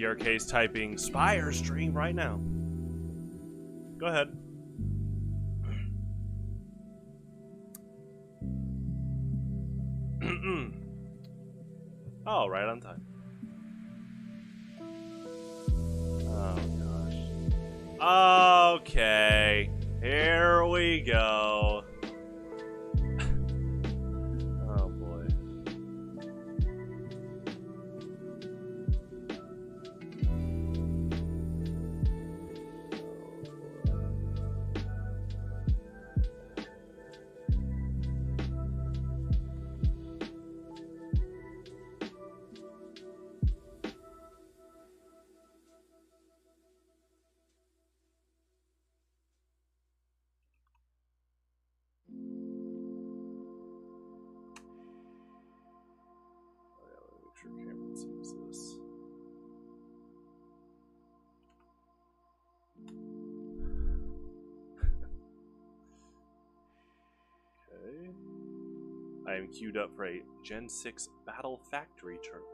TRK's typing Spire stream right now. Go ahead. Oh, right on time. Oh gosh. Okay. Here we go. Oh boy. Sure Cameron sees this. Okay. I am queued up for a Gen 6 Battle Factory tournament.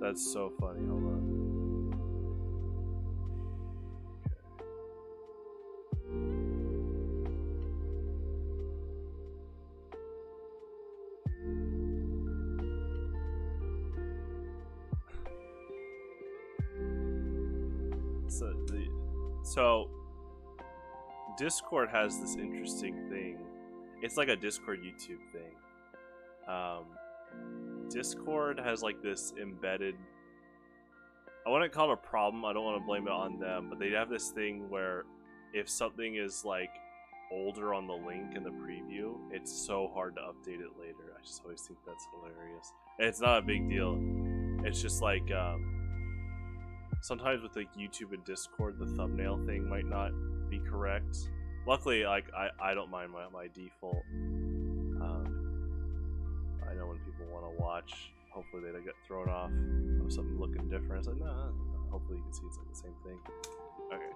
That's so funny. Hold on. Okay. So Discord has this interesting thing. It's like a Discord YouTube thing. Discord has like this embedded, I wouldn't call it a problem, I don't want to blame it on them, but they have this thing where if something is like older on the link in the preview, it's so hard to update it later. I just always think that's hilarious. And it's not a big deal. It's just like sometimes with like YouTube and Discord, the thumbnail thing might not be correct. Luckily, like I don't mind my default. I know when people want to watch, hopefully they don't get thrown off of something looking different. It's like, nah, hopefully you can see it's like the same thing. Okay.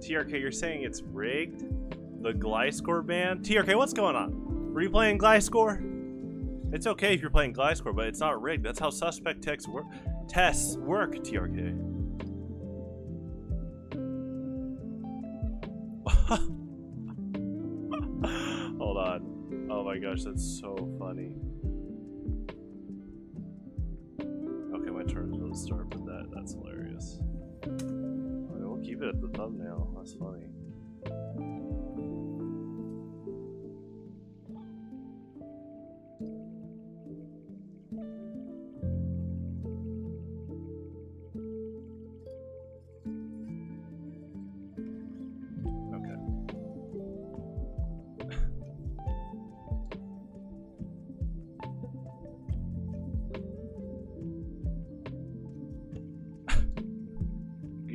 TRK, you're saying it's rigged? The Gliscor ban? TRK, what's going on? Were you playing Gliscor? It's okay if you're playing Gliscor, but it's not rigged. That's how suspect tests work, TRK. Hold on. Oh my gosh, that's so funny. Okay, my turn's gonna start with that. That's hilarious. We'll keep it at the thumbnail. That's funny. Okay.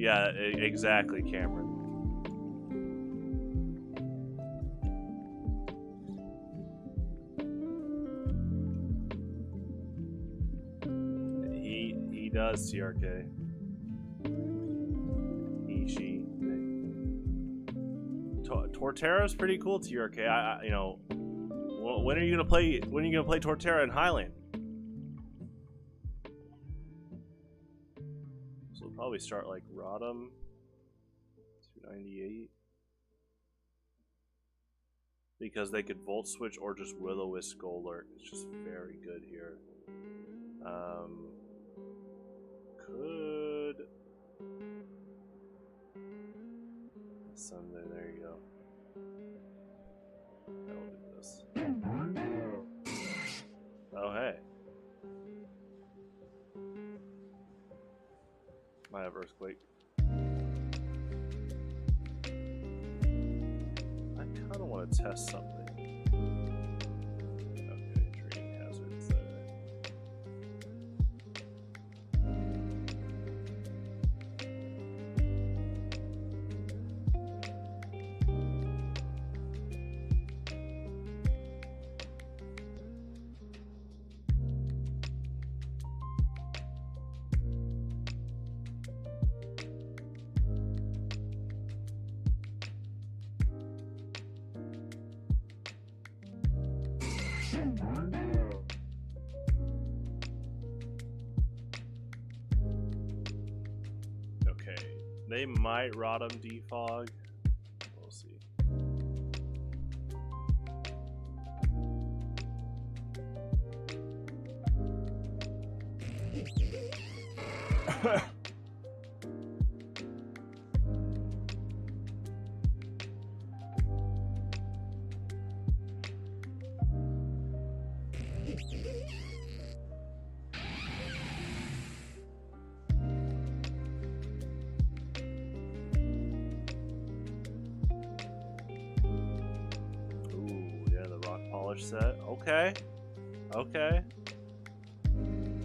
Yeah, exactly, Cameron. He does, TRK. He, she. Torterra's pretty cool, TRK. You know, when are you gonna play? When are you gonna play Torterra in Highland? So we'll probably start like Rodham, 298, because they could Volt Switch or just Will-O-Wisp Golurk. It's just very good here. Could Sunday? There you go. I'll do this. Oh hey. Might have Earthquake. I kind of want to test something. Okay, Trading Hazards there. Okay, they might Rodham defog. We'll see. Set. Okay. Okay.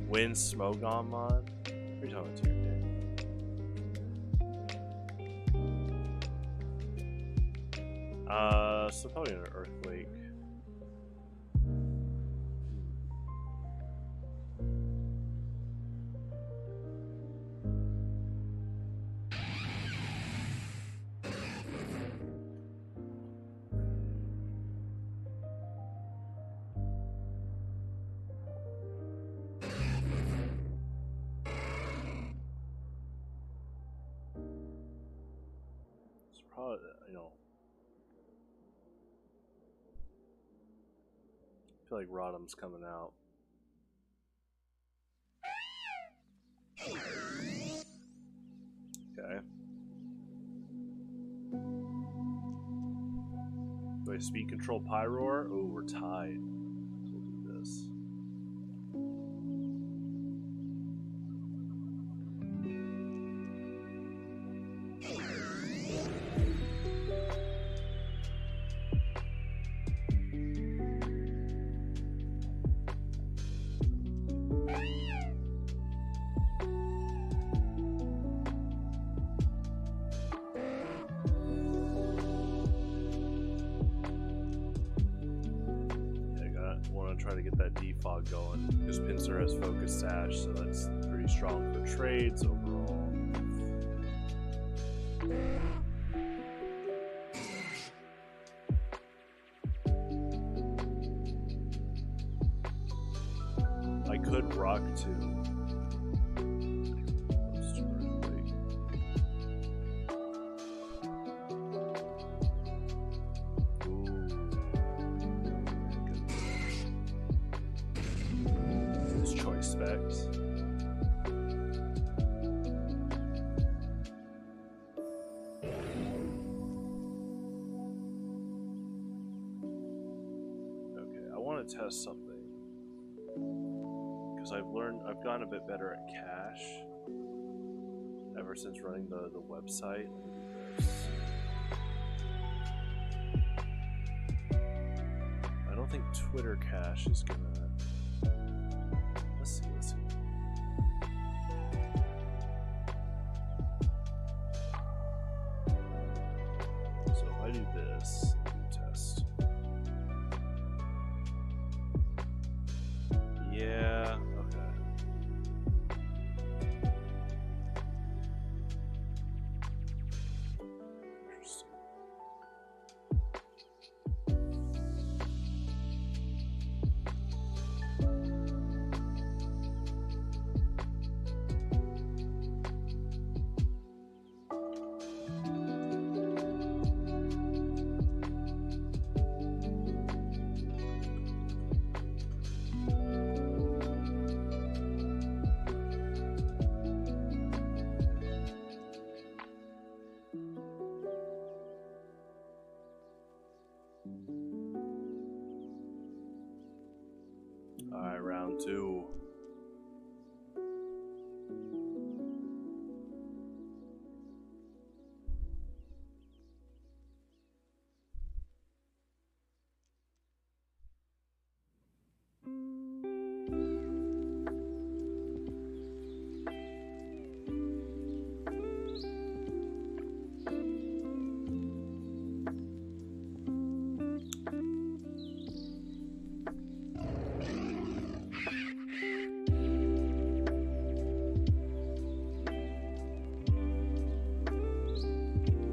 Win Smogon mod. What are you talking about? So probably an Earthquake. You know, I feel like Rodham's coming out. Okay. Do I speed control Pyroar? Oh, we're tied. So we'll do this. Try to get that defog going because Pinsir has Focus Sash, so that's pretty strong for trades overall. I could rock too. Specs. Okay, I want to test something because I've gotten a bit better at cache ever since running the website. I don't think Twitter cache is gonna. Let's see. Alright, round 2.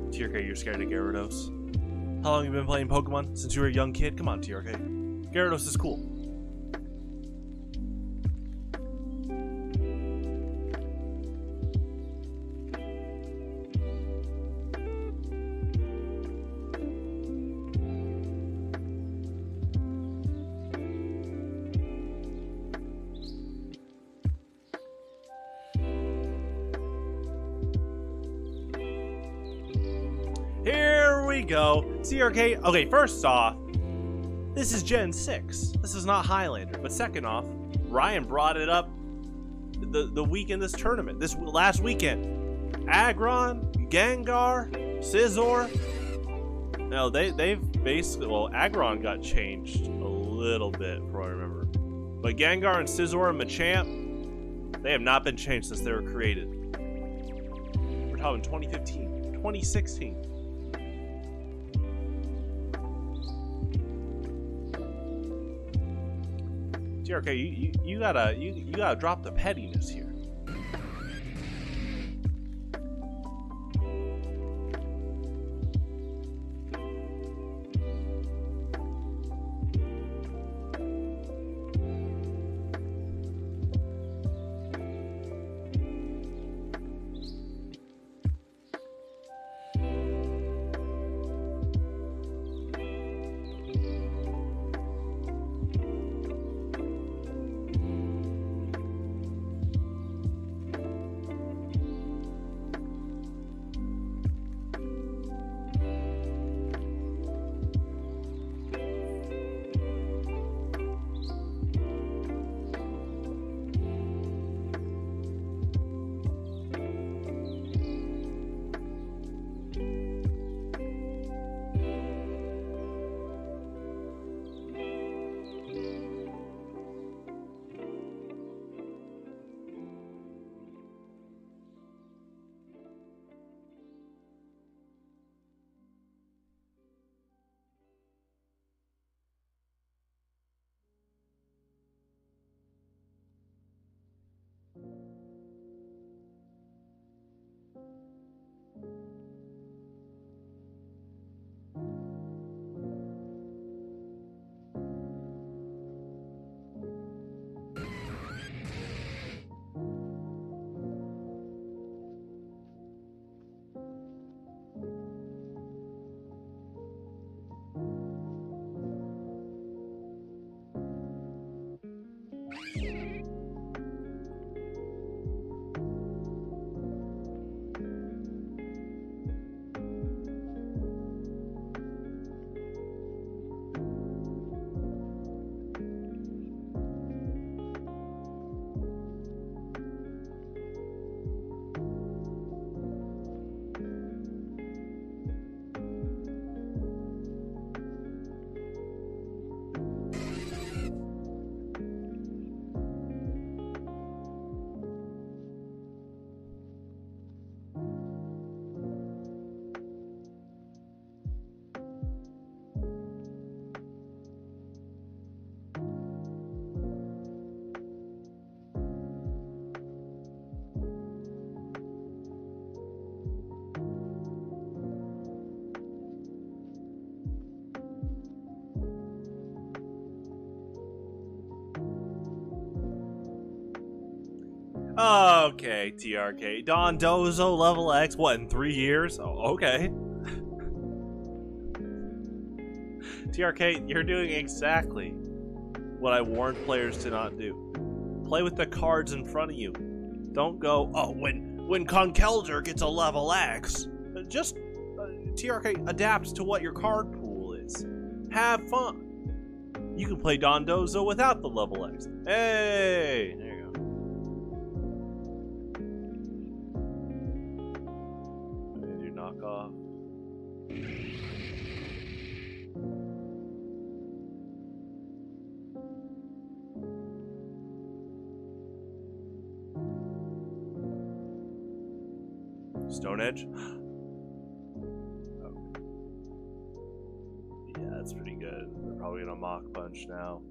TRK, you're scared of Gyarados? How long have you been playing Pokemon? Since you were a young kid? Come on, TRK. Gyarados is cool. Here we go. CRK. Okay, first off, this is Gen 6. This is not Highlander. But second off, Ryan brought it up the week in this tournament. This last weekend. Aggron, Gengar, Scizor. No, they've basically... Well, Aggron got changed a little bit, from what I remember. But Gengar and Scizor and Machamp, they have not been changed since they were created. We're talking 2015, 2016. TRK, you gotta drop the pettiness here. Okay, TRK. Dondozo level X, what, in 3 years? Oh, okay. TRK, you're doing exactly what I warned players to not do. Play with the cards in front of you. Don't go, oh, when Conkeldurr gets a level X, just TRK adapts to what your card pool is. Have fun. You can play Dondozo without the level X. Hey! There you go. I'm gonna do knockoff. Stone Edge? Okay. Yeah, that's pretty good. They're probably gonna Mach Punch now.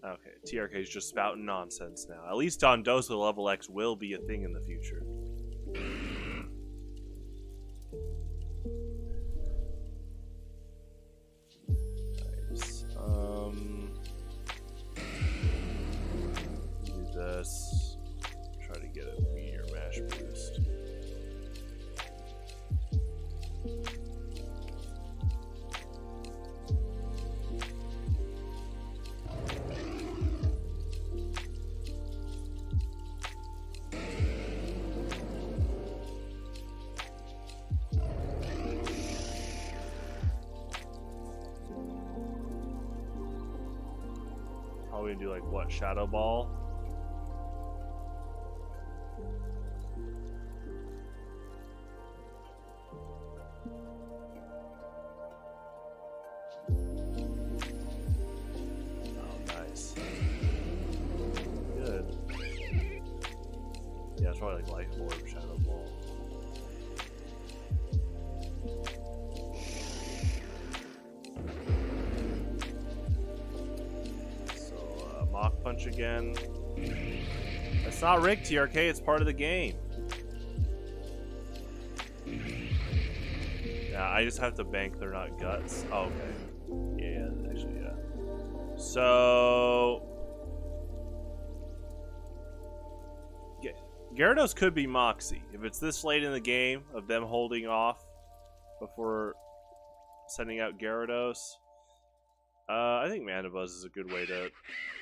Okay, TRK is just spouting nonsense now. At least Dondozo level X will be a thing in the future. Nice. Do this. Try to get a meteor mash boost. Probably do like what? Shadow Ball? Oh, nice. Good. Yeah, it's probably like Life Orb, Shadow Ball. Mach Punch again. That's not rigged, TRK. It's part of the game. Yeah, I just have to bank they're not guts. Oh, okay. Yeah, actually, yeah. So... Gyarados could be Moxie. If it's this late in the game of them holding off before sending out Gyarados... I think Mana Buzz is a good way to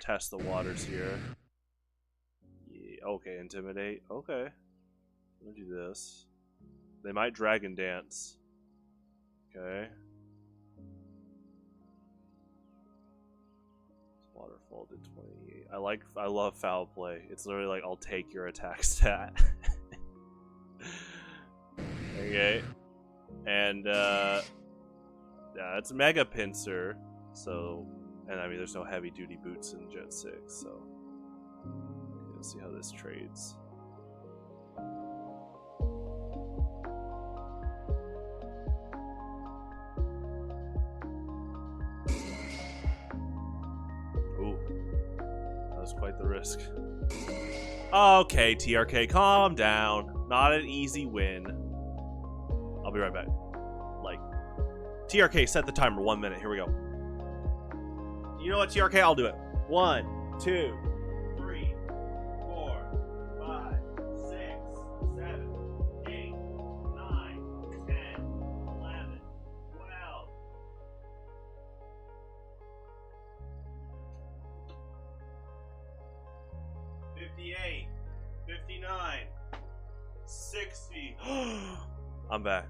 test the waters here. Yeah, okay, Intimidate. Okay. I'm gonna do this. They might Dragon Dance. Okay. Waterfall did 28. I love Foul Play. It's literally like, I'll take your attack stat. Okay. And, yeah, it's Mega Pinsir. So, and I mean, there's no heavy duty boots in Gen 6, so okay, let's see how this trades. Ooh, that was quite the risk. Okay, TRK, calm down. Not an easy win. I'll be right back. Like, TRK, set the timer, 1 minute. Here we go. You know what, TRK? I'll do it. 1, 2, 3, 4, 5, 6, 7, 8, 9, 10, 11, 12. 58, 59, 60. I'm back.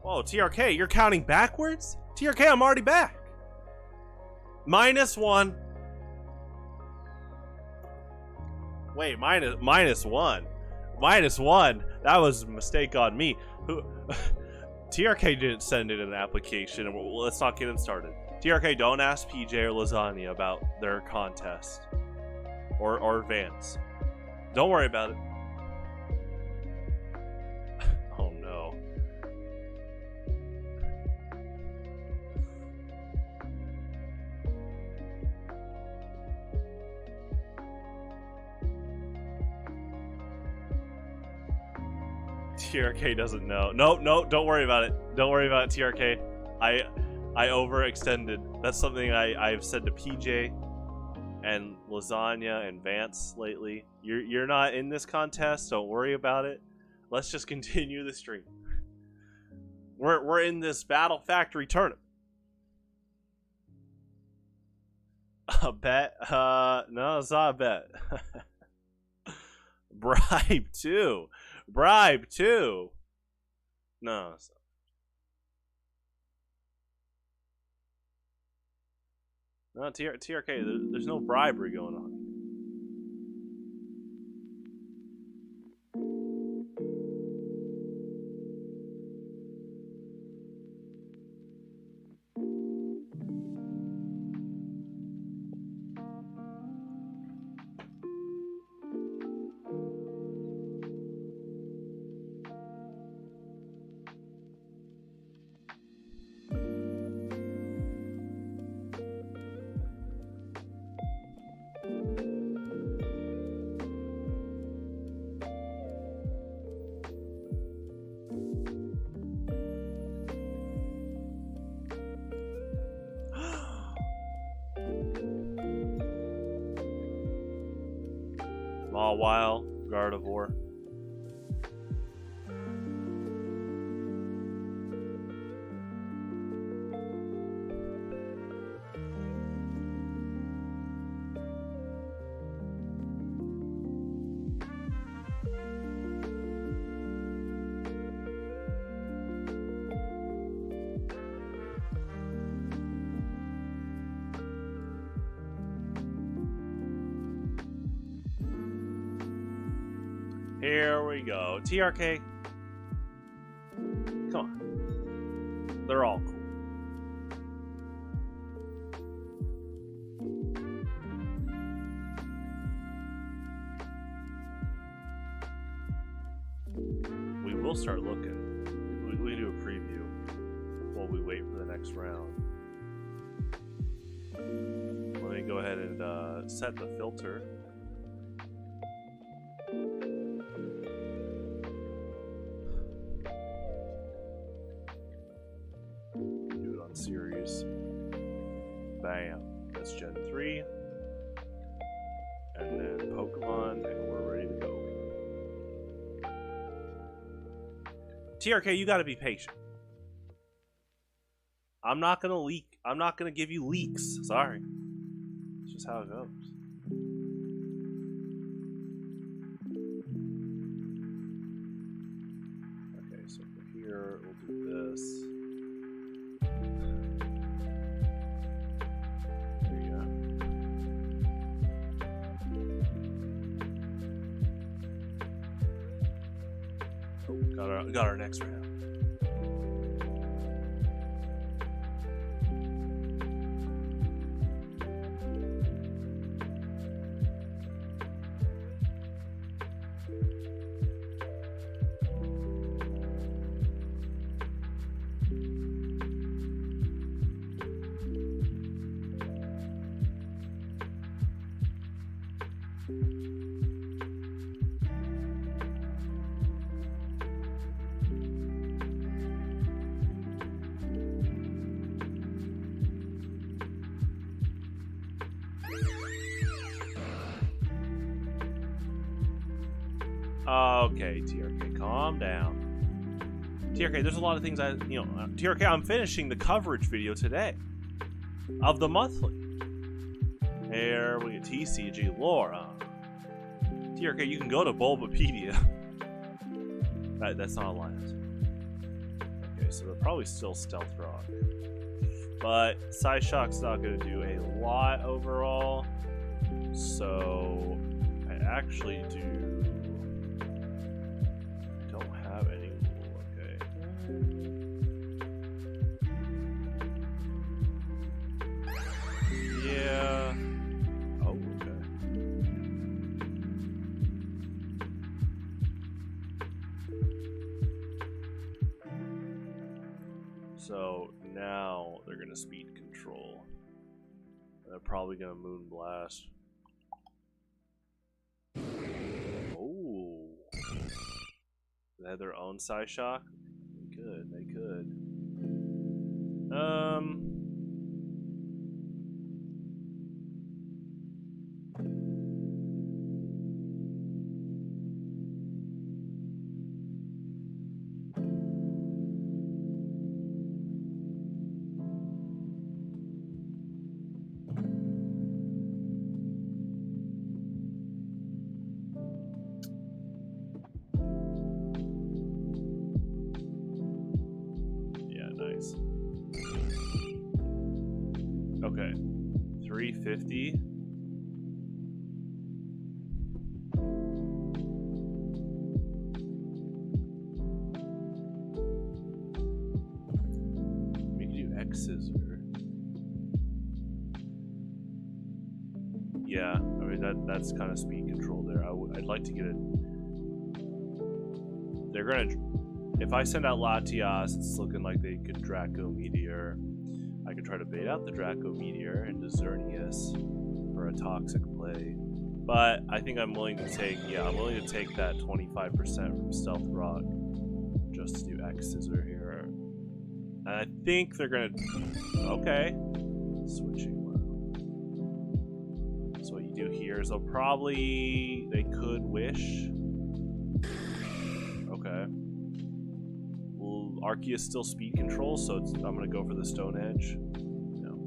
Whoa, TRK, you're counting backwards? TRK, I'm already back. -1. Wait, minus one. -1. That was a mistake on me. Who? TRK didn't send in an application. Let's not get him started. TRK, don't ask PJ or Lasagna about their contest. Or Vance. Don't worry about it. Oh no. TRK doesn't know. No, don't worry about it. Don't worry about it, TRK. I overextended. That's something I've said to PJ and Lasagna and Vance lately. You're not in this contest. Don't worry about it. Let's just continue the stream. We're in this Battle Factory tournament. A bet? No, it's not a bet. Bribe too. Bribe too. No. It's not. No, TRK, there's no bribery going on. Small while, Gardevoir. Here we go. TRK. Come on. They're all cool. We will start looking. We do a preview while we wait for the next round. Let me go ahead and set the filter. Series. Bam. That's Gen 3. And then Pokemon, and we're ready to go. TRK, you gotta be patient. I'm not gonna leak. I'm not gonna give you leaks. Sorry. It's just how it goes. Okay, so for here, we'll do this. Got our next round. Okay, TRK, calm down. TRK, there's a lot of things TRK, I'm finishing the coverage video today of the monthly. Here we get TCG lore. TRK, you can go to Bulbapedia. That's not a line. Okay, so they're probably still Stealth Rock. But Psyshock's not going to do a lot overall. So I actually don't have any. Okay. Yeah. Oh, okay. So now they're gonna speed control. They're probably gonna Moonblast. Oh. They have their own Psyshock? They could. Okay. 350. We can do X scissor. Yeah, I mean that's kind of speed control there. I'd like to get it. They're gonna. If I send out Latias, it's looking like they could Draco Meteor. I could try to bait out the Draco Meteor into Xerneas for a toxic play. But I think I'm willing to take, I'm willing to take that 25% from Stealth Rock just to do X Scissor here. And I think they're gonna, okay. Switching, wow. So what you do here is they could wish. Okay. Arceus still speed control, so I'm gonna go for the Stone Edge. No.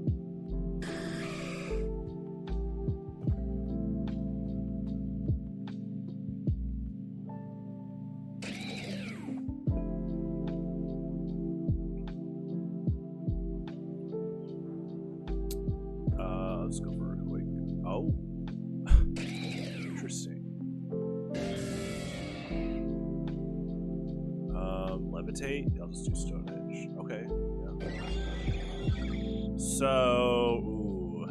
Let's go for a quick. Oh, interesting. Levitate. I'll just do Stone Edge. Okay. Yeah. So, ooh.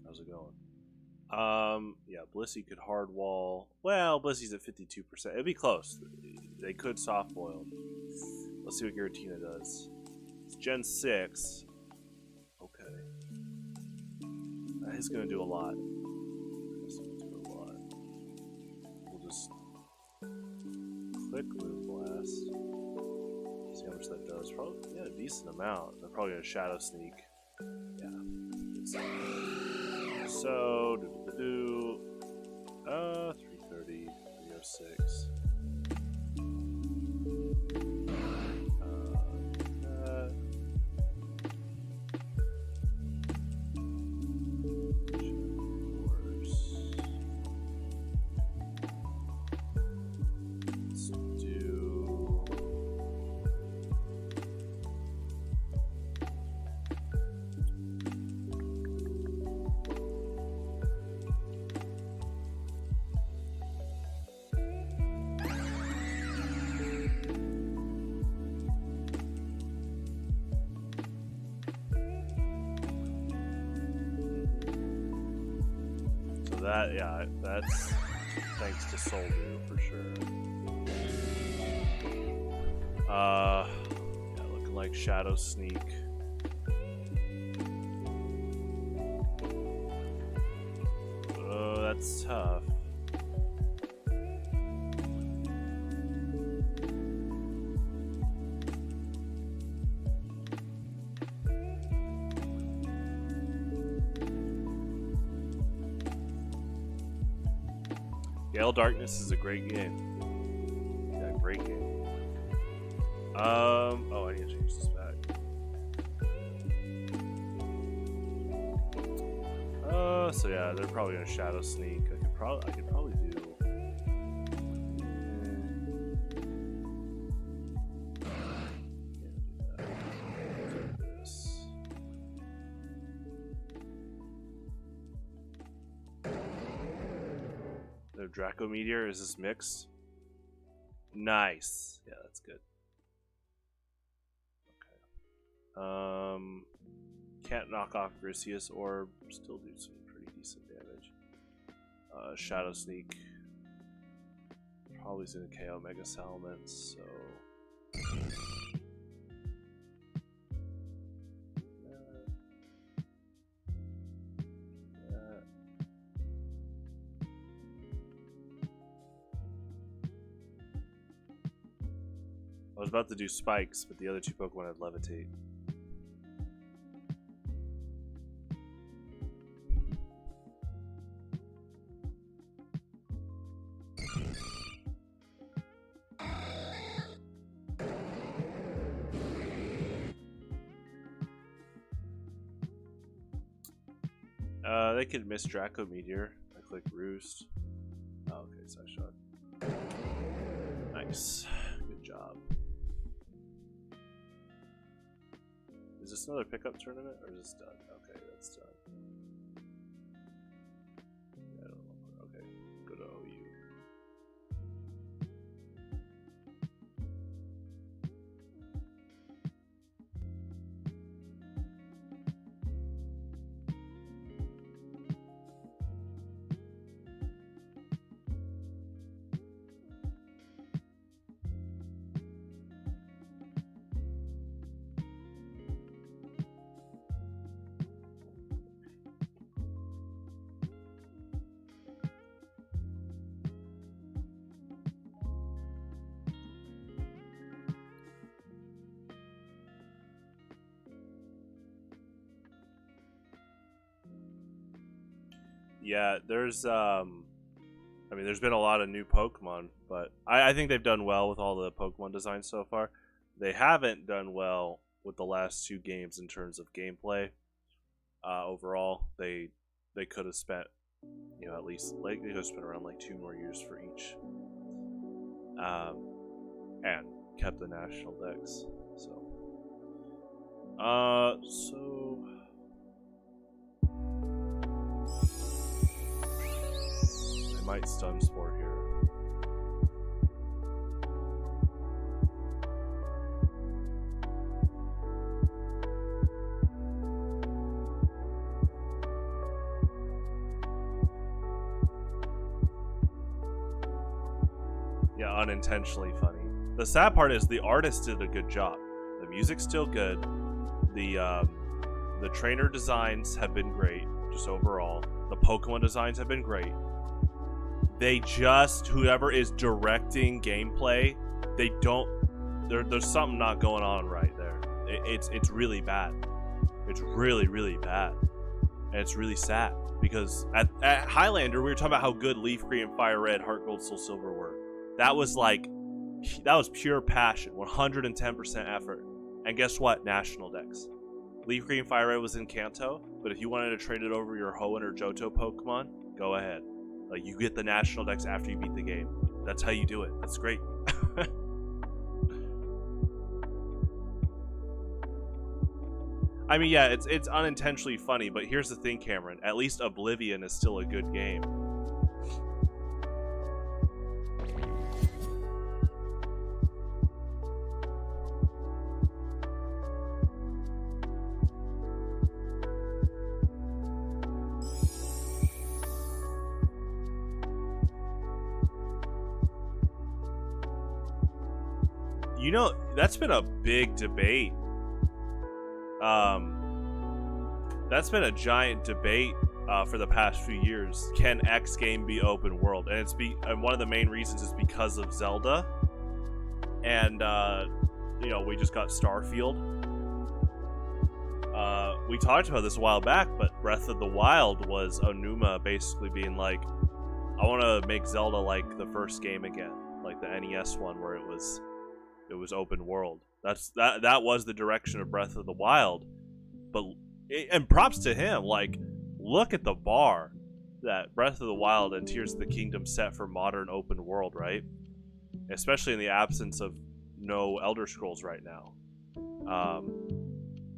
How's it going? Yeah, Blissey could hard wall. Well, Blissey's at 52%. It'd be close. They could soft boil. Let's see what Giratina does. It's Gen 6. Okay. That is gonna do a lot. We'll just click Moon Blast. See how much that does. Probably, yeah, a decent amount. They're probably gonna Shadow Sneak. Yeah. So, 330, 306. That's thanks to Soldu for sure. Yeah, looking like Shadow Sneak. Oh, that's tough. Gale Darkness is a great game. Yeah, great game. Oh, I need to change this back. So yeah, they're probably gonna Shadow Sneak. I could probably do. Draco Meteor, is this mixed? Nice. Yeah, that's good. Okay. Can't knock off Grisius or still do some pretty decent damage. Shadow Sneak. Probably is gonna KO Mega Salamence, so. I was about to do Spikes, but the other two Pokemon had Levitate. They could miss Draco Meteor. I click Roost. Nice shot. Nice. Good job. Is this another pickup tournament or is this done? Okay, that's done. Yeah, I don't know. Okay, go to OU. Yeah, there's I mean, there's been a lot of new Pokemon, but I think they've done well with all the Pokemon designs so far. They haven't done well with the last 2 games in terms of gameplay. Overall, they could have spent, you know, at least like they could have spent around like 2 more years for each, and kept the national decks. So, might stun sport here. Yeah, unintentionally funny. The sad part is the artist did a good job. The music's still good. The trainer designs have been great, just overall. The Pokemon designs have been great. They just, whoever is directing gameplay, they don't, there's something not going on right there. It's really bad. It's really, really bad. And it's really sad because at Highlander, we were talking about how good Leaf Green and Fire Red, Heart Gold, Soul Silver were. That was like, that was pure passion, 110% effort. And guess what? National decks. Leaf Green and Fire Red was in Kanto, but if you wanted to trade it over your Hoenn or Johto Pokemon, go ahead. Like, you get the national decks after you beat the game. That's how you do it. That's great. I mean, yeah, it's unintentionally funny, but here's the thing, Cameron. At least Oblivion is still a good game. You know, that's been a big debate. That's been a giant debate for the past few years. Can X game be open world? And and one of the main reasons is because of Zelda. And you know, we just got Starfield. We talked about this a while back, but Breath of the Wild was Onuma basically being like, I want to make Zelda like the first game again, like the NES one where it was open world. That was the direction of Breath of the Wild. And props to him, like, look at the bar that Breath of the Wild and Tears of the Kingdom set for modern open world, right? Especially in the absence of no Elder Scrolls right now.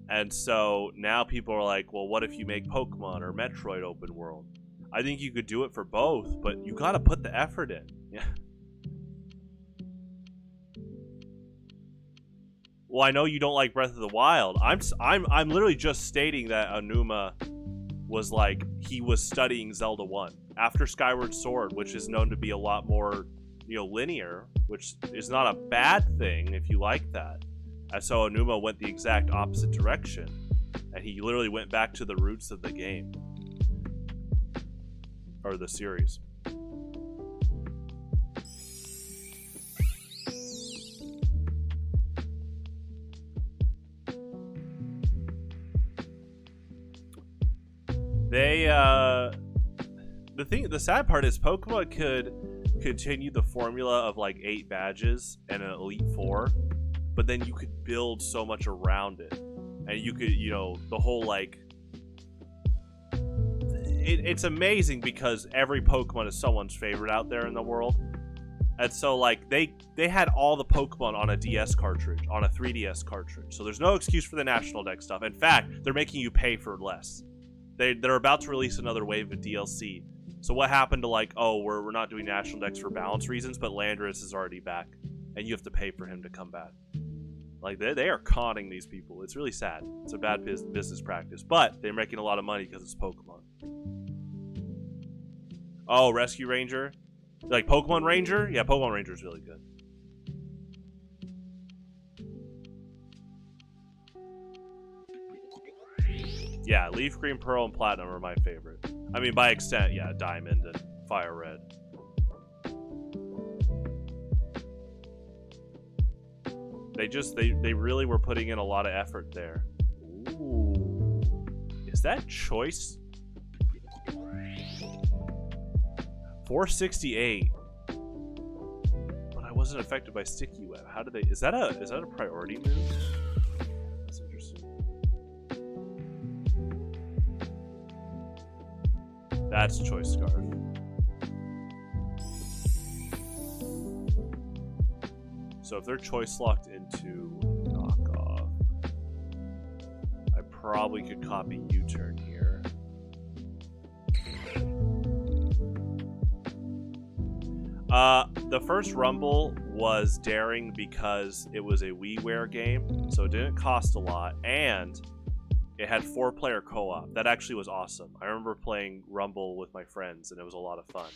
And so now people are like, well, what if you make Pokemon or Metroid open world? I think you could do it for both, but you gotta put the effort in. Yeah. Well, I know you don't like Breath of the Wild. I'm literally just stating that Onuma was like, he was studying Zelda 1 after Skyward Sword, which is known to be a lot more, you know, linear, which is not a bad thing if you like that. And so Onuma went the exact opposite direction, and he literally went back to the roots of the game or the series. The sad part is Pokemon could continue the formula of like 8 badges and an Elite Four, but then you could build so much around it, and you could, you know, the whole like, it's amazing because every Pokemon is someone's favorite out there in the world. And so, like, they had all the Pokemon on a DS cartridge, on a 3DS cartridge. So there's no excuse for the National Dex stuff. In fact, they're making you pay for less. They're about to release another wave of DLC. So what happened to, like, oh, we're not doing National Dex for balance reasons, but Landorus is already back, and you have to pay for him to come back. Like, they are conning these people. It's really sad. It's a bad business practice. But they're making a lot of money because it's Pokemon. Oh, Rescue Ranger? Like Pokemon Ranger? Yeah, Pokemon Ranger is really good. Yeah, Leaf Green, Pearl, and Platinum are my favorite. I mean, by extent, yeah, Diamond and Fire Red. They really were putting in a lot of effort there. Ooh. Is that choice? 468. But I wasn't affected by Sticky Web. How did they? Is that a priority move? That's interesting. That's Choice Scarf. So if they're choice locked into knockoff, I probably could copy U-turn here. The first Rumble was daring because it was a WiiWare game, so it didn't cost a lot, and it had 4-player co-op. That actually was awesome. I remember playing Rumble with my friends, and it was a lot of fun.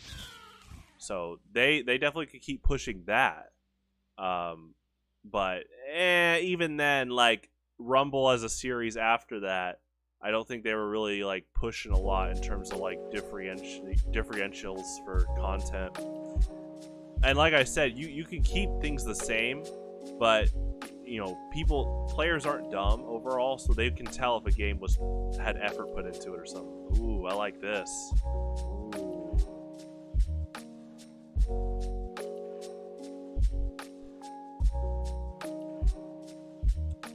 So they definitely could keep pushing that. But even then, like, Rumble as a series after that, I don't think they were really, like, pushing a lot in terms of, like, differentials for content. And like I said, you can keep things the same, but, you know, players aren't dumb overall, so they can tell if a game had effort put into it or something. Ooh, I like this. Ooh.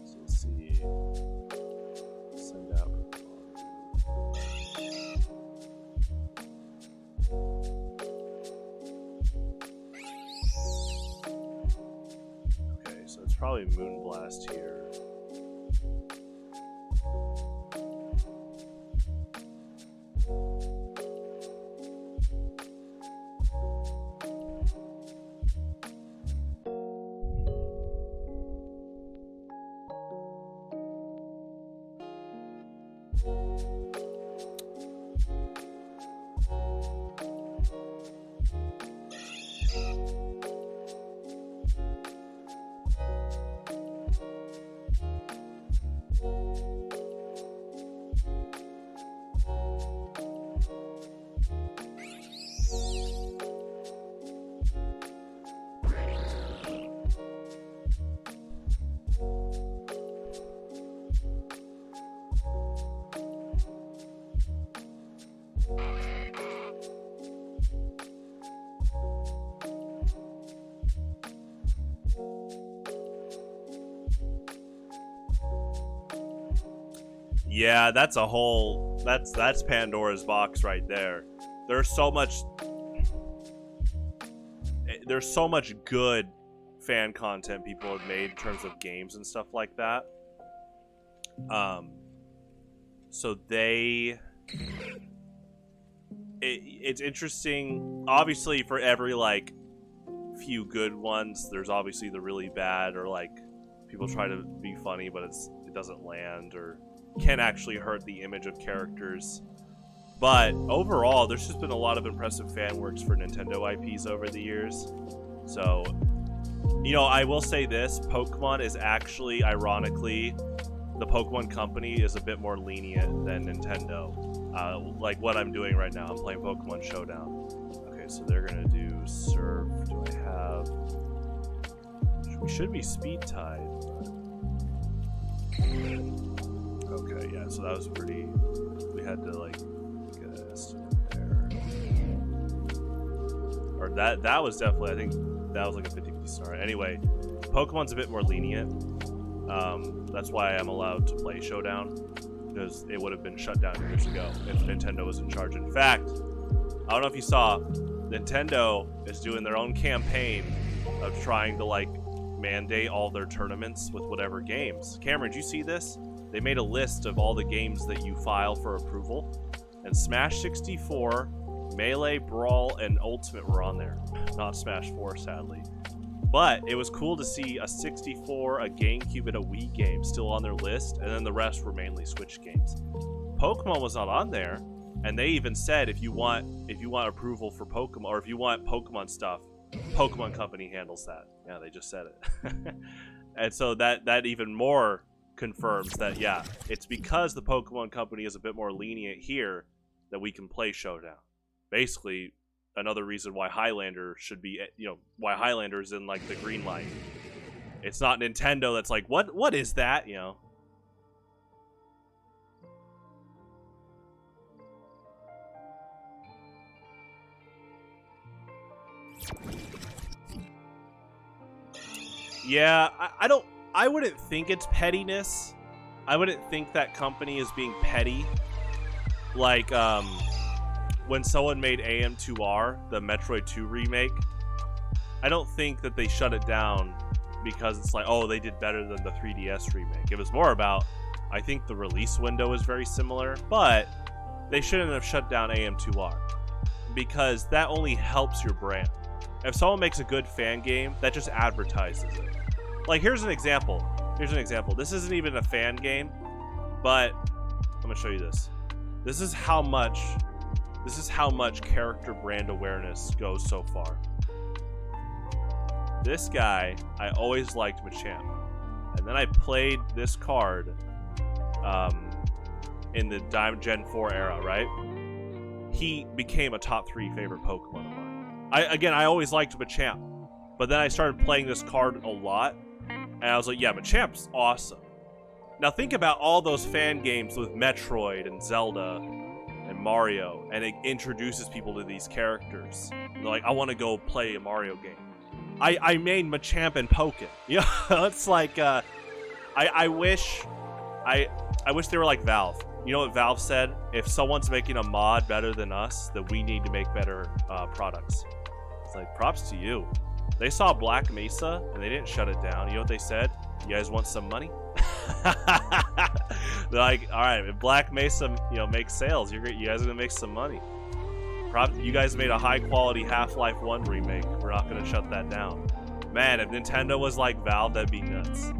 So let's see. Send out. Okay, so it's probably Moonblast here. Yeah, that's a whole... That's Pandora's box right there. There's so much good fan content people have made in terms of games and stuff like that. So it's interesting. Obviously, for every, like, few good ones, there's obviously the really bad, or, like, people try to be funny, but it doesn't land, or can actually hurt the image of characters. But overall, there's just been a lot of impressive fan works for Nintendo IPs over the years. So, you know, I will say this, Pokemon is actually, ironically, the Pokemon Company is a bit more lenient than Nintendo. Like what I'm doing right now, I'm playing Pokemon Showdown. Okay, so they're gonna do Surf. Do I have... We should be Speed Tide. Okay, yeah, so that was pretty... We had to, like, get an estimate there. Or that was definitely, I think, that was like a 50-50 star. Anyway, Pokemon's a bit more lenient. That's why I'm allowed to play Showdown. because it would have been shut down years ago if Nintendo was in charge. In fact, I don't know if you saw, Nintendo is doing their own campaign of trying to like mandate all their tournaments with whatever games. Cameron, did you see this? They made a list of all the games that you file for approval, and Smash 64, Melee, Brawl, and Ultimate were on there. Not Smash 4, sadly. But it was cool to see a 64, a GameCube, and a Wii game still on their list, and then the rest were mainly Switch games. Pokemon was not on there, and they even said if you want approval for Pokemon, or if you want Pokemon stuff, Pokemon Company handles that. Yeah, they just said it. And so that even more confirms that, yeah, it's because the Pokemon Company is a bit more lenient here that we can play Showdown. Basically, another reason why Highlander should be, why Highlander's in like the green light. It's not Nintendo that's like, what is that, Yeah, I wouldn't think it's pettiness. I wouldn't think that company is being petty. Like, when someone made AM2R, the Metroid 2 remake, I don't think that they shut it down because it's like, oh, they did better than the 3DS remake. It was more about, I think the release window is very similar, but they shouldn't have shut down AM2R because that only helps your brand. If someone makes a good fan game, that just advertises it. Like, here's an example. This isn't even a fan game, but I'm gonna show you this. This is how much character brand awareness goes so far. This guy, I always liked Machamp. And then I played this card in the Gen 4 era, right? He became a top 3 favorite Pokemon of mine. I always liked Machamp. But then I started playing this card a lot, and I was like, yeah, Machamp's awesome. Now think about all those fan games with Metroid and Zelda and Mario, and it introduces people to these characters. They're like, I want to go play a Mario game. I made Machamp and Pokken. It's like, I wish they were like Valve. You know what Valve said? If someone's making a mod better than us, then we need to make better products. It's like, props to you. They saw Black Mesa, and they didn't shut it down. You know what they said? You guys want some money? They're like, all right, if Black Mesa, makes sales, you guys are gonna make some money. You guys made a high-quality Half-Life 1 remake. We're not gonna shut that down. Man, if Nintendo was like Valve, that'd be nuts.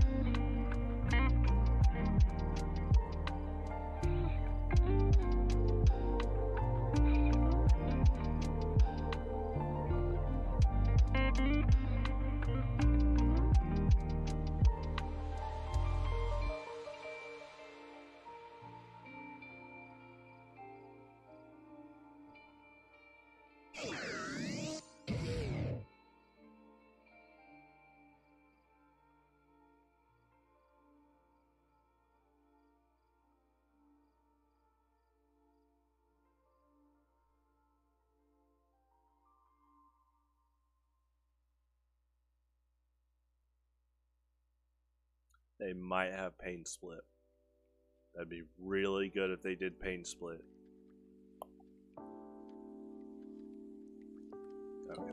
They might have Pain Split. That'd be really good if they did Pain Split. Okay.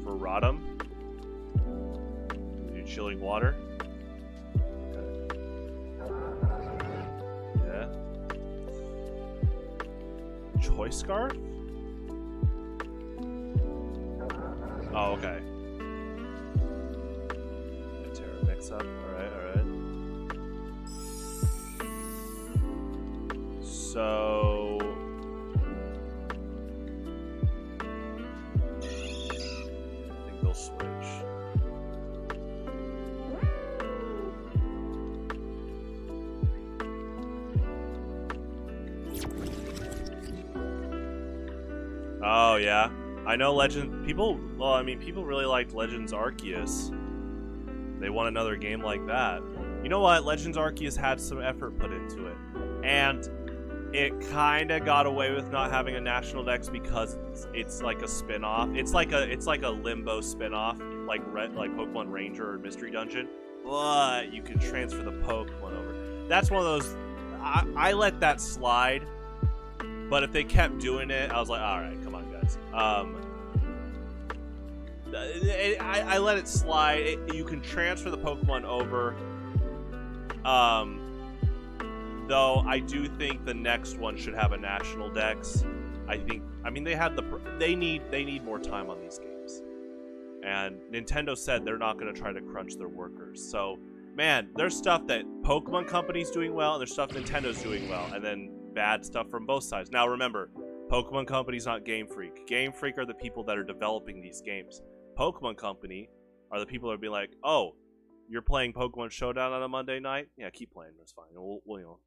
Rodham. Do chilling water. Okay. Yeah. Choice Scarf? Oh, okay. Terra mix up. Alright. So switch. Oh, yeah. I know Legend people. Well, I mean, people really liked Legends Arceus. They want another game like that. You know what? Legends Arceus had some effort put into it, and it kind of got away with not having a national dex because it's like a spin-off. It's like a Limbo spin-off, like Pokemon Ranger or Mystery Dungeon. But you can transfer the Pokemon over. That's one of those. I let that slide, but if they kept doing it, I was like, all right, come on, guys. I let it slide. You can transfer the Pokemon over. Though I do think the next one should have a national dex. I mean they need more time on these games. And Nintendo said they're not going to try to crunch their workers. So, man, there's stuff that Pokemon Company's doing well, and there's stuff Nintendo's doing well, and then bad stuff from both sides. Now remember, Pokemon Company's not Game Freak. Game Freak are the people that are developing these games. Pokemon Company are the people that are being like, oh, you're playing Pokemon Showdown on a Monday night? Yeah, keep playing. That's fine. We'll you know,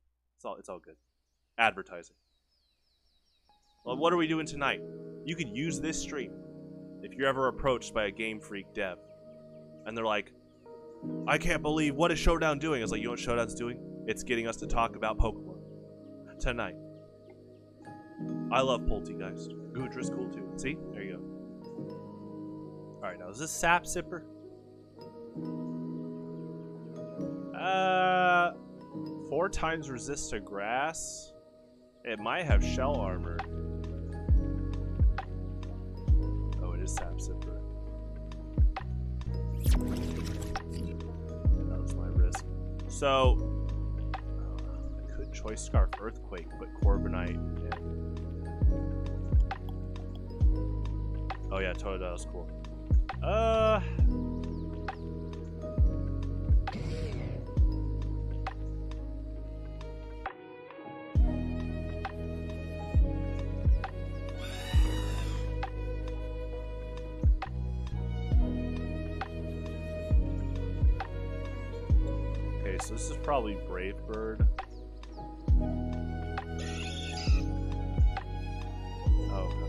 it's all good. Advertising. Well, what are we doing tonight? You could use this stream if you're ever approached by a Game Freak dev, and they're like, I can't believe, what is Showdown doing? It's like, you know what Showdown's doing? It's getting us to talk about Pokemon tonight. I love Poltegeist. Goodra's cool too. See? There you go. Alright, now is this Sap Sipper? 4 times resist to grass. It might have shell armor. Oh, it is Sap Sipper. That was my risk. So, I could Choice Scarf Earthquake, but Corbinite. Yeah. Oh yeah, Totodile is cool. Okay, so this is probably Brave Bird. Oh, okay.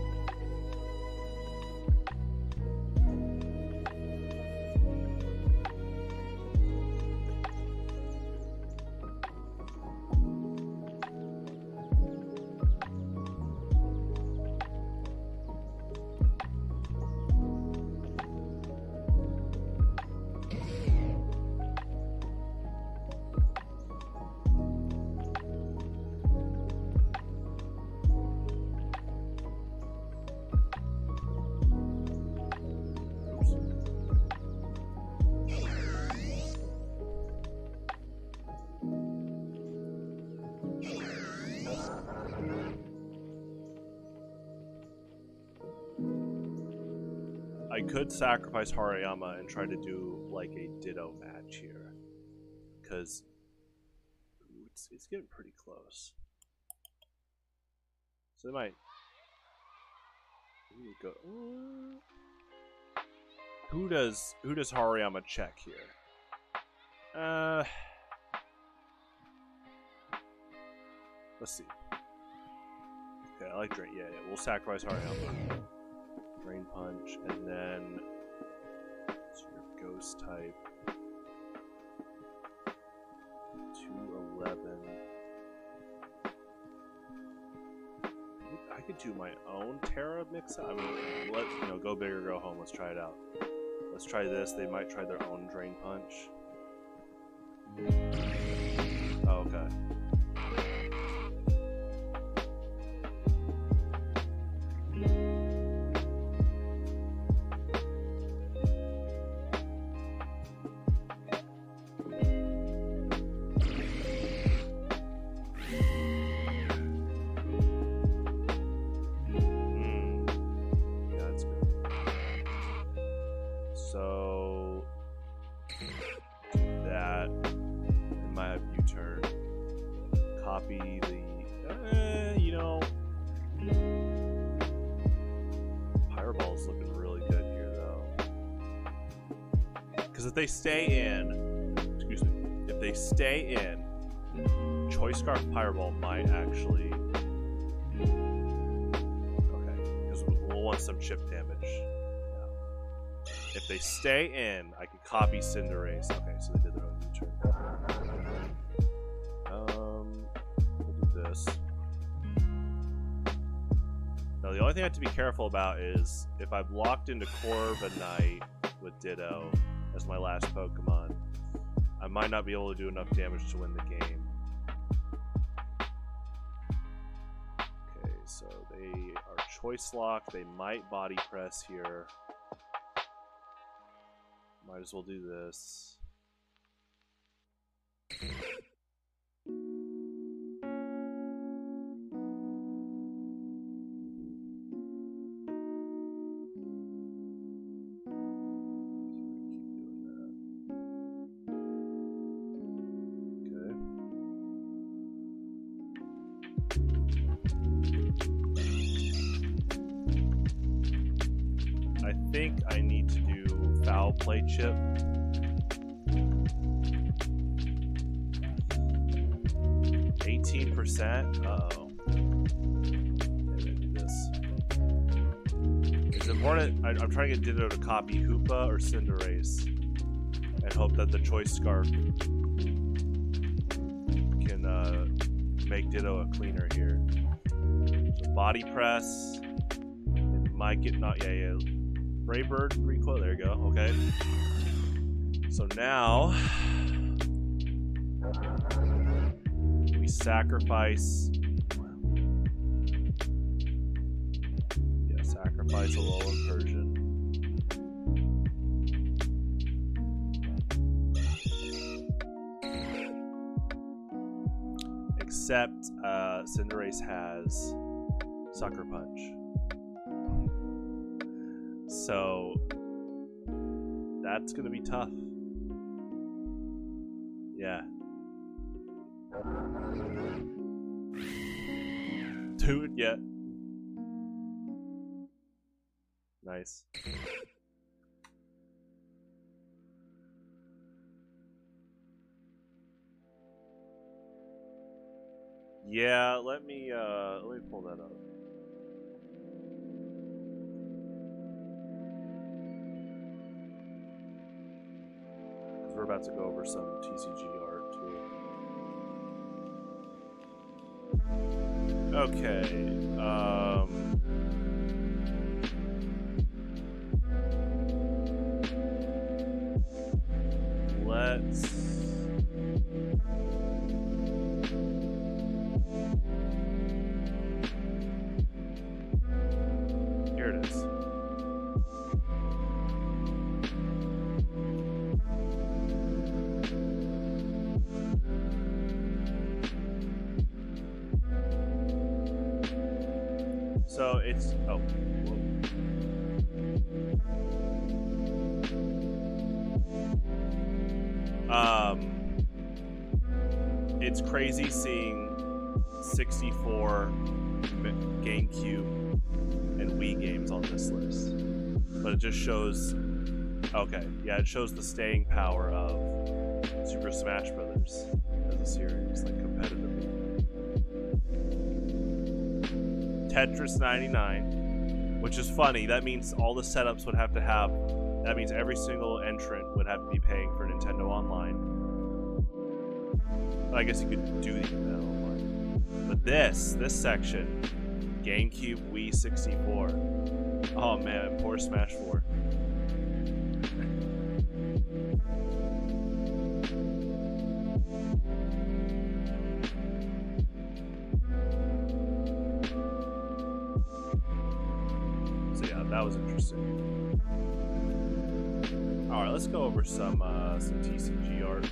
I could sacrifice Hariyama and try to do like a Ditto match here, because it's getting pretty close. So they might. Go. Who does Hariyama check here? Let's see. Okay, I like Drain. Yeah, we'll sacrifice Hariyama. Drain Punch, and then sort of Ghost type. 211. I could do my own Terra mix-up. I mean, let's go big or go home. Let's try it out. Let's try this. They might try their own Drain Punch. Oh, okay. So that it might have U-turn. Copy the Fireball's looking really good here though. Because if they stay in, if they stay in, Choice Scarf Fireball might actually. Okay, because we'll want with some chip damage. Yeah. If they stay in, I can copy Cinderace. Okay, so they did their own U-turn. We'll do this. Now, the only thing I have to be careful about is if I've locked into Corviknight with Ditto as my last Pokemon, I might not be able to do enough damage to win the game. Okay, so they are choice locked. They might body press here. Might as well do this. I think I need to do foul play chip. %. Uh-oh. Maybe I do this. It's important. I'm trying to get Ditto to copy Hoopa or Cinderace and hope that the choice scarf can make Ditto a cleaner here. So body press. It might get not. Yeah. Braybird recoil. There you go. Okay. So now we sacrifice. Yeah, sacrifice a little incursion. Except Cinderace has Sucker Punch. So that's gonna be tough. Yeah. Dude, yeah. Nice. Yeah, let me pull that up. We're about to go over some TCG art too. Okay. Let's. Here it is. So it's it's crazy seeing 64 GameCube and Wii games on this list, but it just shows. Okay, yeah, it shows the staying power of Super Smash Brothers as a series, like competitively. Tetris 99, which is funny. That means all the setups would have to have. That means every single entrant would have to be paying for Nintendo Online. But I guess you could do that online. But this section, GameCube, Wii, 64. Oh man, poor Smash 4. That was interesting. All right, let's go over some TCG art.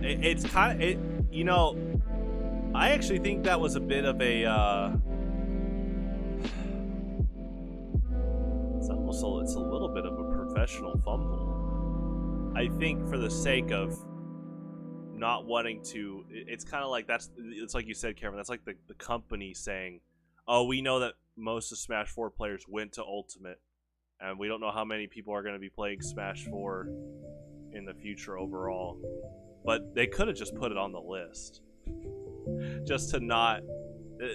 It's kind of you know, I actually think that was a bit of a it's a little bit of a professional fumble. I think for the sake of not wanting to, it's kind of like it's like you said, Cameron, that's like the company saying, oh, we know that most of Smash 4 players went to Ultimate, and we don't know how many people are going to be playing Smash 4 in the future overall, but they could have just put it on the list. just to not.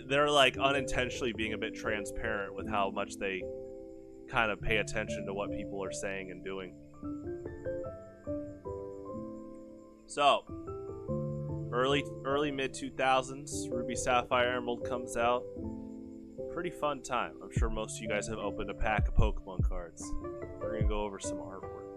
They're like unintentionally being a bit transparent with how much they kind of pay attention to what people are saying and doing. So, early mid 2000s, Ruby Sapphire Emerald comes out. Pretty fun time. I'm sure most of you guys have opened a pack of Pokemon cards. We're gonna go over some artwork.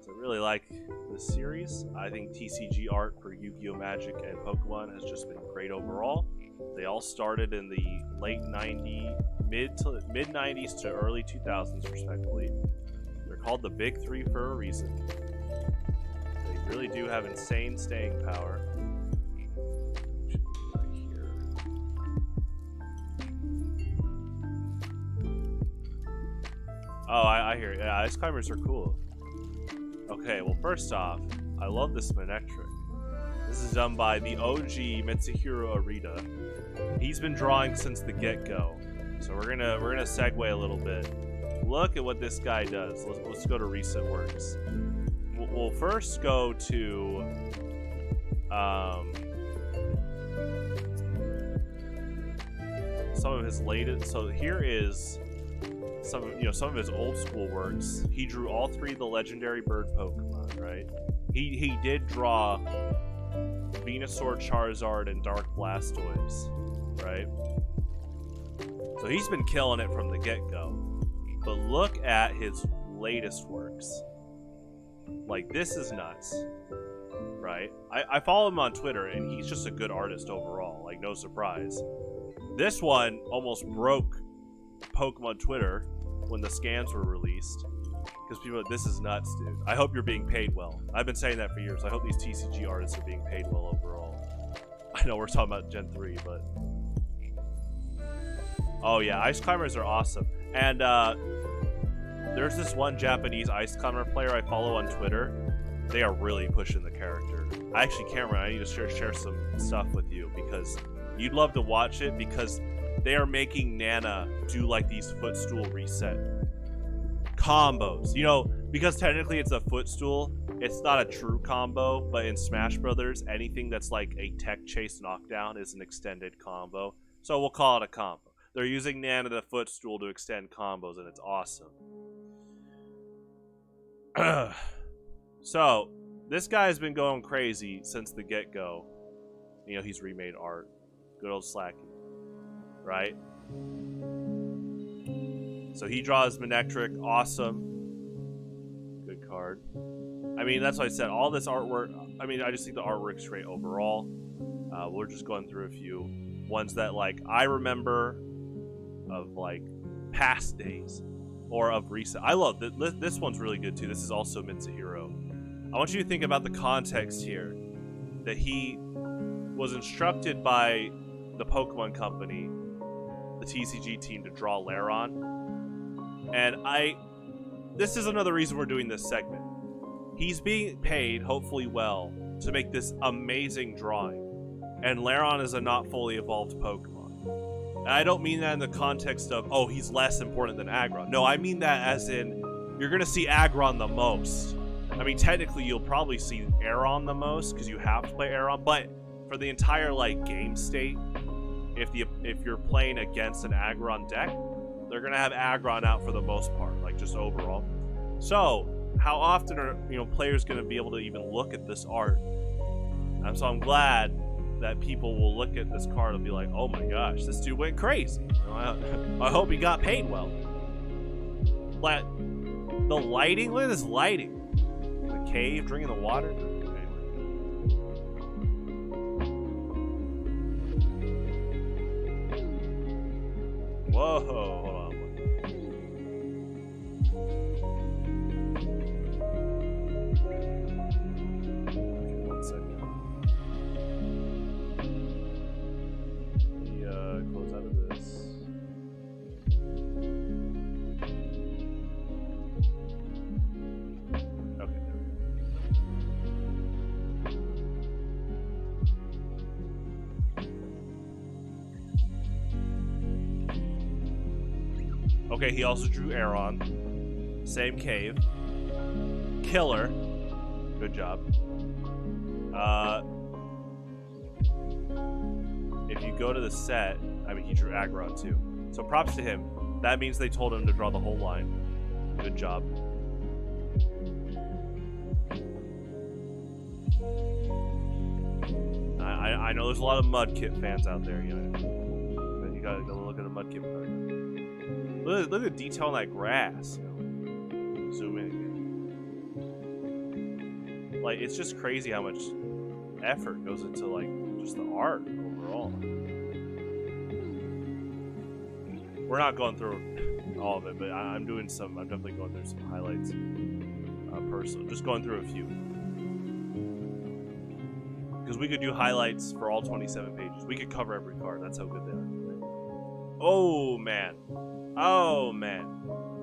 So I really like this series. I think TCG art for Yu-Gi-Oh! Magic and Pokemon has just been great overall. They all started in the late 90s, mid 90s to early 2000s, respectively. They're called the Big Three for a reason. They really do have insane staying power. Right here. Oh, I hear it. Yeah, Ice Climbers are cool. Okay, well, first off, I love this Manectric. This is done by the OG Mitsuhiro Arita. He's been drawing since the get-go, so we're gonna segue a little bit. Look at what this guy does. Let's go to recent works. We'll first go to some of his latest. So here is some of his old school works. He drew all three of the legendary bird Pokemon, right? He did draw Venusaur, Charizard, and Dark Blastoise, right? So he's been killing it from the get-go. But look at his latest works. Like, this is nuts, right? I follow him on Twitter, and he's just a good artist overall. Like, no surprise. This one almost broke Pokemon Twitter when the scans were released. Because people are like, this is nuts, dude. I hope you're being paid well. I've been saying that for years. I hope these TCG artists are being paid well overall. I know we're talking about Gen 3, but... Oh yeah, Ice Climbers are awesome. And there's this one Japanese Ice Climber player I follow on Twitter. They are really pushing the character. I actually can't remember. I need to share some stuff with you because you'd love to watch it because they are making Nana do like these footstool reset combos. You know, because technically it's a footstool, it's not a true combo, but in Smash Brothers, anything that's like a tech chase knockdown is an extended combo. So we'll call it a combo. They're using Nana the footstool to extend combos, and it's awesome. So, this guy has been going crazy since the get-go. You know, he's remade art. Good old Slacky. Right? So he draws Manectric. Awesome. Good card. I mean, that's what I said. All this artwork, I mean, I just think the artwork's great overall. We're just going through a few ones that, like, I remember of, like, past days. Or of recent. I love this one's really good too. This is also Mitsuhiro. I want you to think about the context here. That he was instructed by the Pokemon Company, the TCG team, to draw Lairon. And this is another reason we're doing this segment. He's being paid, hopefully well, to make this amazing drawing. And Lairon is a not fully evolved Pokemon. And I don't mean that in the context of, oh, he's less important than Aggron. No, I mean that as in, you're going to see Aggron the most. I mean, technically, you'll probably see Aeron the most, because you have to play Aeron, but for the entire, like, game state, if you're playing against an Aggron deck, they're going to have Aggron out for the most part, like, just overall. So, how often are, players going to be able to even look at this art? So I'm glad that people will look at this card and be like, oh my gosh, this dude went crazy. I hope he got paid well. But the lighting, look at this lighting. The cave, drinking the water. Whoa, hold on. One second. Close out of this. Okay, there we go. Okay, he also drew Aeron. Same cave. Killer. Good job. go to the set, I mean, he drew Aggron too. So props to him. That means they told him to draw the whole line. Good job. I know there's a lot of Mudkip fans out there. You know, you gotta go look at the Mudkip card. Look at the detail on that grass. You know. Zoom in again. Like, it's just crazy how much effort goes into like just the art overall. We're not going through all of it, but I'm definitely going through some highlights. Personally, just going through a few. Because we could do highlights for all 27 pages. We could cover every card. That's how good they are. Oh, man. Oh, man.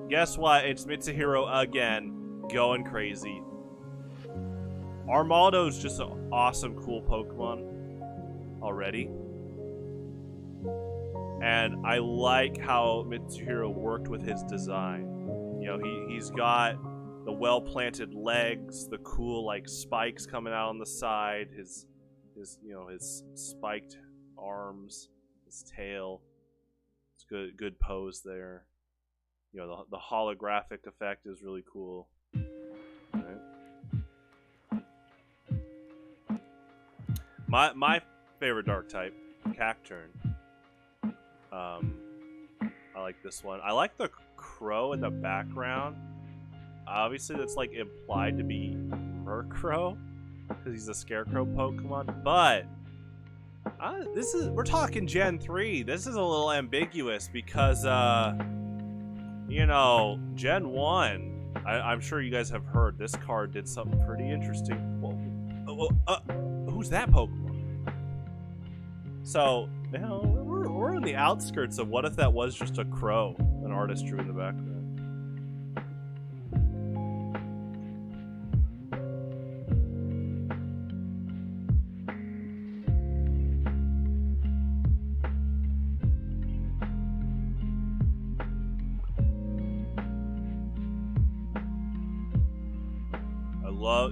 Guess what? It's Mitsuhiro again. Going crazy. Armaldo's just an awesome, cool Pokemon already. And I like how Mitsuhiro worked with his design. You know, he's got the well-planted legs, the cool, like, spikes coming out on the side, his spiked arms, his tail. It's good pose there. You know, the holographic effect is really cool. Right. My favorite dark type, Cacturn. I like this one. I like the crow in the background. Obviously, that's like implied to be Murkrow because he's a Scarecrow Pokemon. But we're talking Gen 3. This is a little ambiguous because you know, Gen 1. I'm sure you guys have heard this card did something pretty interesting. Whoa. Who's that Pokemon? So, you know, we're on the outskirts of what if that was just a crow an artist drew in the background.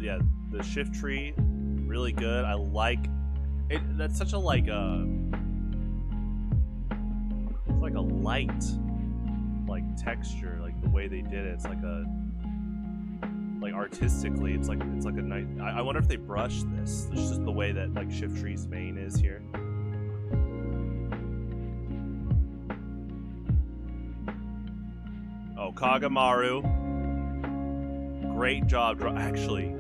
Yeah, the shift tree, really good. I like it. That's such a like it's like a light like texture, like the way they did it. It's like a artistically, it's like a nice. I wonder if they brushed this. It's just the way that like shift tree's mane is here. Oh, Kagamaru. Great job. Actually,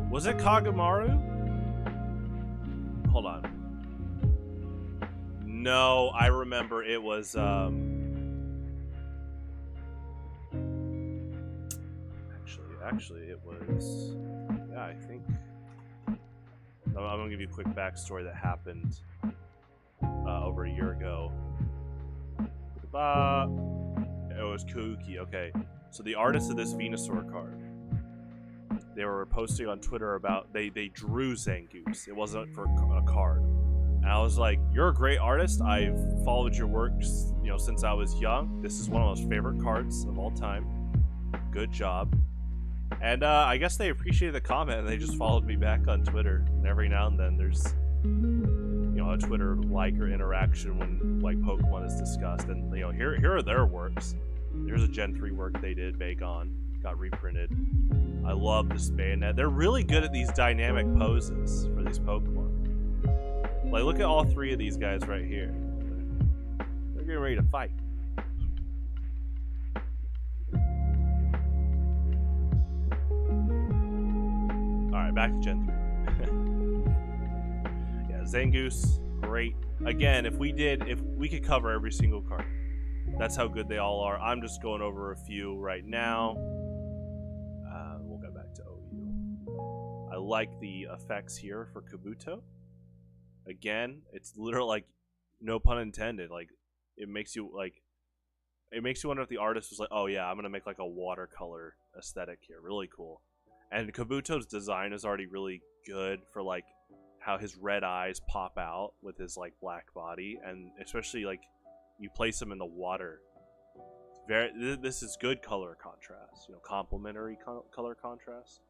was it Kagamaru? Hold on. No, I remember it was, Actually, it was... Yeah, I think... I'm gonna give you a quick backstory that happened over a year ago. It was Kuki, okay. So the artist of this Venusaur card, they were posting on Twitter about they drew Zangoose. It wasn't for a card. And I was like, you're a great artist. I've followed your work, you know, since I was young. This is one of my most favorite cards of all time. Good job. And I guess they appreciated the comment and they just followed me back on Twitter. And every now and then there's, you know, a Twitter like or interaction when like Pokemon is discussed. And you know, here are their works. There's a Gen 3 work they did, Bagon, got reprinted. I love this bayonet. They're really good at these dynamic poses for these Pokemon. Like, look at all three of these guys right here. They're getting ready to fight. Alright, back to Gen 3. Yeah, Zangoose, great. Again, if we could cover every single card. That's how good they all are. I'm just going over a few right now. We'll go back to OU. I like the effects here for Kabuto. Again, it's literally like, no pun intended. Like, it makes you wonder if the artist was like, oh yeah, I'm gonna make like a watercolor aesthetic here. Really cool. And Kabuto's design is already really good for like how his red eyes pop out with his like black body, and especially like you place him in the water. This is good color contrast, you know, complementary color contrast.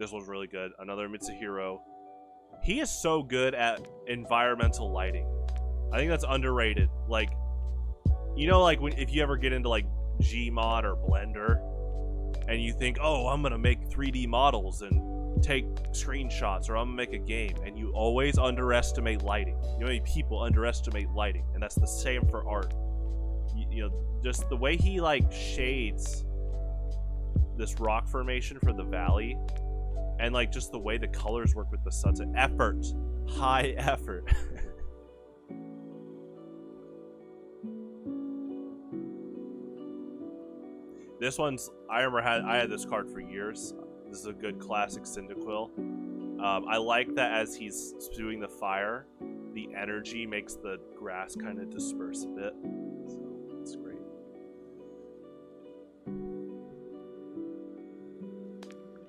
This one's really good. Another Mitsuhiro. He is so good at environmental lighting. I think that's underrated. Like, you know, like if you ever get into like Gmod or Blender, and you think, oh, I'm gonna make 3D models and take screenshots, or I'm gonna make a game, and you always underestimate lighting. You know, many people underestimate lighting, and that's the same for art. You know, just the way he like shades this rock formation for the valley, and like just the way the colors work with the sunset. Effort, high effort. This one's, I remember I had this card for years. This is a good classic Cyndaquil. I like that as he's spewing the fire, the energy makes the grass kind of disperse a bit. So it's great.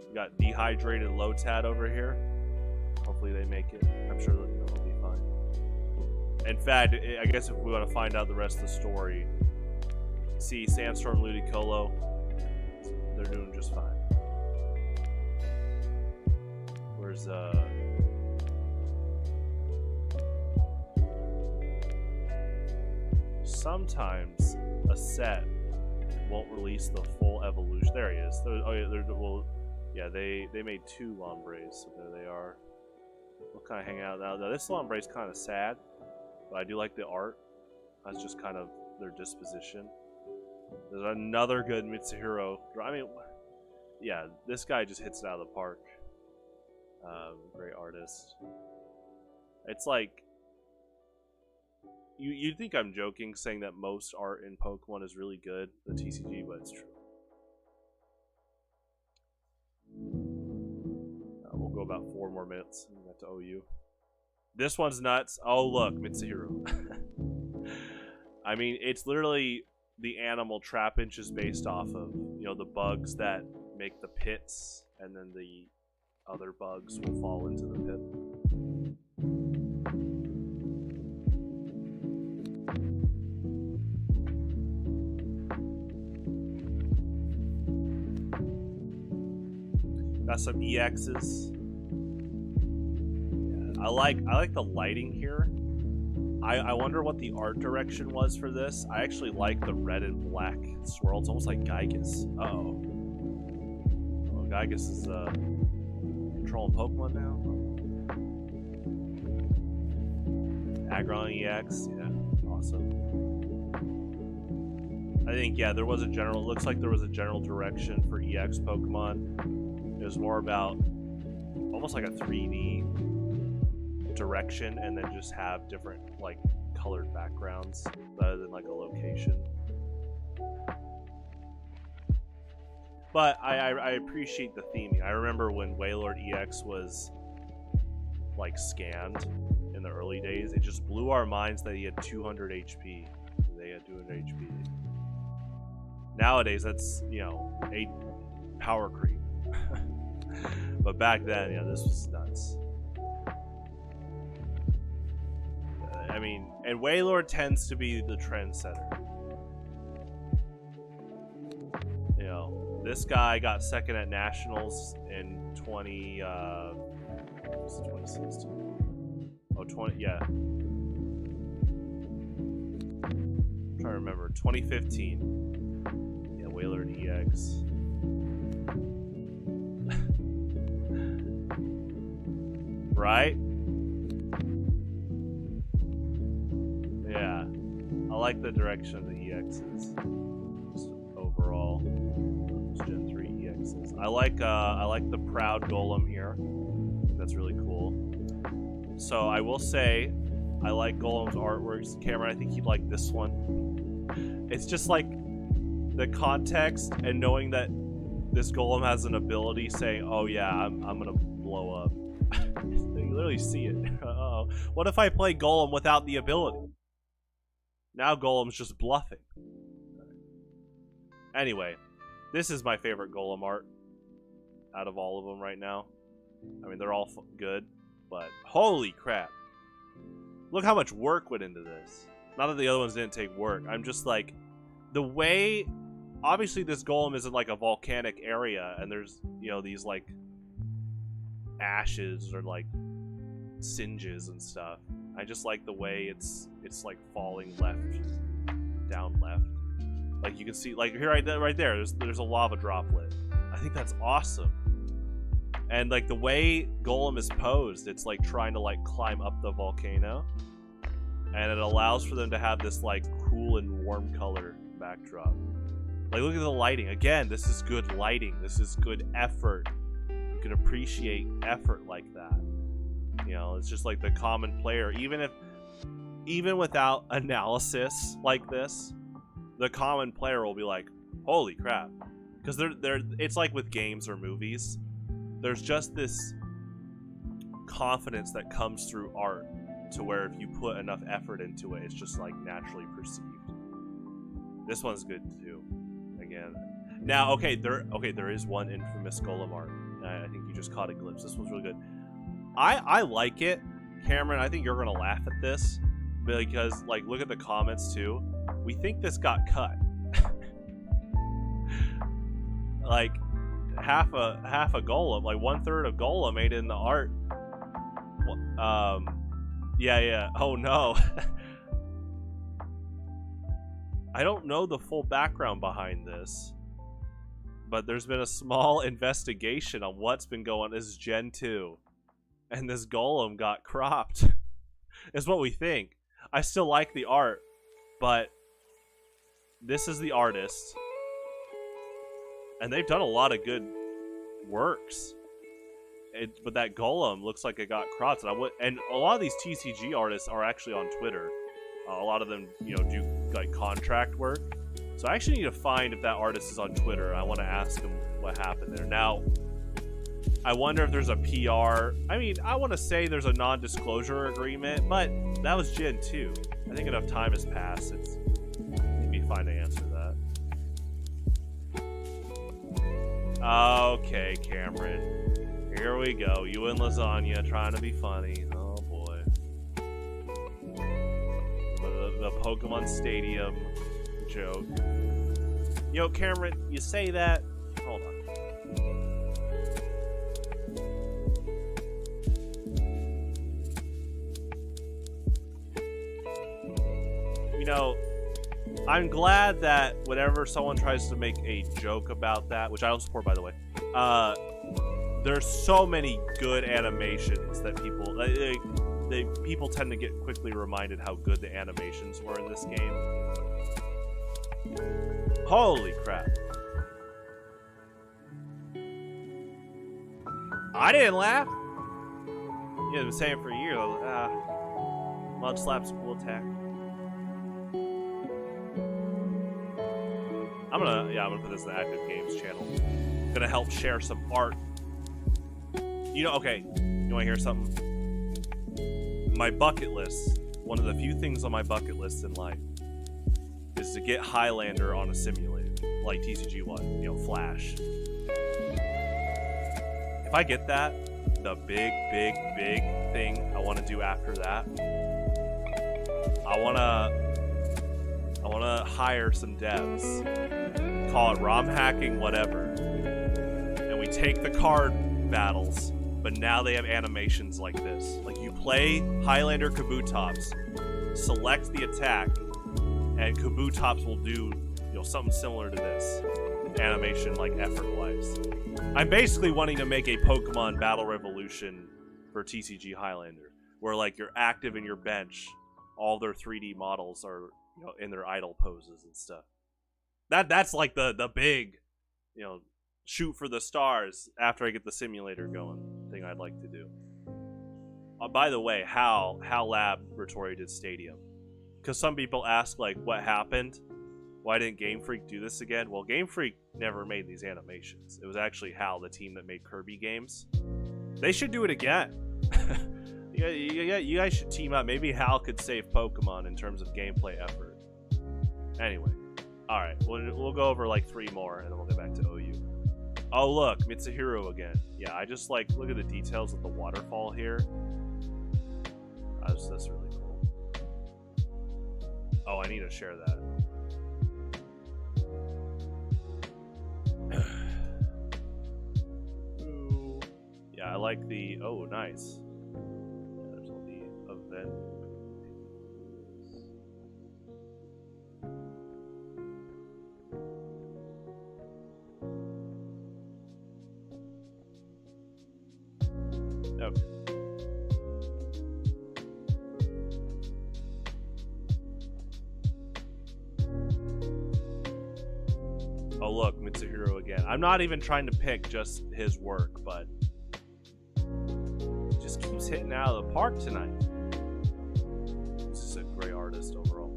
We got dehydrated Lotad over here. Hopefully they make it. I'm sure they'll be fine. In fact, I guess if we want to find out the rest of the story, see Sandstorm, Ludicolo, they're doing just fine. Where's sometimes a set won't release the full evolution. There he is. They made 2 Lombres, so there they are. We'll kind of hang out now. This Lombre is kind of sad, but I do like the art. That's just kind of their disposition. There's another good Mitsuhiro. I mean, yeah, this guy just hits it out of the park. Great artist. It's like, you'd think I'm joking saying that most art in Pokemon is really good, the TCG, but it's true. We'll go about 4 more minutes and get to OU. This one's nuts. Oh, look, Mitsuhiro. I mean, it's literally the animal Trapinch is based off of, you know, the bugs that make the pits, and then the other bugs will fall into the pit. Got some EXs. Yeah, I like the lighting here. I wonder what the art direction was for this. I actually like the red and black swirl. It's almost like Gygus. Uh-oh. Oh, Gygus is controlling Pokemon now. Aggron EX. Yeah, awesome. I think, yeah, there was a general, it looks like there was a general direction for EX Pokemon. It was more about almost like a 3D direction, and then just have different like colored backgrounds rather than like a location. But I appreciate the theming. I remember when Wailord EX was like scanned in the early days, it just blew our minds that he had 200 HP. They had 200 HP. Nowadays that's, you know, 8 power creep. But back then, yeah, this was nuts. I mean, and Wailord tends to be the trendsetter. You know, this guy got second at Nationals in 2016. Oh, 20, yeah. I'm trying to remember. 2015. Yeah, Wailord EX. Right? Yeah. I like the direction of the EXs. Just overall. Those Gen 3 EXs. I like the Proud Golem here. That's really cool. So I will say, I like Golem's artworks. Cameron, I think you'd like this one. It's just like the context and knowing that this Golem has an ability saying, oh yeah, I'm gonna blow up. You literally see it. Uh-oh. What if I play Golem without the ability? Now Golem's just bluffing. Anyway, this is my favorite Golem art out of all of them right now. I mean, they're all good, but holy crap. Look how much work went into this. Not that the other ones didn't take work. I'm just like, the way... Obviously, this Golem is in like a volcanic area, and there's, you know, these like ashes or like singes and stuff. I just like the way it's like falling down left. Like you can see, like here right there, there's a lava droplet. I think that's awesome. And like the way Golem is posed, it's like trying to like climb up the volcano, and it allows for them to have this like cool and warm color backdrop. Like look at the lighting. Again, this is good lighting. This is good effort. You can appreciate effort like that. You know, it's just like the common player, even without analysis like this, the common player will be like, holy crap. Because it's like with games or movies, there's just this confidence that comes through art to where if you put enough effort into it, it's just like naturally perceived. This one's good too. Again, now okay, there is one infamous Golem art. I think you just caught a glimpse. This one's really good. I like it, Cameron. I think you're gonna laugh at this because like look at the comments too. We think this got cut. Like half a Golem, like 1/3 of Golem made it in the art. Yeah. Oh no. I don't know the full background behind this, but there's been a small investigation on what's been going on. This is Gen 2, and this Golem got cropped. Is what we think. I still like the art, but this is the artist, and they've done a lot of good works. But that Golem looks like it got cropped, and a lot of these TCG artists are actually on Twitter. A lot of them, you know, do like contract work. So I actually need to find if that artist is on Twitter. I want to ask him what happened there. Now, I wonder if there's a PR. I mean, I want to say there's a non-disclosure agreement, but that was Gen 2. I think enough time has passed. It'd be fine to answer that. Okay, Cameron. Here we go. You and Lasagna trying to be funny. Oh boy. The Pokemon Stadium joke. Yo, Cameron, you say that. Hold on. You know, I'm glad that whenever someone tries to make a joke about that, which I don't support, by the way, there's so many good animations that people tend to get quickly reminded how good the animations were in this game. Holy crap. I didn't laugh. You've been saying for years, Mud Slap's a cool attack. I'm gonna put this in the Active Games channel. Gonna help share some art. You know, okay, you wanna hear something? My bucket list, one of the few things on my bucket list in life, is to get Highlander on a simulator, like TCG1, you know, Flash. If I get that, the big thing I want to do after that, I want to hire some devs, call it ROM hacking, whatever, and we take the card battles, but now they have animations like this. Like you play Highlander Kabutops, select the attack, and Kabutops will do, you know, something similar to this animation, like effort-wise. I'm basically wanting to make a Pokemon Battle Revolution for TCG Highlander, where like you're active in your bench, all their 3D models are, you know, in their idle poses and stuff. That's like the big, you know, shoot for the stars after I get the simulator going thing I'd like to do. By the way, how Laboratory did Stadium, because some people ask like what happened, why didn't Game Freak do this again? Well, Game Freak never made these animations. It was actually HAL, the team that made Kirby games. They should do it again. You guys should team up. Maybe HAL could save Pokemon in terms of gameplay effort. Anyway, all right, we'll go over like 3 more and then we'll get back to OU. Oh look, Mitsuhiro again. Yeah, I just like look at the details of the waterfall here. That's really cool. Oh, I need to share that. Yeah, I like the... Oh, nice. There's all the event. Okay. Oh look, Mitsuhiro again. I'm not even trying to pick just his work, but he just keeps hitting out of the park tonight. This is a great artist overall.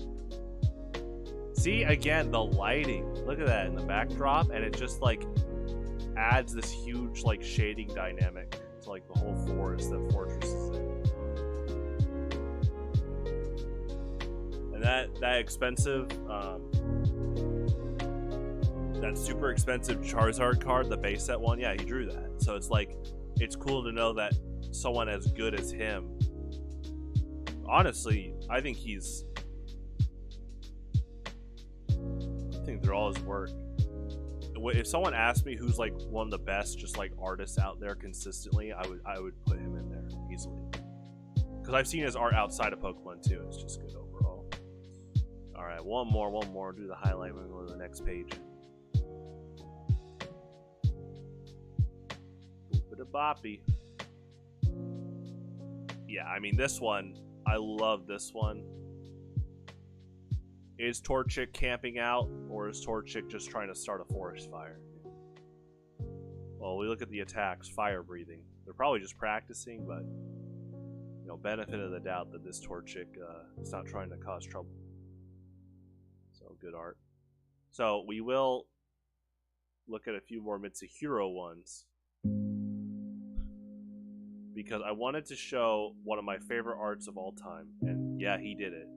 See, again, the lighting. Look at that in the backdrop, and it just like adds this huge like shading dynamic to like the whole forest that Fortress is in. And that expensive that super expensive Charizard card, the base set one, yeah, he drew that. So it's like, it's cool to know that someone as good as him, honestly, I think they're all his work. If someone asked me who's like one of the best just like artists out there consistently, I would put him in there easily. Because I've seen his art outside of Pokemon too, it's just good overall. Alright, one more, do the highlight, we're going to go to the next page. Boppy. Yeah, I mean this one, I love this one. Is Torchic camping out, or is Torchic just trying to start a forest fire? Well, we look at the attacks, fire breathing. They're probably just practicing, but you know, benefit of the doubt that this Torchic is not trying to cause trouble. So good art. So we will look at a few more Mitsuhiro ones, because I wanted to show one of my favorite arts of all time, and yeah, he did it.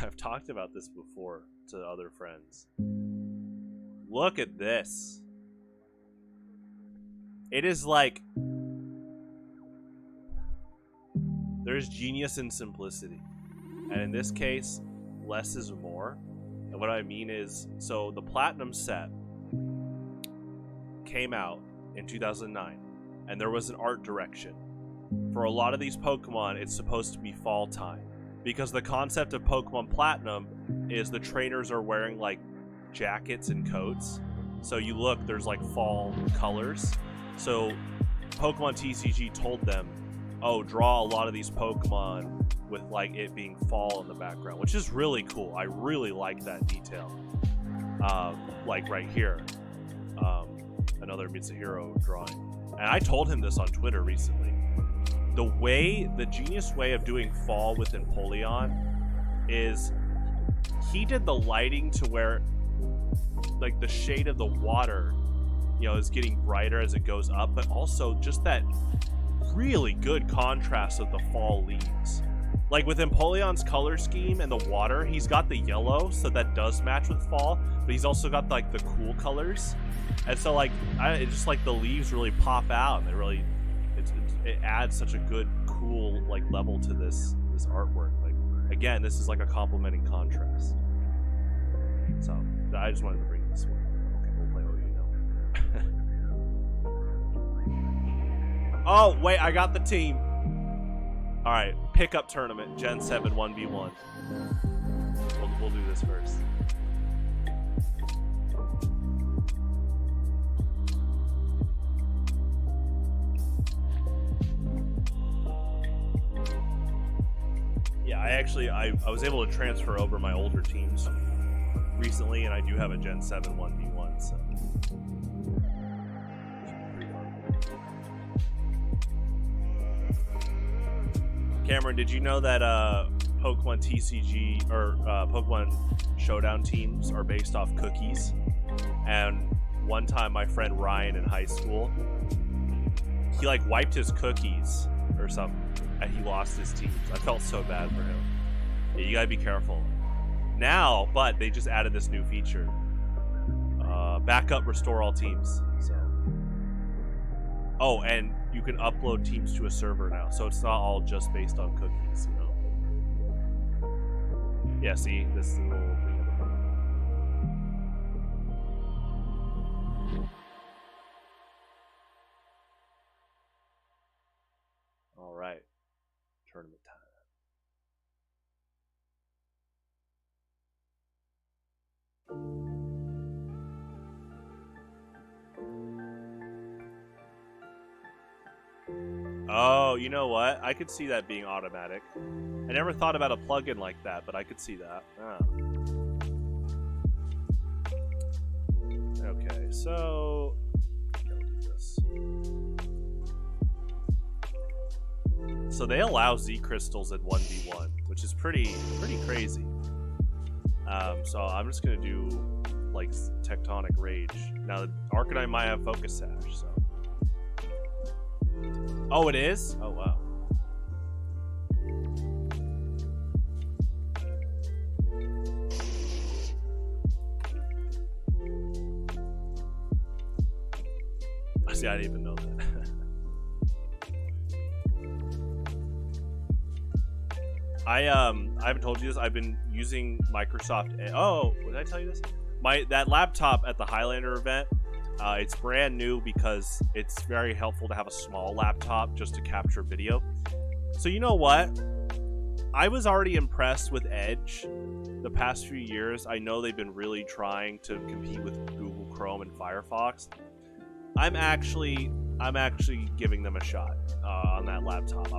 I've talked about this before to other friends. Look at this. It is like, there's genius in simplicity, and in this case, less is more. And what I mean is, so the Platinum set came out in 2009. And there was an art direction. For a lot of these Pokemon, it's supposed to be fall time. Because the concept of Pokemon Platinum is the trainers are wearing like jackets and coats. So you look, there's like fall colors. So Pokemon TCG told them, oh, draw a lot of these Pokemon with like it being fall in the background, which is really cool. I really like that detail. Like right here, another Mitsuhiro drawing. And I told him this on Twitter recently. The genius way of doing fall with Empoleon is he did the lighting to where like the shade of the water, you know, is getting brighter as it goes up, but also just that really good contrast of the fall leaves. Like with Empoleon's color scheme and the water, he's got the yellow, so that does match with fall, but he's also got like the cool colors. And so like, it's just like the leaves really pop out, and it adds such a good, cool like level to this artwork. Like again, this is like a complementing contrast. So I just wanted to bring this one. Okay, we'll play OU now. Oh wait, I got the team. All right, pickup tournament, Gen 7 1v1. We'll do this first. Yeah, I was able to transfer over my older teams recently, and I do have a Gen 7 1v1, so. Cameron, did you know that Pokemon TCG or Pokemon Showdown teams are based off cookies? And one time my friend Ryan in high school, he like wiped his cookies or something, and he lost his teams. I felt so bad for him. Yeah, you gotta be careful. Now, but they just added this new feature. Backup restore all teams. So. Oh, and you can upload teams to a server now, so it's not all just based on cookies, you know? Yeah, see? This is a little thing of the problem. Oh, you know what? I could see that being automatic. I never thought about a plugin like that, but I could see that. Oh. Okay, so I'll do this. So they allow Z crystals in 1v1, which is pretty crazy. So I'm just gonna do like Tectonic Rage. Now the Arcanine might have Focus Sash, so. Oh, it is? Oh wow. See, I didn't even know that. I haven't told you this. I've been using Microsoft. Oh, did I tell you this? That laptop at the Highlander event. It's brand new because it's very helpful to have a small laptop just to capture video. So you know what? I was already impressed with Edge the past few years. I know they've been really trying to compete with Google Chrome and Firefox. I'm actually giving them a shot on that laptop.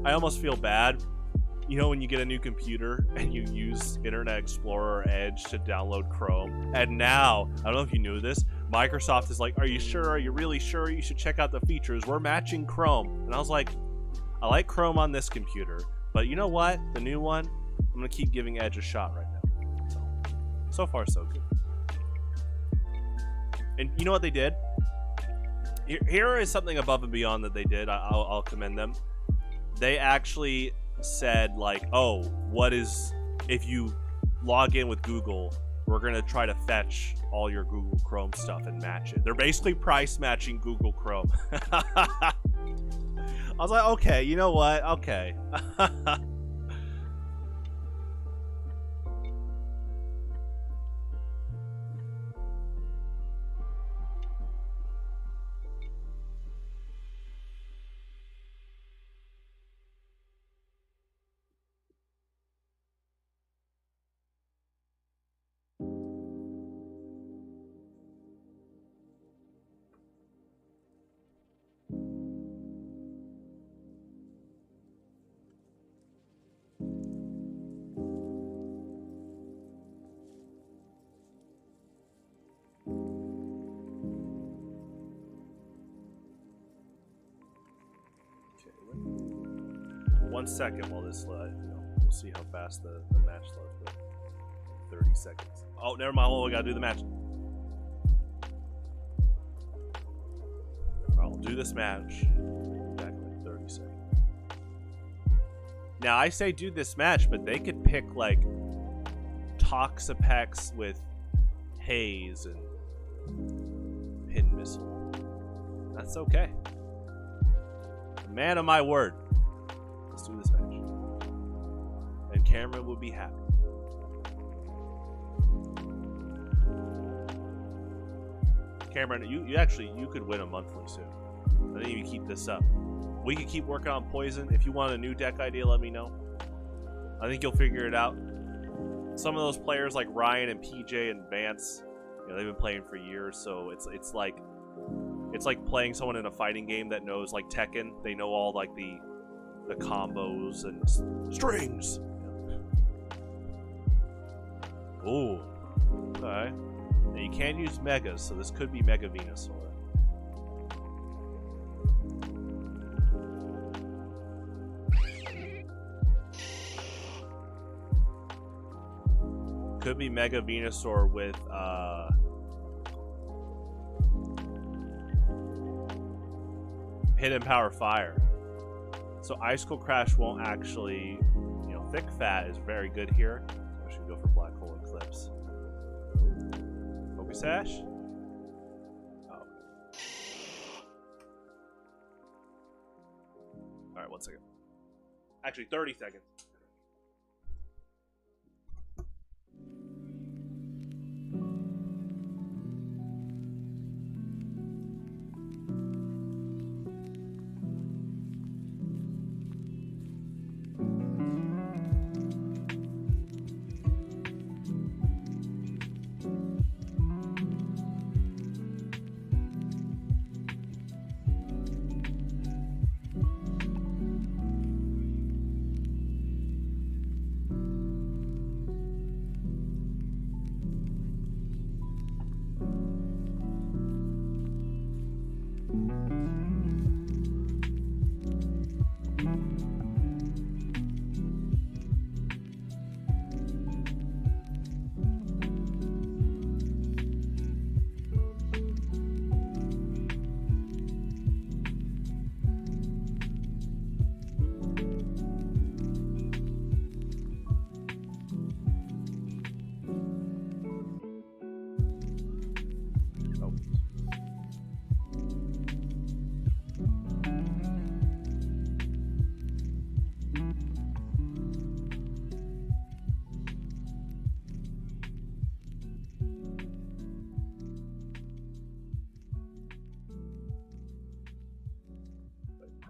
I almost feel bad. You know when you get a new computer and you use Internet Explorer or Edge to download Chrome, and now, I don't know if you knew this, Microsoft is like, are you sure? Are you really sure? You should check out the features. We're matching Chrome. And I was like, I like Chrome on this computer, but you know what? The new one, I'm going to keep giving Edge a shot right now. So far, so good. And you know what they did? Here is something above and beyond that they did. I'll commend them. They actually said like, oh, if you log in with Google, we're going to try to fetch all your Google Chrome stuff and match it. They're basically price matching Google Chrome. I was like, okay, you know what? Okay. One second while this we'll see how fast the match loads. But 30 seconds. Oh, never mind. Well, we gotta do the match. I'll do this match. Back in 30 seconds. Now I say do this match, but they could pick like Toxapex with Haze and Pin Missile. That's okay. Man of my word. Let's do this match. And Cameron would be happy. Cameron, you could win a monthly soon. I think you keep this up. We could keep working on Poison. If you want a new deck idea, let me know. I think you'll figure it out. Some of those players like Ryan and PJ and Vance, they've been playing for years, so it's like playing someone in a fighting game that knows like Tekken. They know all like the combos and strings. Ooh. Okay. Now you can't use Megas, so this could be Mega Venusaur. Could be Mega Venusaur with Hidden Power Fire. So Icicle Crash won't actually, Thick Fat is very good here. I should go for Black Hole Eclipse. Focus Sash? Oh. Alright, 1 second. Actually, 30 seconds.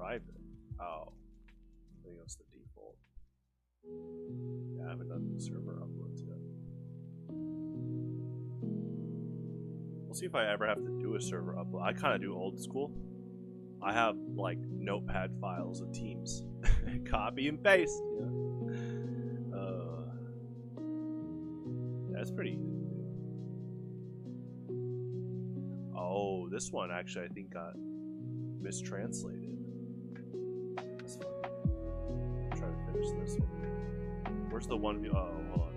private. Oh. I think that's the default. Yeah, I haven't done any server uploads yet. We'll see if I ever have to do a server upload. I kind of do old school. I have like notepad files of teams. Copy and paste. You know? That's pretty easy to do. Oh, this one actually I think got mistranslated. That's fine. I'll try to finish this one. Where's the one view? Oh, hold on.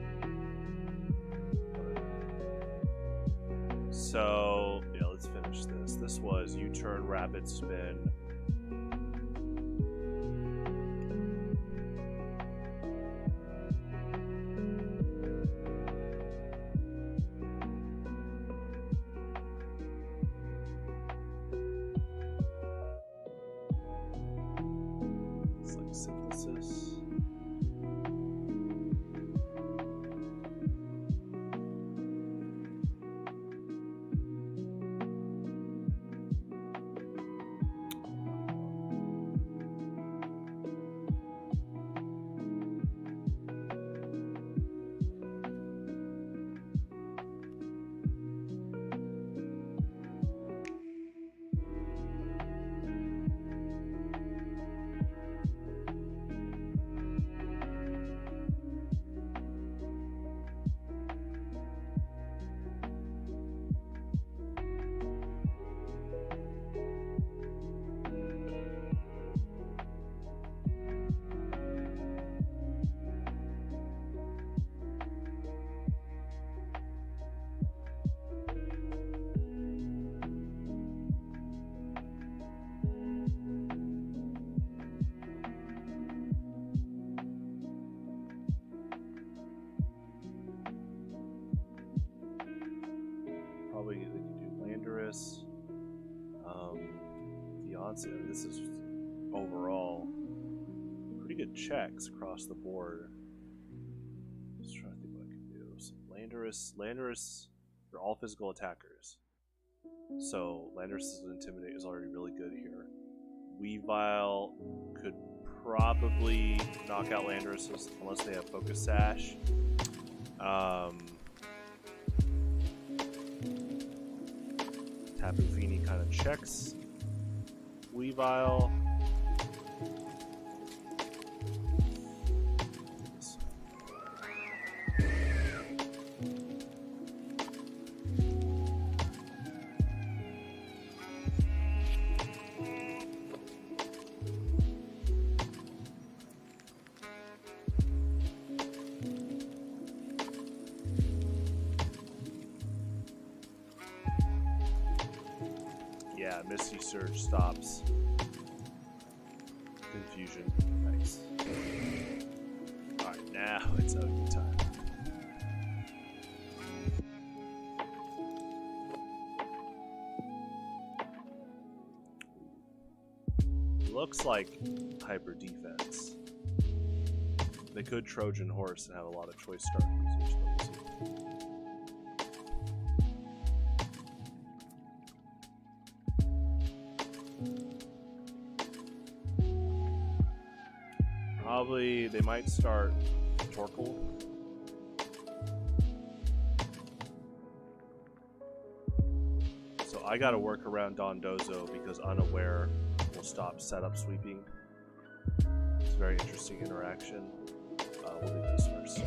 So, yeah, let's finish this. This was U-turn, rapid spin. Probably they could do Landorus. Beyonce. This is overall pretty good checks across the board. Just trying to think what I can do. So Landorus, they're all physical attackers. So Landorus' Intimidate is already really good here. Weavile could probably knock out Landorus unless they have Focus Sash. Tapu Fini kind of checks Weavile. Yeah, Misty Surge stops confusion. Nice. Alright, now it's OU time. Looks like hyper defense. They could Trojan Horse and have a lot of choice scarf users, but we'll see. Probably they might start Torkoal. So I gotta work around Dondozo because Unaware will stop setup sweeping. It's a very interesting interaction. We'll do this first.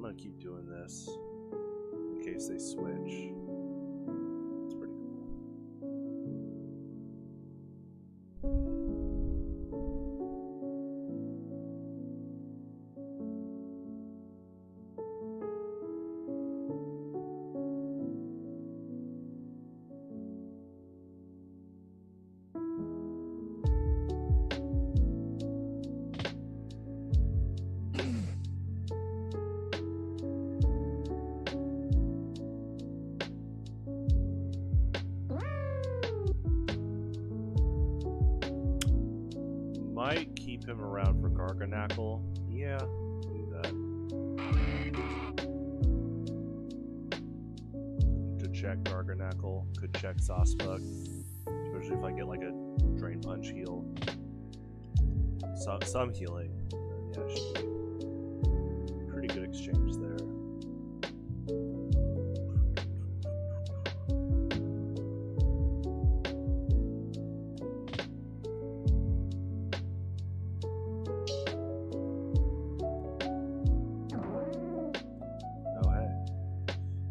I'm gonna keep doing this in case they switch. It's pretty cool. Might keep him around for Garganackle. Yeah, do that. Could check Garganackle, could check Sawsbuck. Especially if I get like a Drain Punch heal. Some healing. Yeah, should be pretty good exchange there.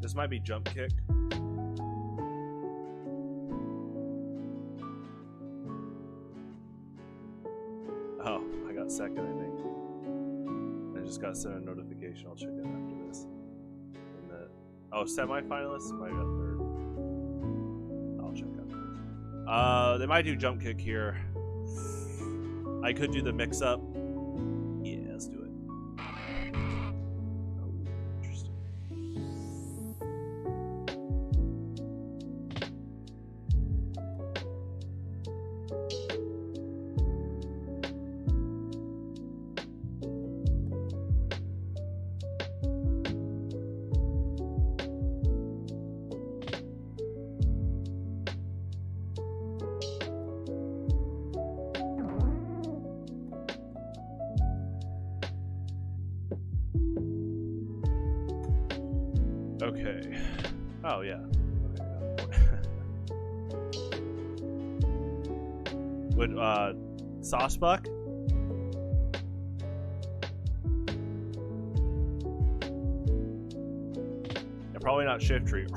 This might be Jump Kick. Oh, I got second, I think. I just got sent a notification. I'll check it after this. And oh, semi-finalists? Might got third. I'll check after this. They might do Jump Kick here. I could do the mix-up. Yeah, let's do it. Okay. Oh, yeah. Okay. Would, Sawsbuck? Yeah, probably not Shiftry.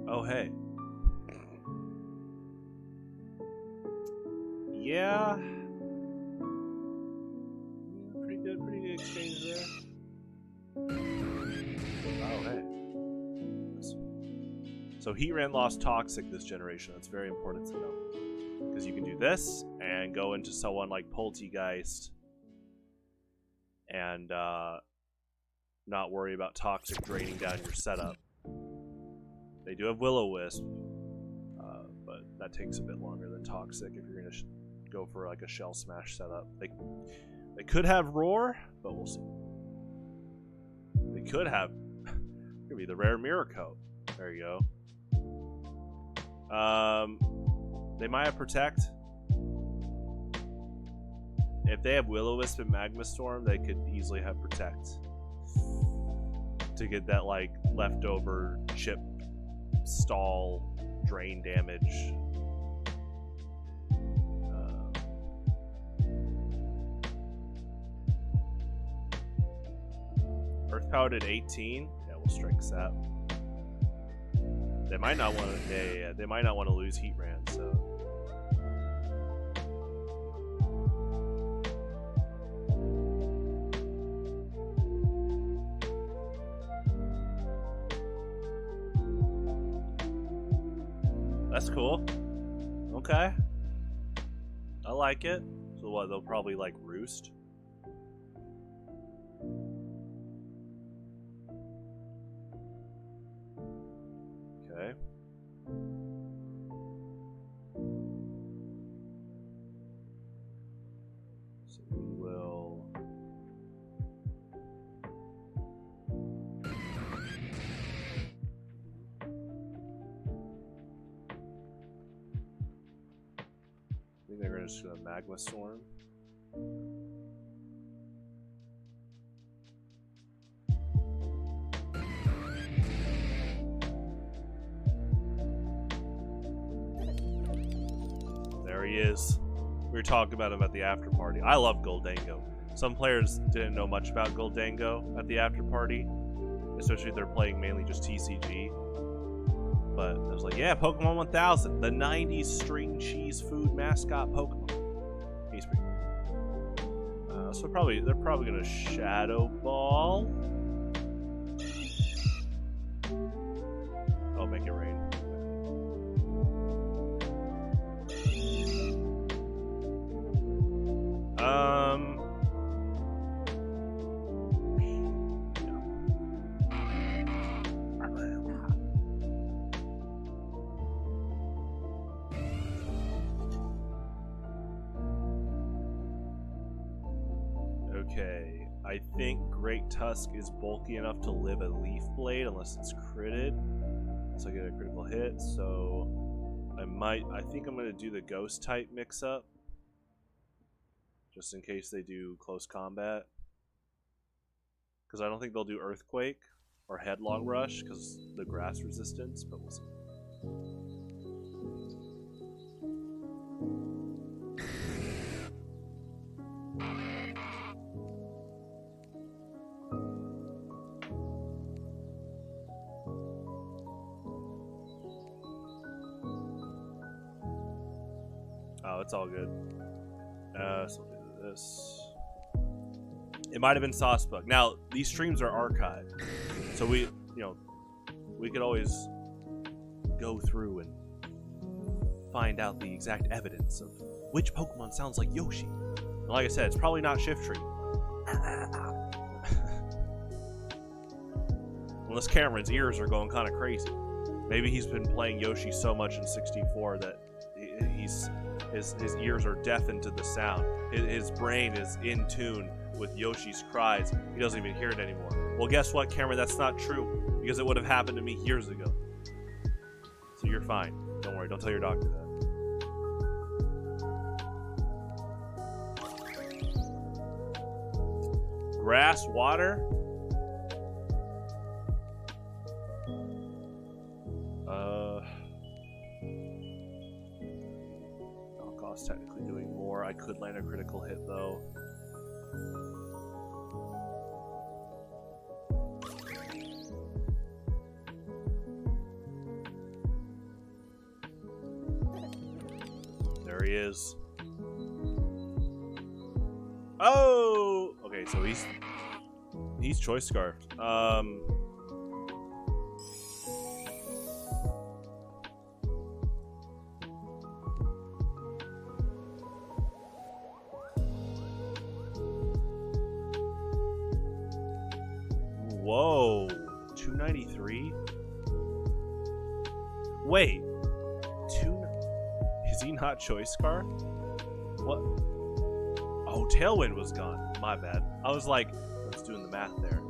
Oh, hey. Yeah. Pretty good exchange there. Oh, hey. So Heatran lost Toxic this generation. That's very important to know. Because you can do this and go into someone like Poltegeist and not worry about Toxic draining down your setup. They do have Will-O-Wisp, but that takes a bit longer than Toxic if you're going to go for like a Shell Smash setup. They could have Roar, but we'll see. They could have could be the rare Mirror Coat. There you go. They might have Protect. If they have Will-O-Wisp and Magma Storm, they could easily have Protect to get that like leftover chip stall drain damage. Earth Powered at 18. Yeah, we'll Strength Sap. They might not want to. Yeah. They might not want to lose Heatran. So. That's cool. Okay. I like it. So what? They'll probably like Roost. Okay. So we will. I think they're just gonna Magma Storm. he is. We were talking about him at the after party. I love Goldango. Some players didn't know much about Goldango at the after party, especially if they're playing mainly just TCG. But I was like, yeah, Pokemon 1000, the 90s string cheese food mascot Pokemon. He's pretty cool. So they're probably gonna Shadow Ball. Oh, make it rain. Okay, I think Great Tusk is bulky enough to live a Leaf Blade unless it's critted. So I get a critical hit, so I think I'm gonna do the Ghost type mix up. Just in case they do close combat. Because I don't think they'll do Earthquake or Headlong Rush because the grass resistance, but we'll see. Oh, it's all good. So we'll do this. It might have been Saucebug. Now, these streams are archived. So we could always go through and find out the exact evidence of which Pokemon sounds like Yoshi. And like I said, it's probably not Shiftry. Unless Cameron's ears are going kind of crazy. Maybe he's been playing Yoshi so much in 64 that his ears are deafened to the sound. His brain is in tune with Yoshi's cries. He doesn't even hear it anymore. Well, guess what, Cameron? That's not true, because it would have happened to me years ago. So you're fine. Don't worry. Don't tell your doctor that. Grass, water? Knockoff's technically doing more. I could land a critical hit, though. There he is. Oh! Okay, so he's Choice Scarfed. Whoa, 293? Wait, is he not Choice Scarf? What? Oh, Tailwind was gone. My bad. I was like, let's doing the math there.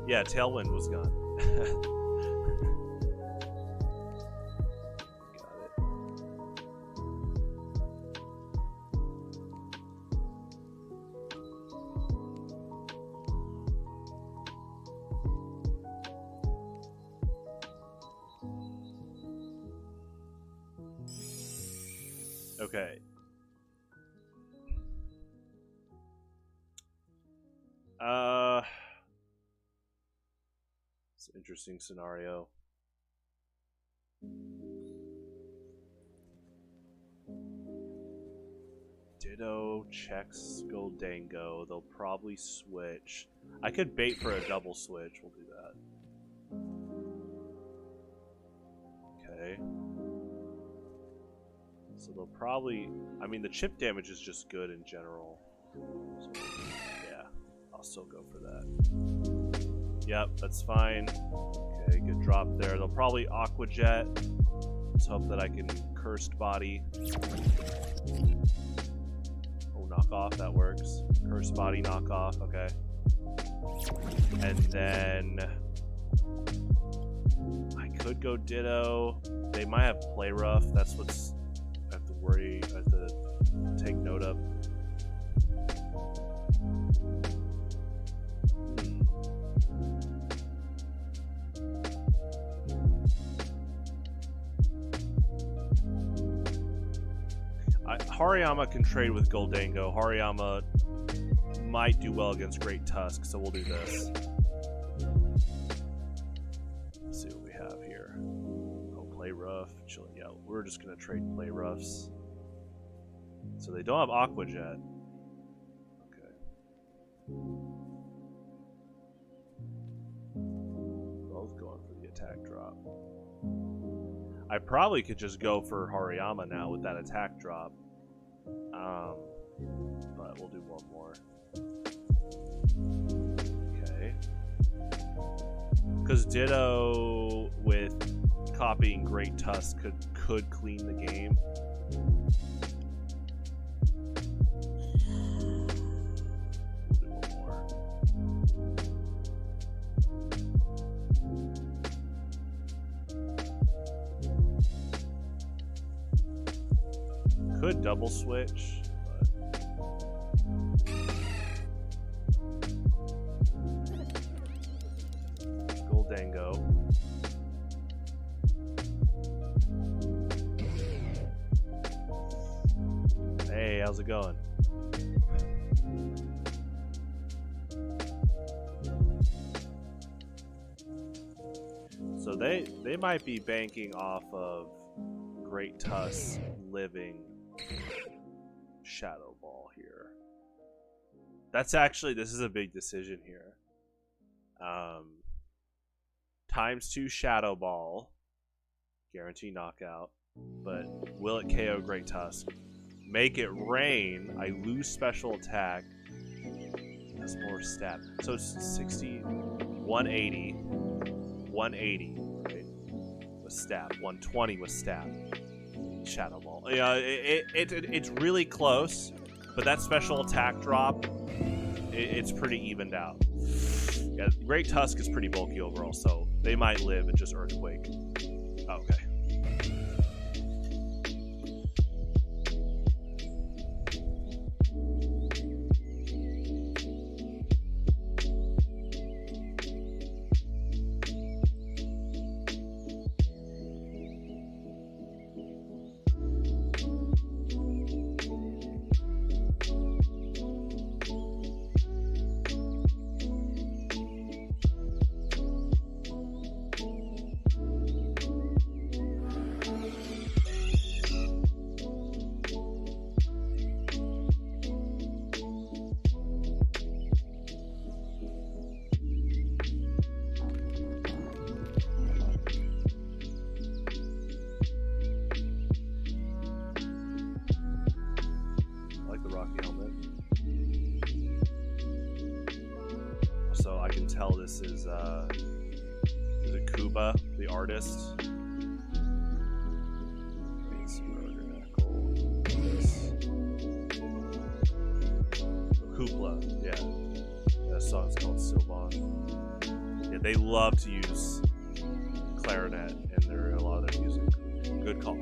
Yeah, Tailwind was gone. Got it. Okay. It's an interesting scenario. Ditto checks Goldango. They'll probably switch. I could bait for a double switch. We'll do that. Okay. So they'll probably... I mean, the chip damage is just good in general. So, yeah, I'll still go for that. Yep, that's fine. Okay, good drop there. They'll probably Aqua Jet. Let's hope that I can Cursed Body. Oh, knock off, that works. Cursed Body, knock off, okay. And then... I could go Ditto. They might have Play Rough. That's what's... I have to worry, I have to take note of. Hariyama can trade with Goldango. Hariyama might do well against Great Tusk, so we'll do this. Let's see what we have here. Oh, Play Rough. Yeah, we're just going to trade Play Roughs. So they don't have Aqua Jet. Okay. Both going for the attack drop. I probably could just go for Hariyama now with that attack drop. But we'll do one more. Okay. Because Ditto with copying Great Tusk could clean the game. We'll do one more. Could double switch, but Goldango. Hey, how's it going? So they might be banking off of Great Tusk living Shadow Ball here. That's actually, this is a big decision here. ×2 Shadow Ball, guarantee knockout, but will it KO Great Tusk? Make it rain. I lose special attack. That's more stat. So it's 60, 180, 180, right? With stat. 120 with stat. Shadow Ball. Yeah, it's really close, but that special attack drop, it's pretty evened out. Yeah, Great Tusk is pretty bulky overall, so they might live and just Earthquake. Okay. This is it Kuba, the artist? Hoopla, yeah. That song's called Sylvan. Yeah, they love to use clarinet in a lot of their music. Good call.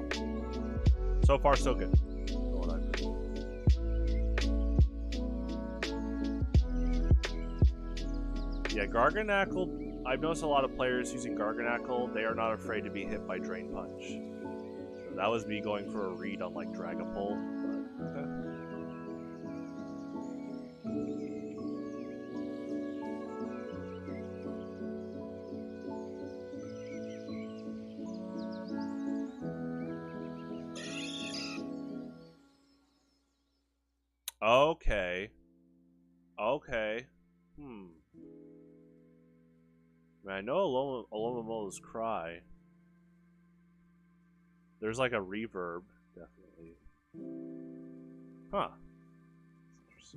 So far, so good. Yeah, Garganackle, I've noticed a lot of players using Garganackle, they are not afraid to be hit by Drain Punch. So that was me going for a read on like Dragapult, but okay. Okay. I know Alomamola's Cry. There's like a reverb, definitely. Huh. Nice.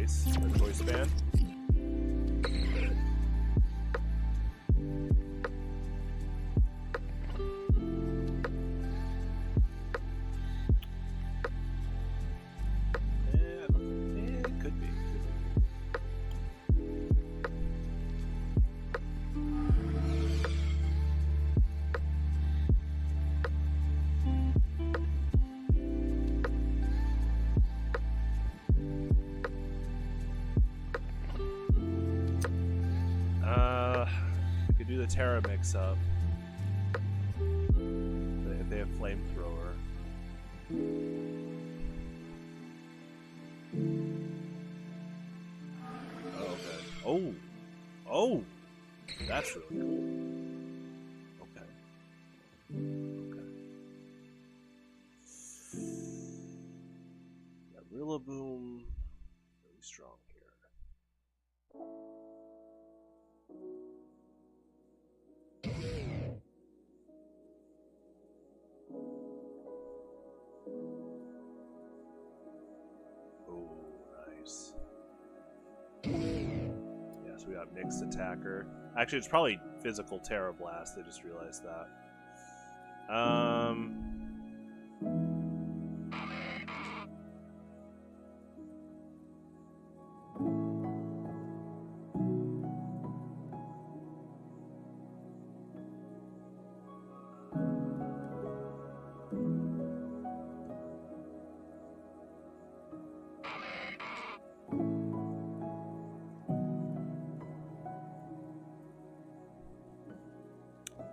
choice band. It could be. We could do the Terra mix-up. If they have flamethrower. Oh, okay. Oh! Oh! That's really cool. Okay. Okay. Yeah, Rillaboom, really strong here. Oh, nice. Yeah, so we got mixed attacker. Actually, it's probably physical Terra Blast. I just realized that.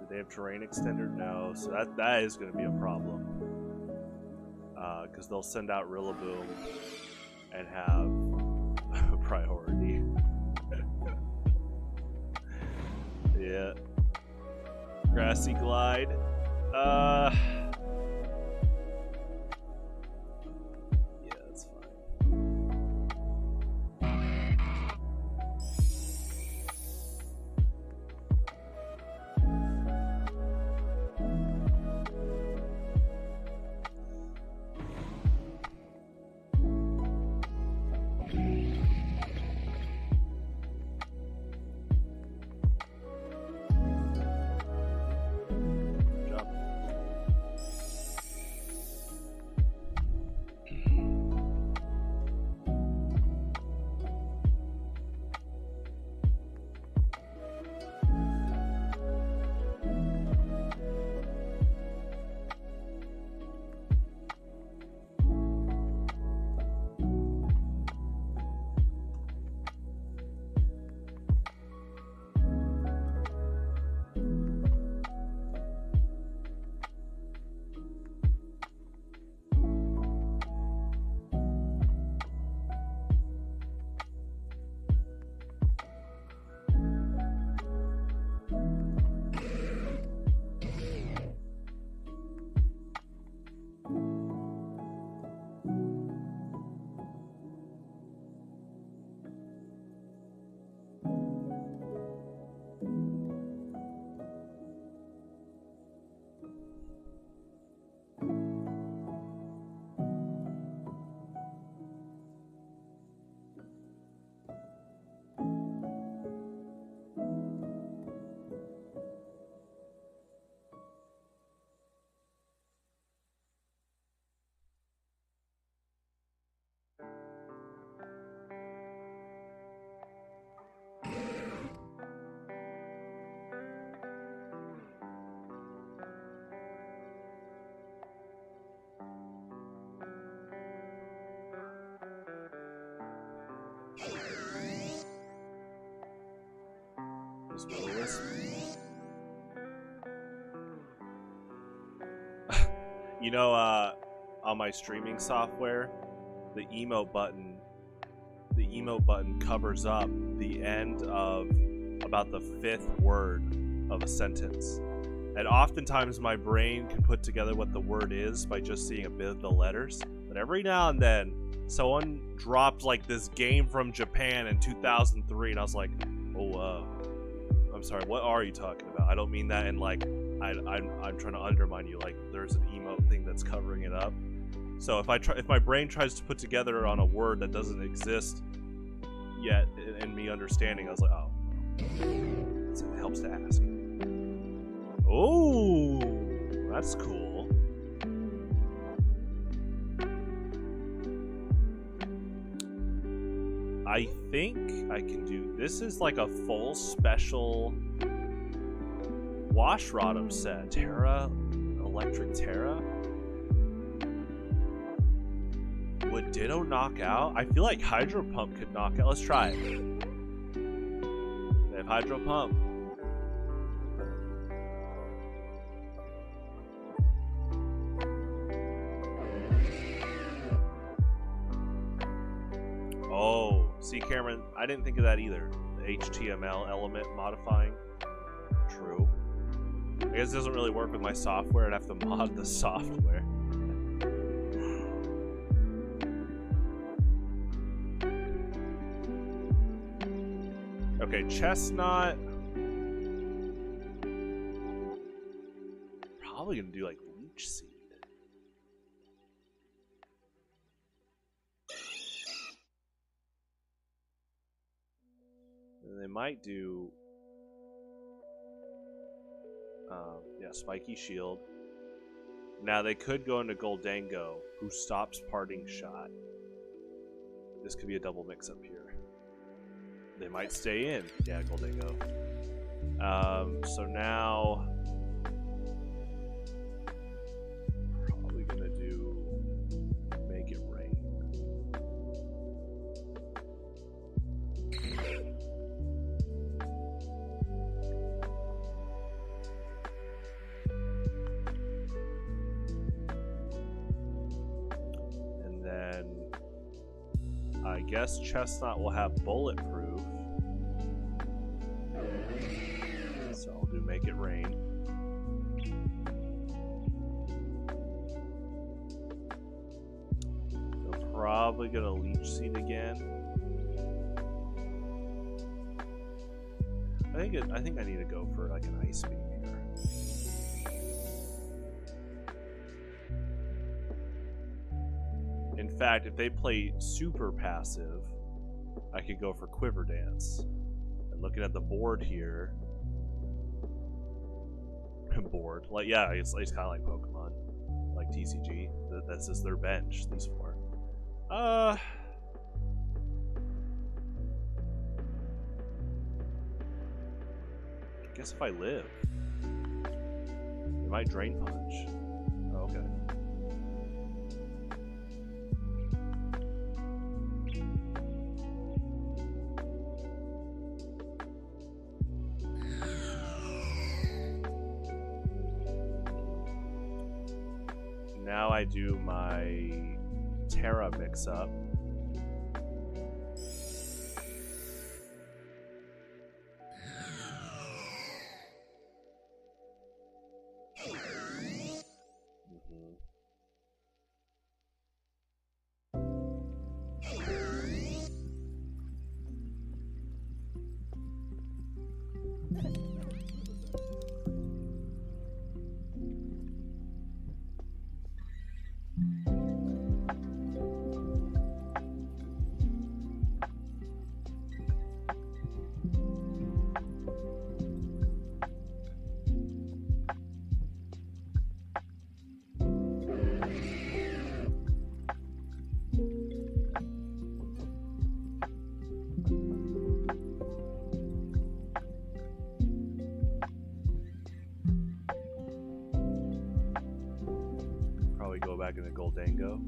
They have terrain extender? No, so that is going to be a problem. Because they'll send out Rillaboom and have priority. Yeah. Grassy Glide. Yeah, that's fine. You know, on my streaming software, the emote button covers up the end of about the 5th word of a sentence. And oftentimes my brain can put together what the word is by just seeing a bit of the letters. But every now and then, someone dropped like this game from Japan in 2003, and I was like, oh, I'm sorry, what are you talking about? I don't mean that in like, I'm trying to undermine you, like there's an emote thing that's covering it up. So if my brain tries to put together on a word that doesn't exist, yet in me understanding. I was like, oh, it helps to ask. Oh, that's cool. I think I can do. This is like a full special wash rotom set. Terra, Electric Terra. Would Ditto knock out? I feel like Hydro Pump could knock out. Let's try it. They have Hydro Pump. Oh, see, Cameron, I didn't think of that either. The HTML element modifying. True. I guess it doesn't really work with my software. I'd have to mod the software. Okay, Chestnut. Probably gonna do like Leech Seed. And they might do yeah, Spiky Shield. Now they could go into Goldango, who stops Parting Shot. This could be a double mix up here. They might stay in. Yeah, Goldango. So now probably gonna do Make It Rain. And then I guess Chestnut will have Bulletproof. So I'll do Make It Rain. They're probably gonna Leech Seed again. I think I need to go for like an Ice Beam here. In fact, if they play super passive, I could go for Quiver Dance. And looking at the board here, like yeah, it's kind of like Pokemon, like TCG. That's just their bench. These four. I guess if I live, it might Drain Punch. Oh, okay. Now I do my Terra mix-up. Go back into Goldango.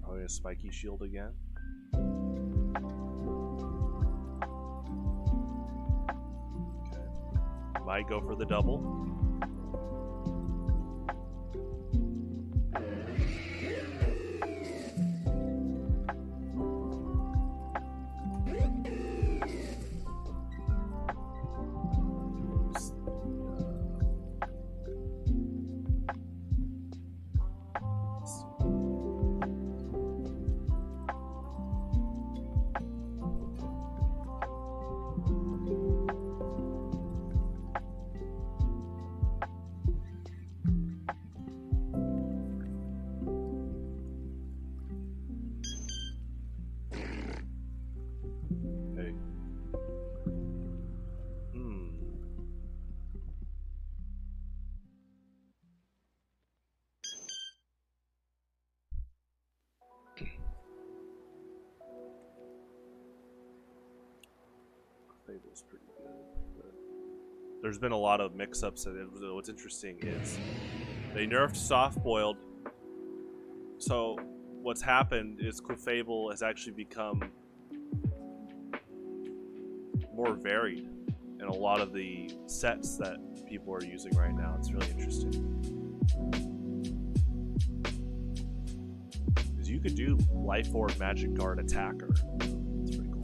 Probably a Spiky Shield again. Might go for the double. Clefable's pretty good. But there's been a lot of mix-ups, and what's interesting is they nerfed soft-boiled. So what's happened is Clefable has actually become more varied in a lot of the sets that people are using right now. It's really interesting. Because you could do Life Orb, Magic Guard, Attacker. It's pretty cool.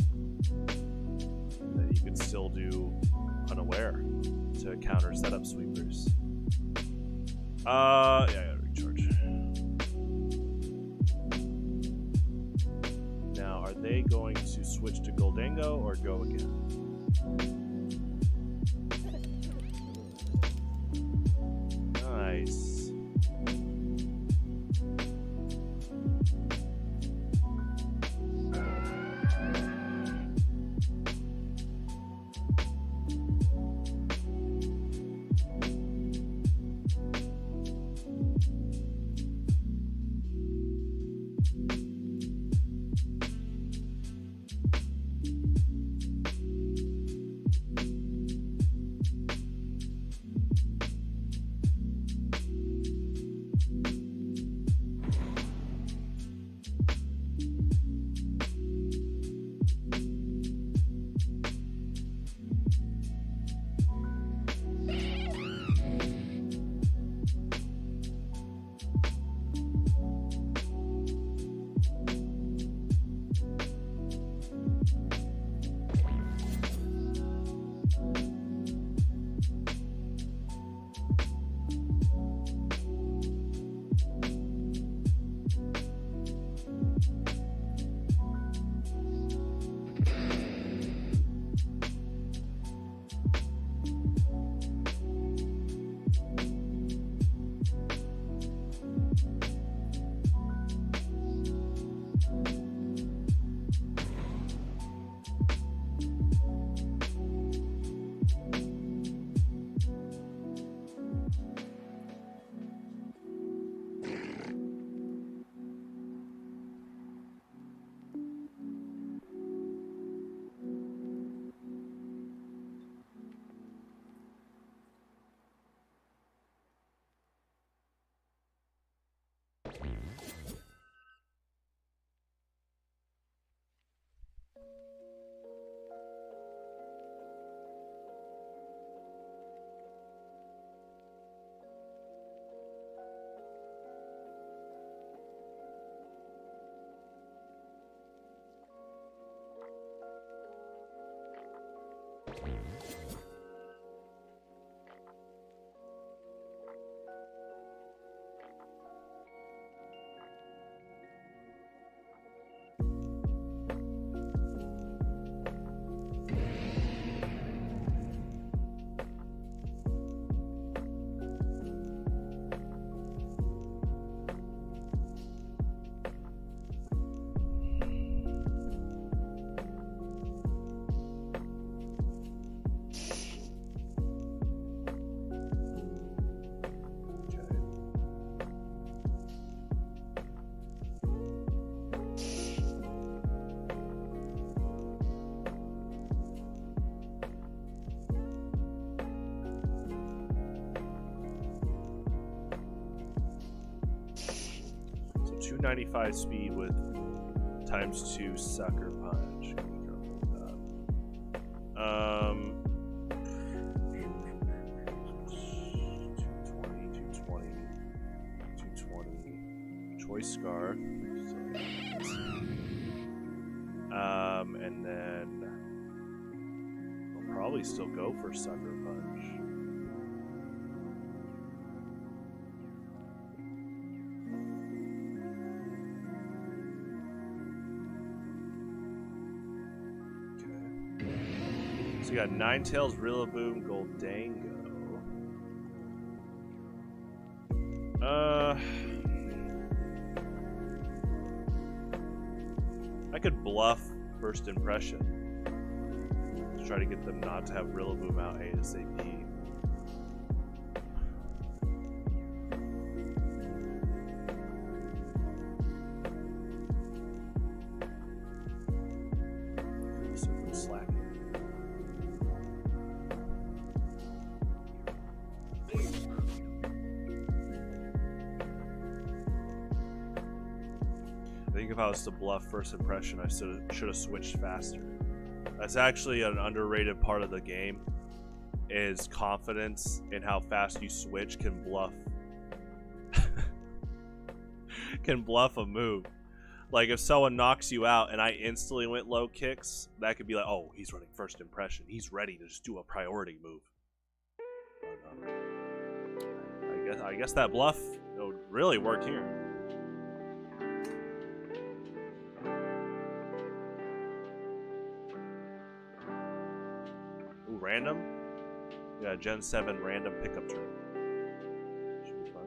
And then you could still do Unaware to counter setup sweepers. Yeah, I gotta recharge. Now, are they going to switch to Goldango or go again? Nice. So 295 speed with ×2 sucker punch. Can be careful with that. 220, choice scarf. And then I'll probably still go for sucker punch. So you got Ninetales, Rillaboom, Goldango. I could bluff First Impression to try to get them not to have Rillaboom out ASAP. So from slacking. think if I was to bluff first impression, I should have switched faster. That's actually an underrated part of the game, is confidence in how fast you switch can bluff can bluff a move. Like if someone knocks you out and I instantly went low kicks, that could be like, oh, he's running first impression. He's ready to just do a priority move. But, I guess that bluff would really work here. Ooh, random? Yeah, Gen 7 random pickup turn. Should be fun.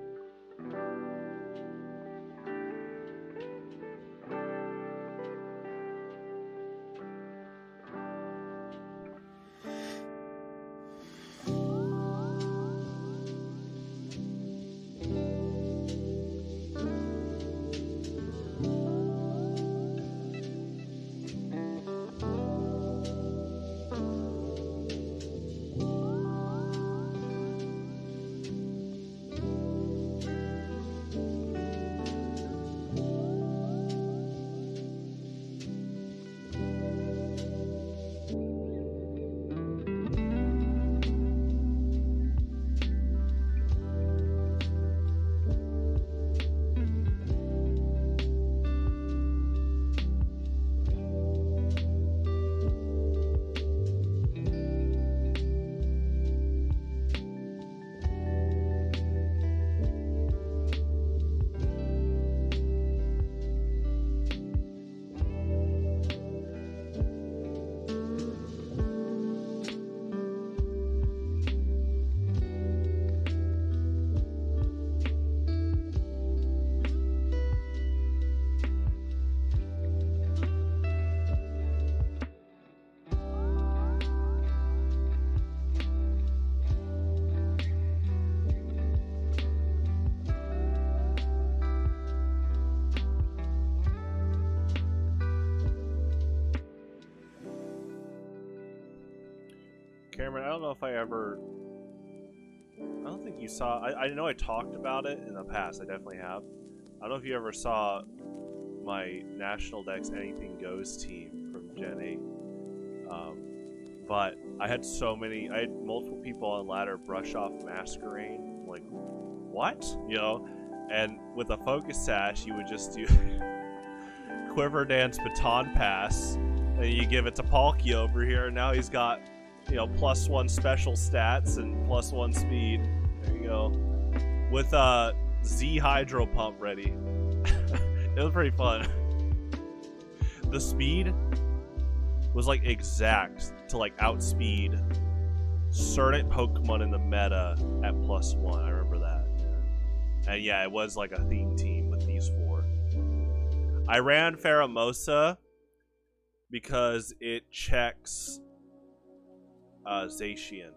Cameron, I don't know if I don't think you saw, I know I talked about it in the past, I definitely have. I don't know if you ever saw my National Dex Anything Goes team from Gen 8. But I had multiple people on ladder brush off Masquerade, like, what? You know? And with a focus sash, you would just do Quiver Dance Baton Pass, and you give it to Palky over here, and now he's got, you know, +1 special stats and +1 speed. There you go. With Z Hydro Pump ready. It was pretty fun. The speed was like exact to like outspeed certain Pokemon in the meta at +1. I remember that. Yeah. And yeah, it was like a theme team with these 4. I ran Pheromosa because it checks Zacian.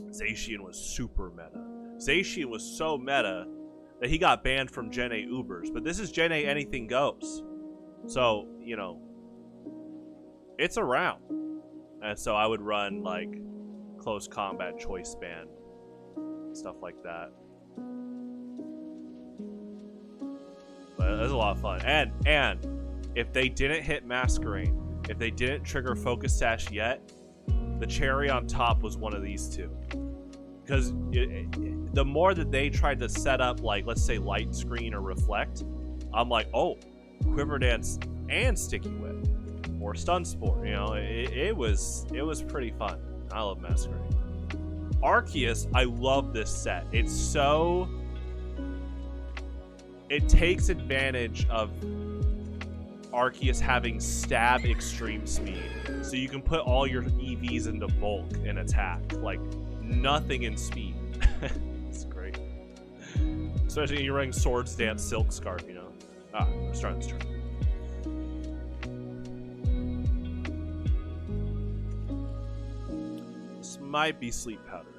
Zacian was super meta. Zacian was so meta that he got banned from Gen 8 Ubers. But this is Gen 8 Anything Goes. So, you know, it's around. And so I would run, like, close combat choice band. Stuff like that. But it was a lot of fun. And if they didn't hit Masquerade, if they didn't trigger Focus Sash yet, the cherry on top was one of these 2. Because the more that they tried to set up, like, let's say Light Screen or Reflect, I'm like, oh, Quiver Dance and Sticky Whip. Or Stun Spore, you know, it was pretty fun. I love Masquerade. Arceus, I love this set. It takes advantage of Arceus having stab extreme speed, so you can put all your EVs into bulk and attack, like nothing in speed. It's great, especially when you're running Swords Dance Silk Scarf, you know. Let's try this turn. This might be Sleep Powder.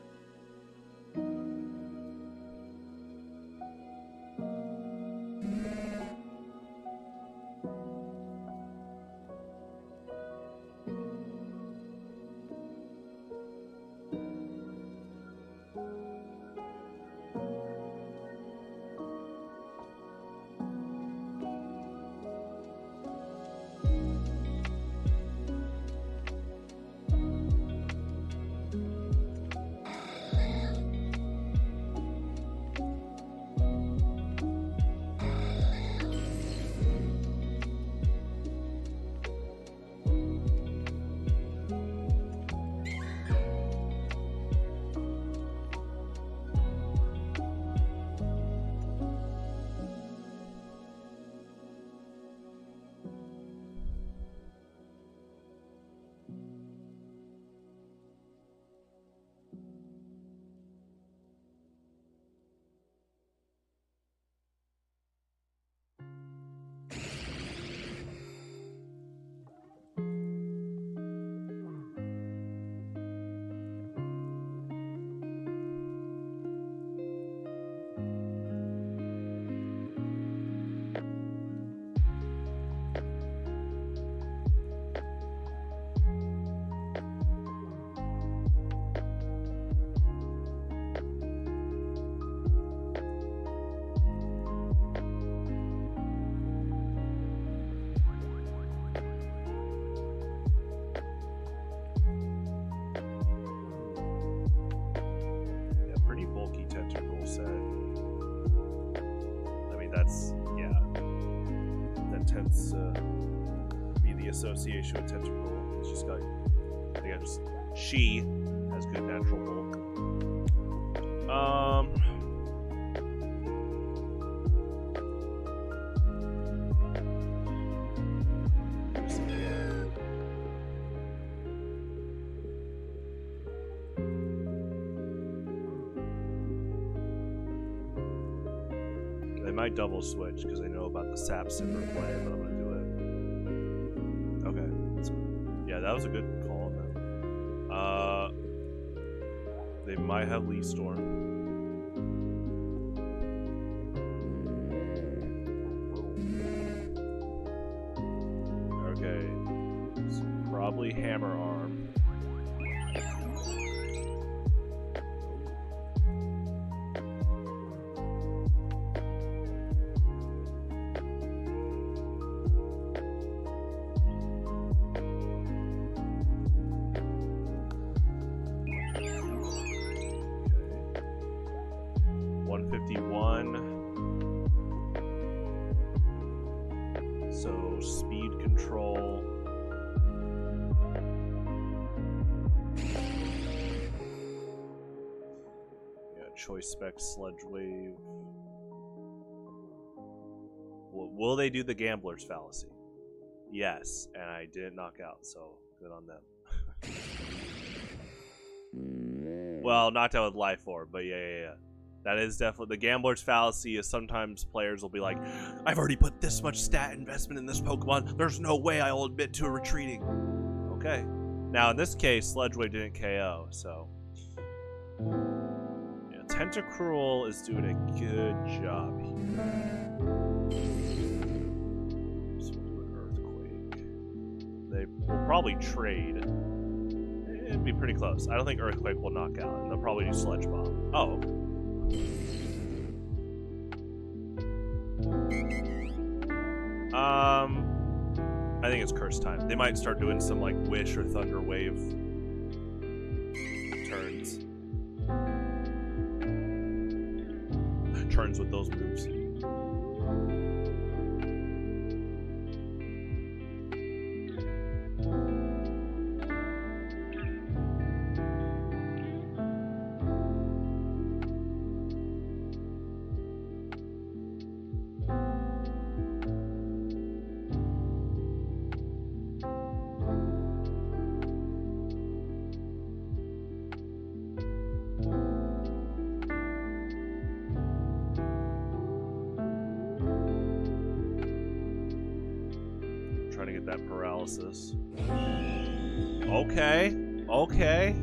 that's, yeah. That tends to be the association with Tentacruel. It's just got, I think she has good natural bulk. They might double switch because they know about the sap sipper play, but I'm gonna do it. Okay. Yeah, that was a good call on them. They might have Lee Storm. Okay. It's probably Hammer Arm. So speed control. Yeah, choice spec sludge wave. Will they do the gambler's fallacy? Yes, and I didn't knock out, so good on them. Well, knocked out with life orb, but yeah. That is definitely the gambler's fallacy. Is sometimes players will be like, "I've already put this much stat investment in this Pokemon. There's no way I'll admit to retreating." Okay. Now in this case, Sludge Wave didn't KO, so yeah, Tentacruel is doing a good job here. So we'll do an Earthquake. They will probably trade. It'd be pretty close. I don't think Earthquake will knock out, and they'll probably do Sludge Bomb. Oh. I think it's curse time. They might start doing some like Wish or Thunder Wave turns with those moves. Trying to get that paralysis. Okay. Okay.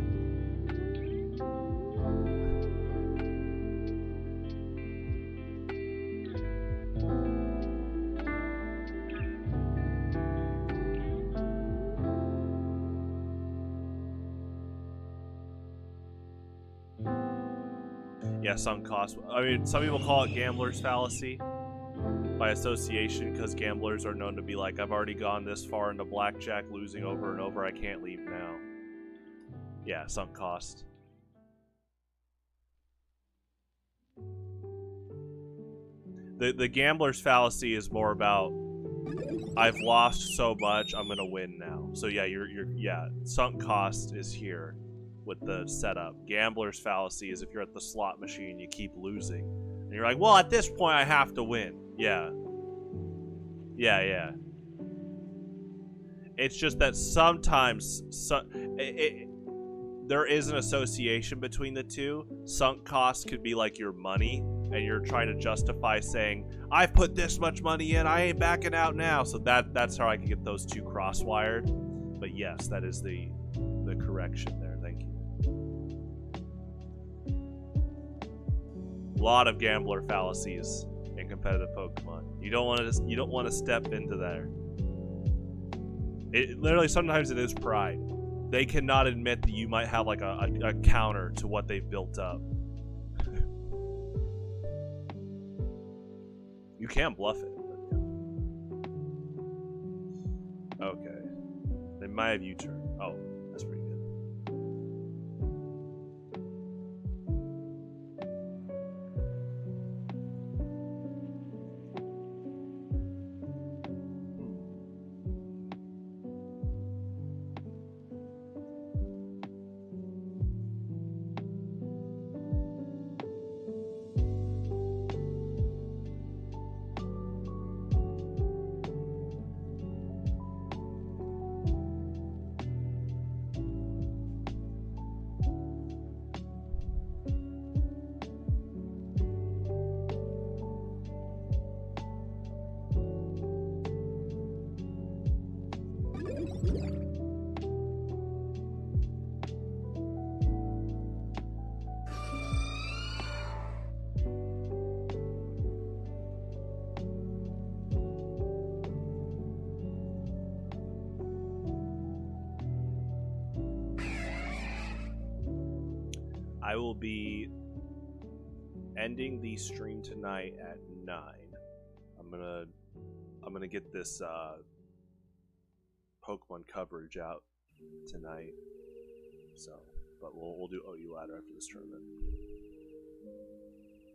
Yeah, sunk cost. I mean, some people call it gambler's fallacy by association, because gamblers are known to be like, I've already gone this far into blackjack, losing over and over, I can't leave now. Yeah, sunk cost. The gambler's fallacy is more about, I've lost so much, I'm gonna win now. So yeah, yeah, sunk cost is here with the setup. Gambler's fallacy is if you're at the slot machine, you keep losing. And you're like, well, at this point, I have to win. Yeah. Yeah. It's just that sometimes there is an association between the two. Sunk cost could be like your money, and you're trying to justify saying, I've put this much money in, I ain't backing out now. So that's how I can get those two cross-wired. But yes, that is the correction there. Thank you. A lot of gambler fallacies in competitive Pokemon. You don't want to step into there. It literally, sometimes it is pride. They cannot admit that you might have like a counter to what they've built up. You can bluff it. Okay. They might have U-turn. Oh, that's pretty good. I will be ending the stream tonight at 9. I'm gonna get this Pokemon coverage out tonight. So, but we'll do OU ladder after this tournament.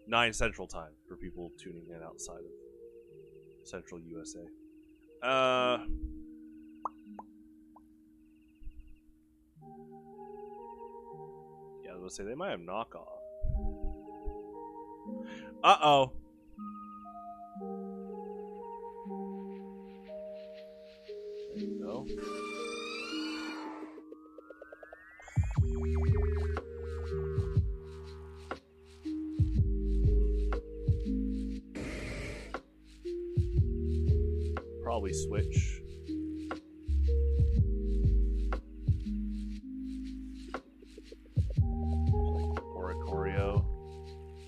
9 Central Time for people tuning in outside of Central USA. Yeah, I was gonna say they might have knockoff. Uh-oh. There you go. Probably switch. Like Oricorio.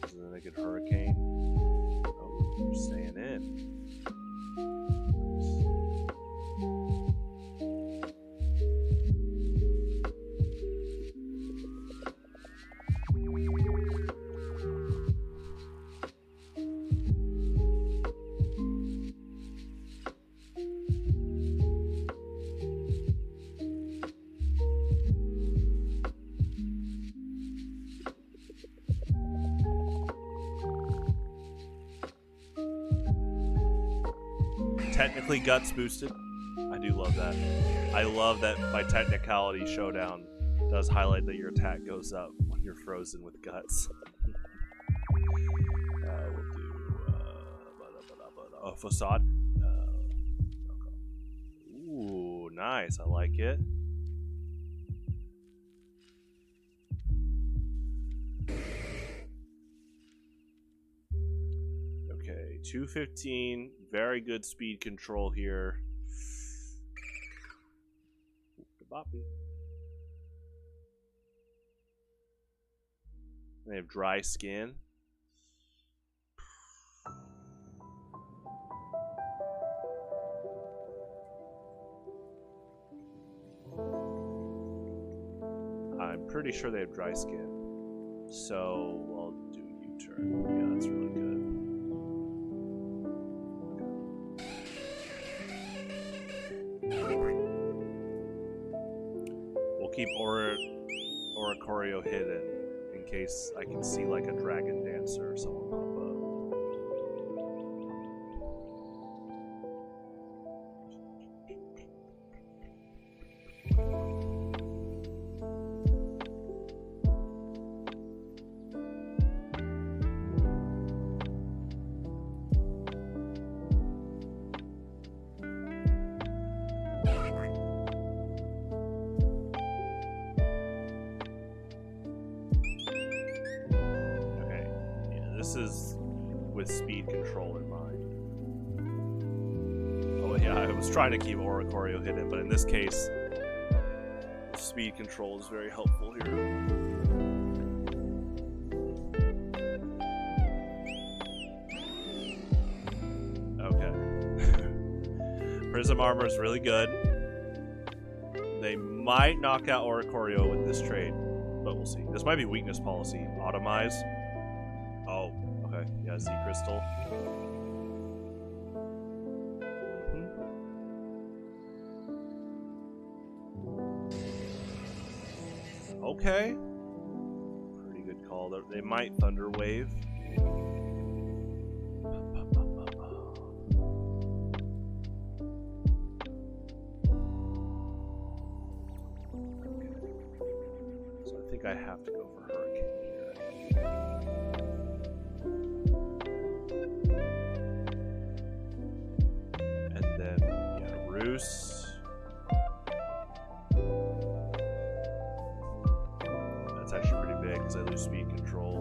And then they get Hurricane. Oh, we're staying in. Technically guts boosted. I do love that. I love that by technicality Showdown does highlight that your attack goes up when you're frozen with guts. We'll do Facade. Ooh, nice. I like it. Okay, 215. Very good speed control here. Boppy. They have dry skin. I'm pretty sure they have dry skin. So I'll do U-turn. Yeah, that's really good. Keep Oricorio hidden in case I can see like a Dragon Dancer or someone pop This is with speed control in mind. Oh yeah, I was trying to keep Oricorio hidden, but in this case, speed control is very helpful here. Okay. Prism Armor is really good. They might knock out Oricorio with this trade, but we'll see. This might be weakness policy. Automize. Oh, okay. Yeah, Z Crystal. Okay. Pretty good call. They might Thunder Wave. Okay. So I think I have to go for Hurricane here. And then, yeah, Roost. That's actually pretty big because I lose speed control.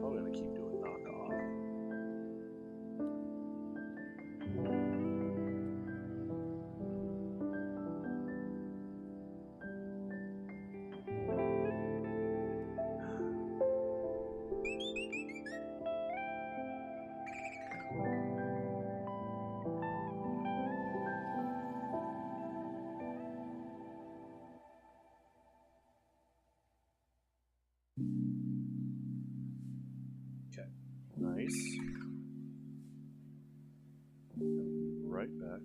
Probably gonna keep doing knockoff. Nice. Right back.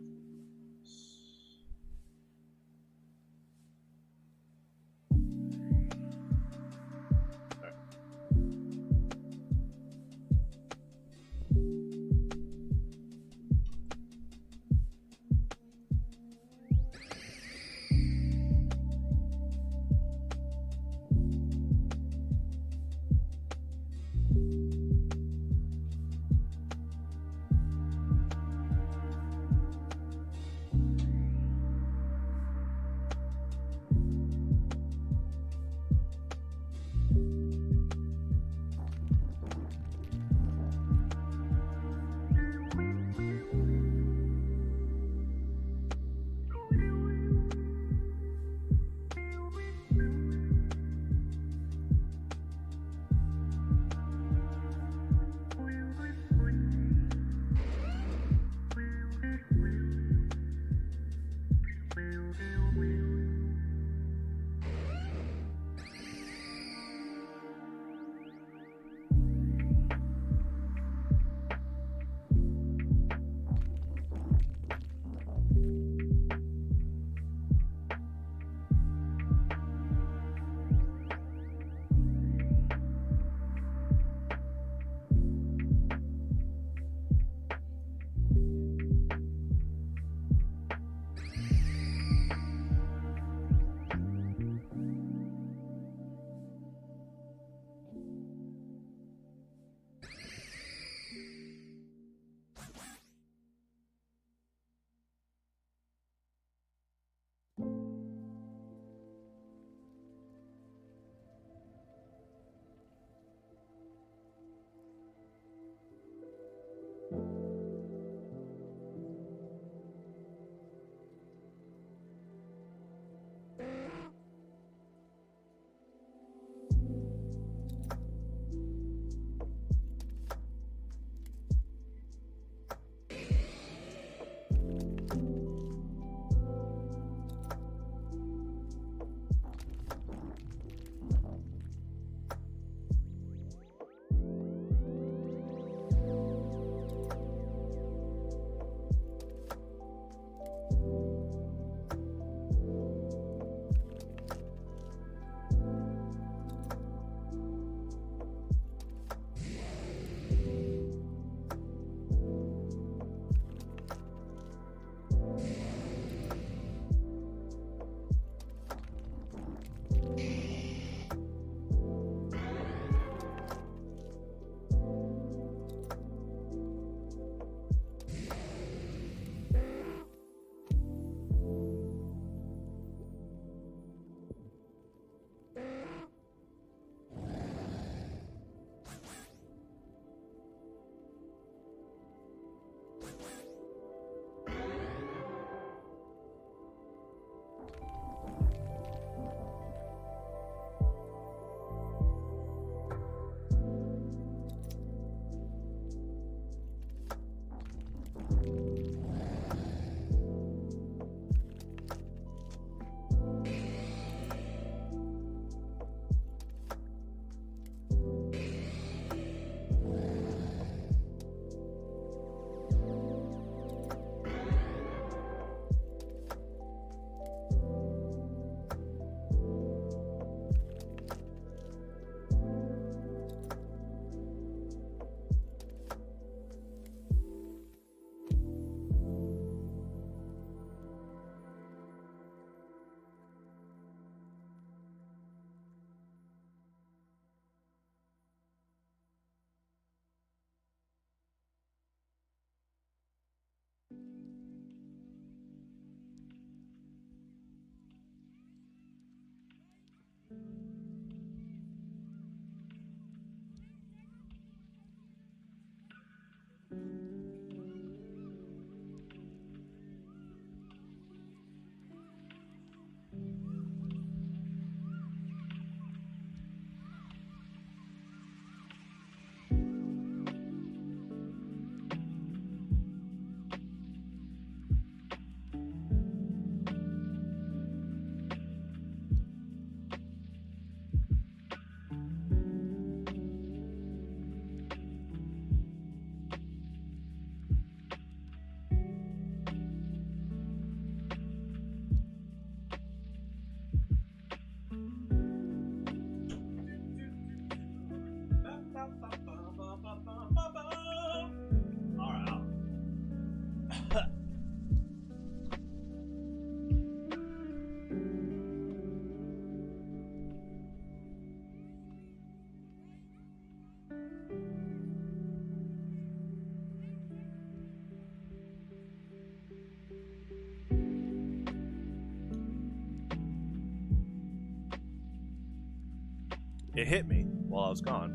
It hit me while I was gone.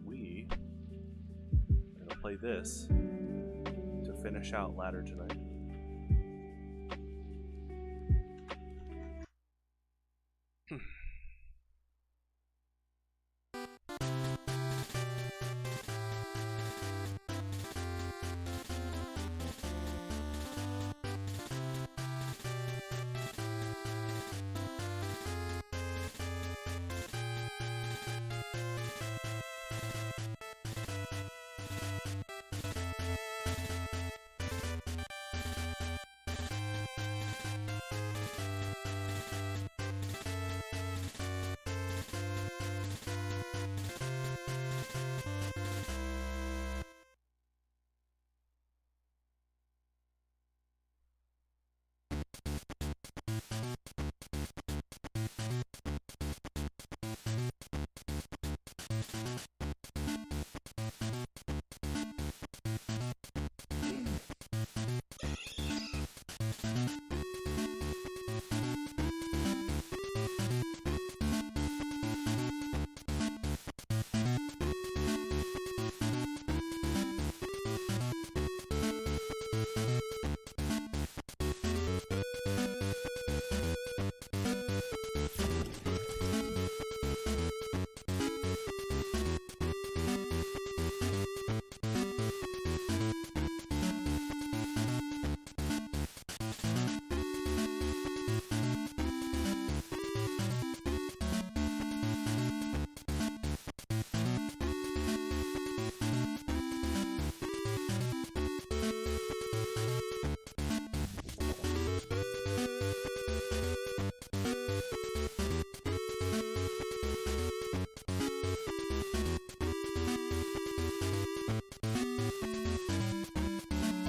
We are gonna play this to finish out ladder tonight.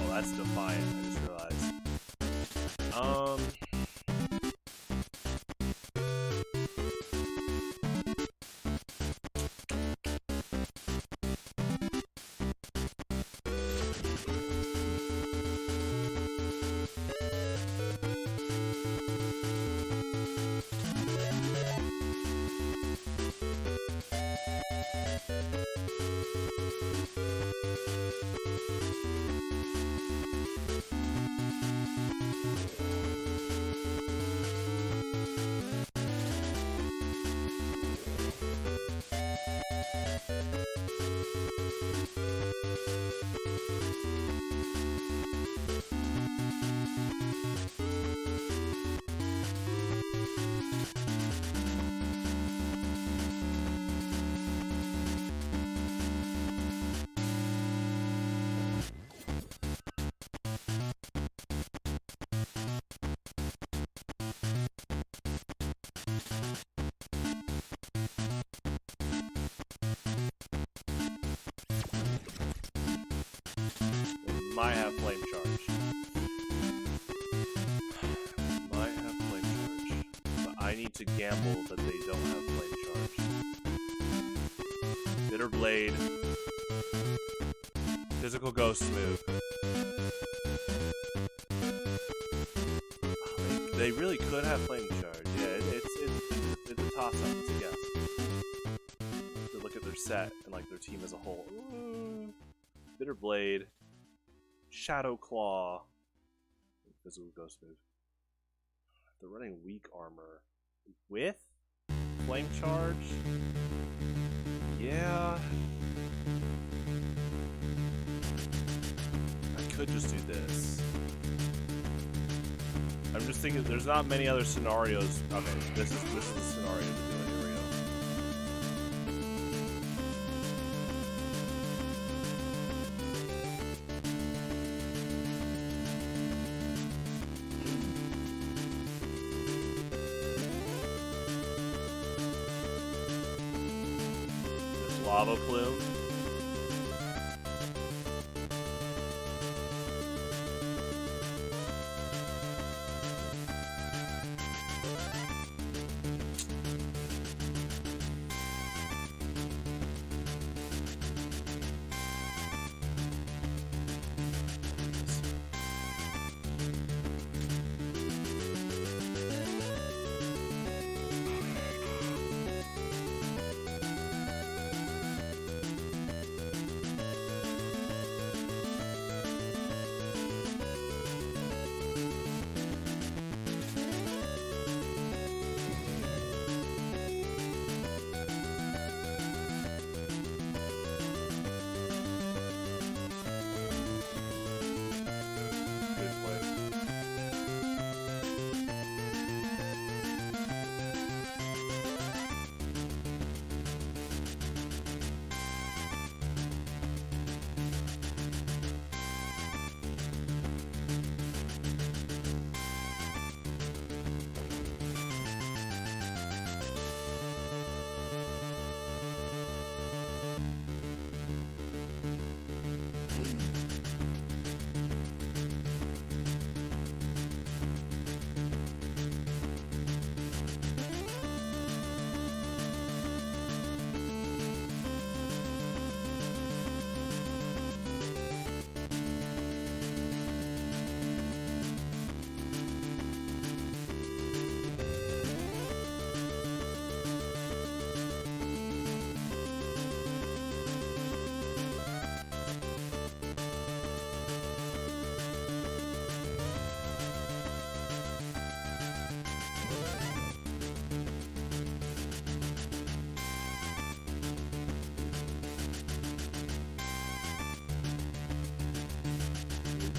That's defiant, I just realized. Might have flame charge. Might have flame charge. But I need to gamble that they don't have flame charge. Bitter Blade. Physical Ghost move. They really could have flame charge. Yeah, it's a toss-up. It's a guess. To look at their set and like their team as a whole. Bitter Blade. Shadow Claw. Physical Ghost move. They're running weak armor. With flame charge? Yeah. I could just do this. I'm just thinking there's not many other scenarios. Okay, this is the scenario to do it. Here we go. Lava Plume.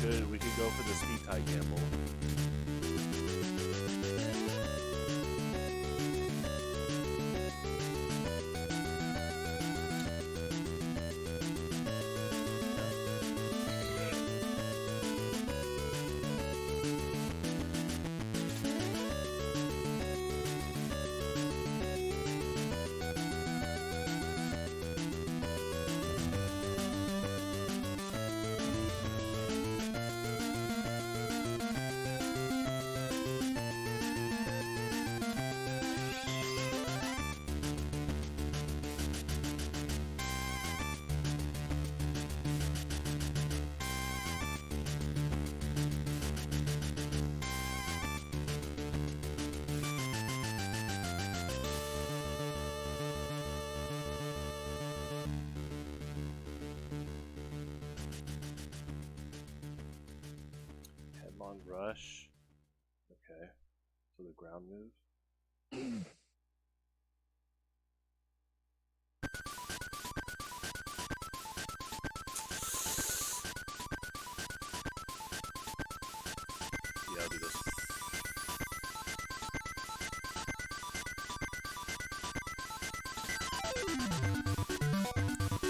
We could go for the speed tie gamble. Headlong rush. Okay. So the ground move. Yeah, I'll do this.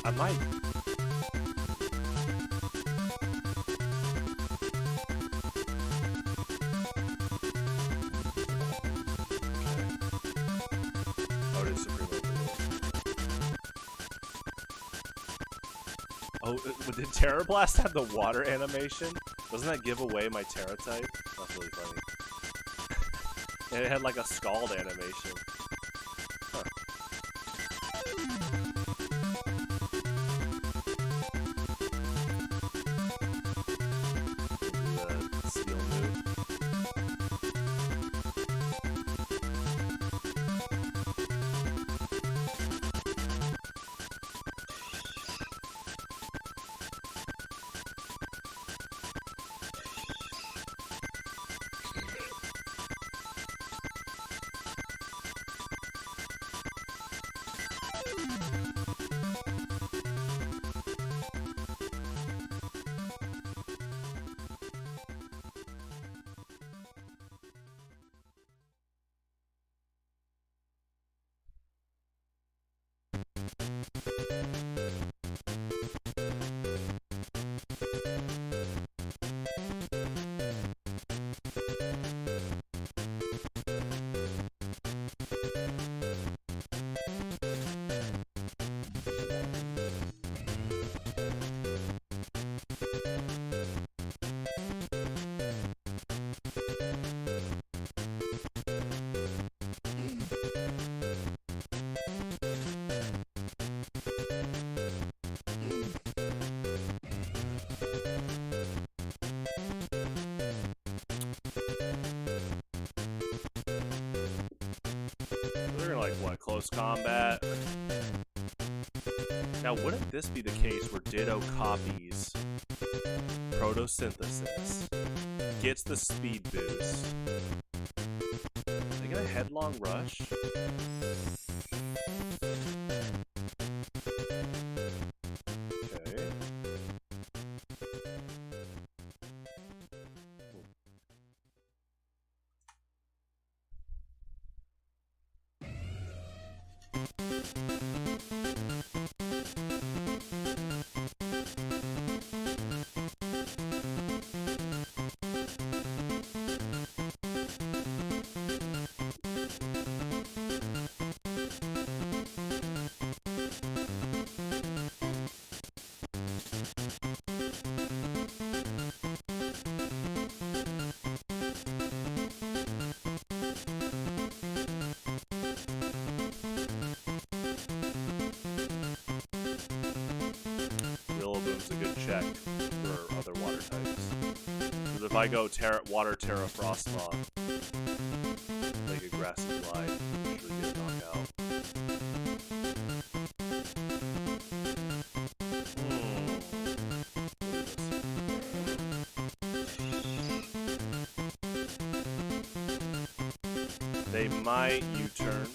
I might. Oh, it is Supreme Overlord. Oh, did Terra Blast have the water animation? Doesn't that give away my Terra type? That's really funny. And it had like a scald animation. Huh. The steel move. What, close combat? Now, wouldn't this be the case where Ditto copies Photosynthesis, gets the speed boost? They get a headlong rush? Okay. Rillaboom's a good check for other water types. Because if I go Water Terra Frostmoth, like a Grassy Glide, usually get knocked out. They might U-turn.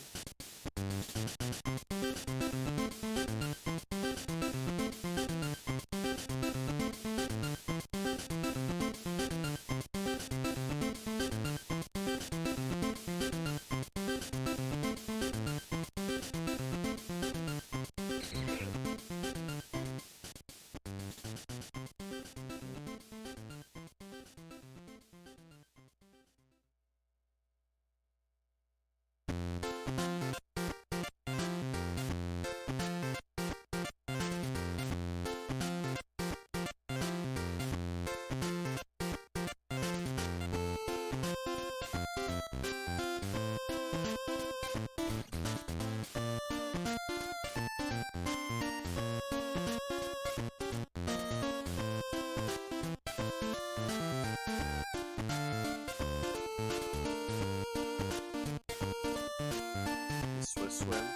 swim.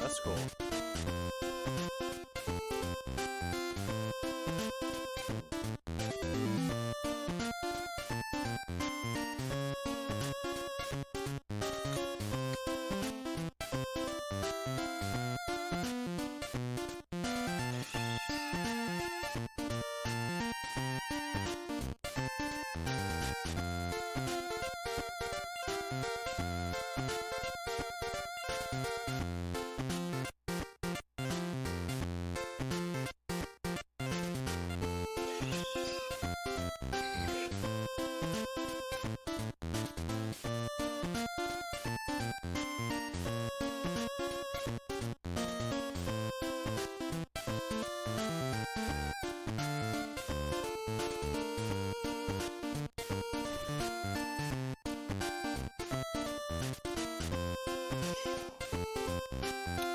That's cool.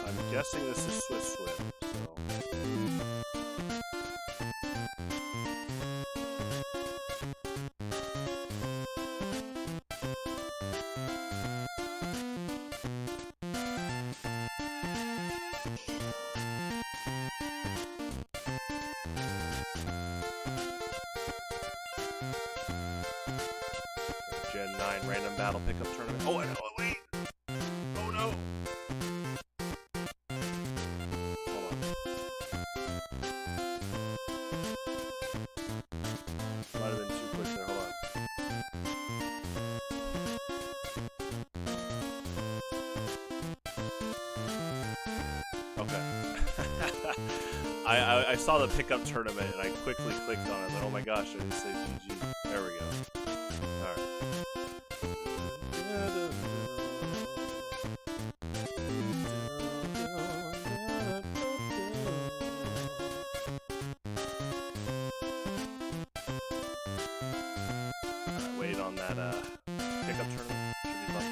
I'm guessing this is Swift Swim, so... Gen 9 random battle pickup tournament. Oh, I know, wait! Oh no! Hold on. Might have been too quick there, hold on. Okay. I saw the pickup tournament and I quickly clicked on it. Like, oh my gosh, I didn't say GG. There we go. Alright. Wait on that pickup tournament. Should be fun.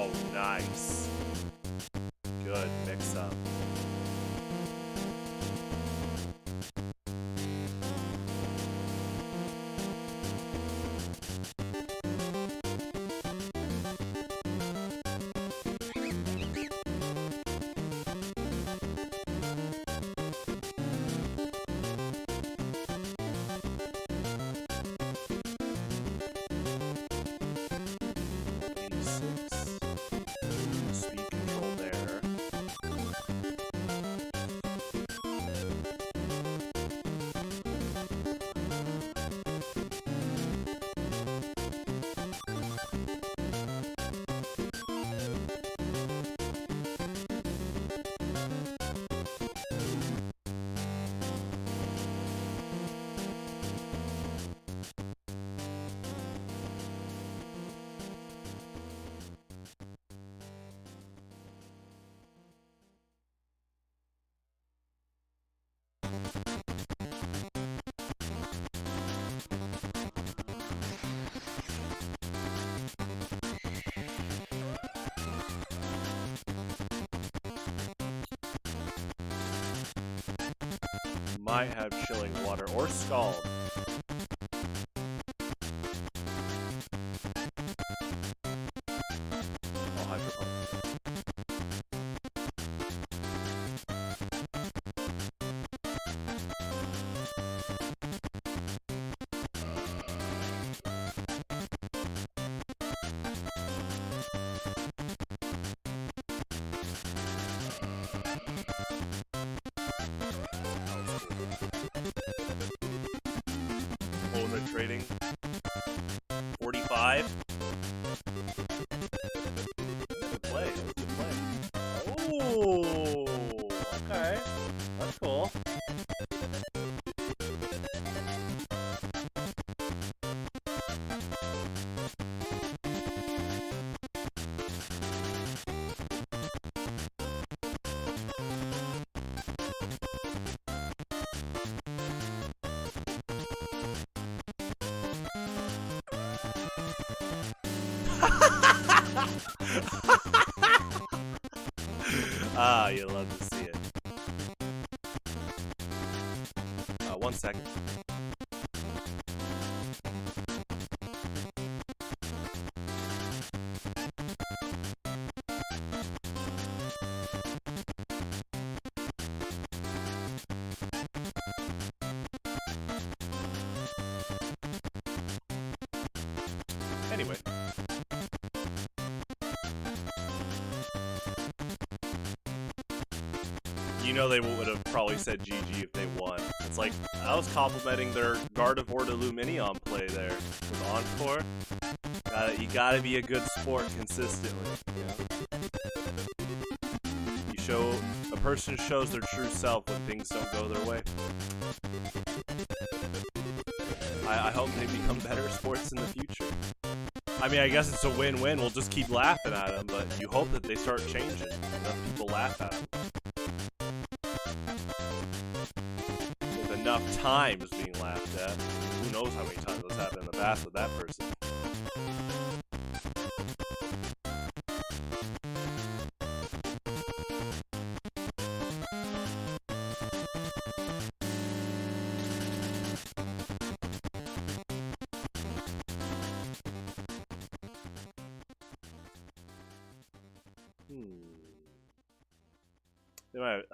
Oh, nice. Good mix up. Speed control there. Might have chilling water or scald. Oh, hydro pump. Oh, they're trading. 45. Good play. Good play. Oh, okay. That's cool. Ah, you love to see it. 1 second. Anyway. You know they would have probably said GG if they won. It's like, I was complimenting their Gardevoir to Luminion play there with Encore. You gotta be a good sport consistently, you know? A person shows their true self when things don't go their way. I hope they become better sports in the future. I mean, I guess it's a win-win. We'll just keep laughing at them, but you hope that they start changing. Enough people laugh at them. With enough times being laughed at. Who knows how many times that's happened in the past with that person.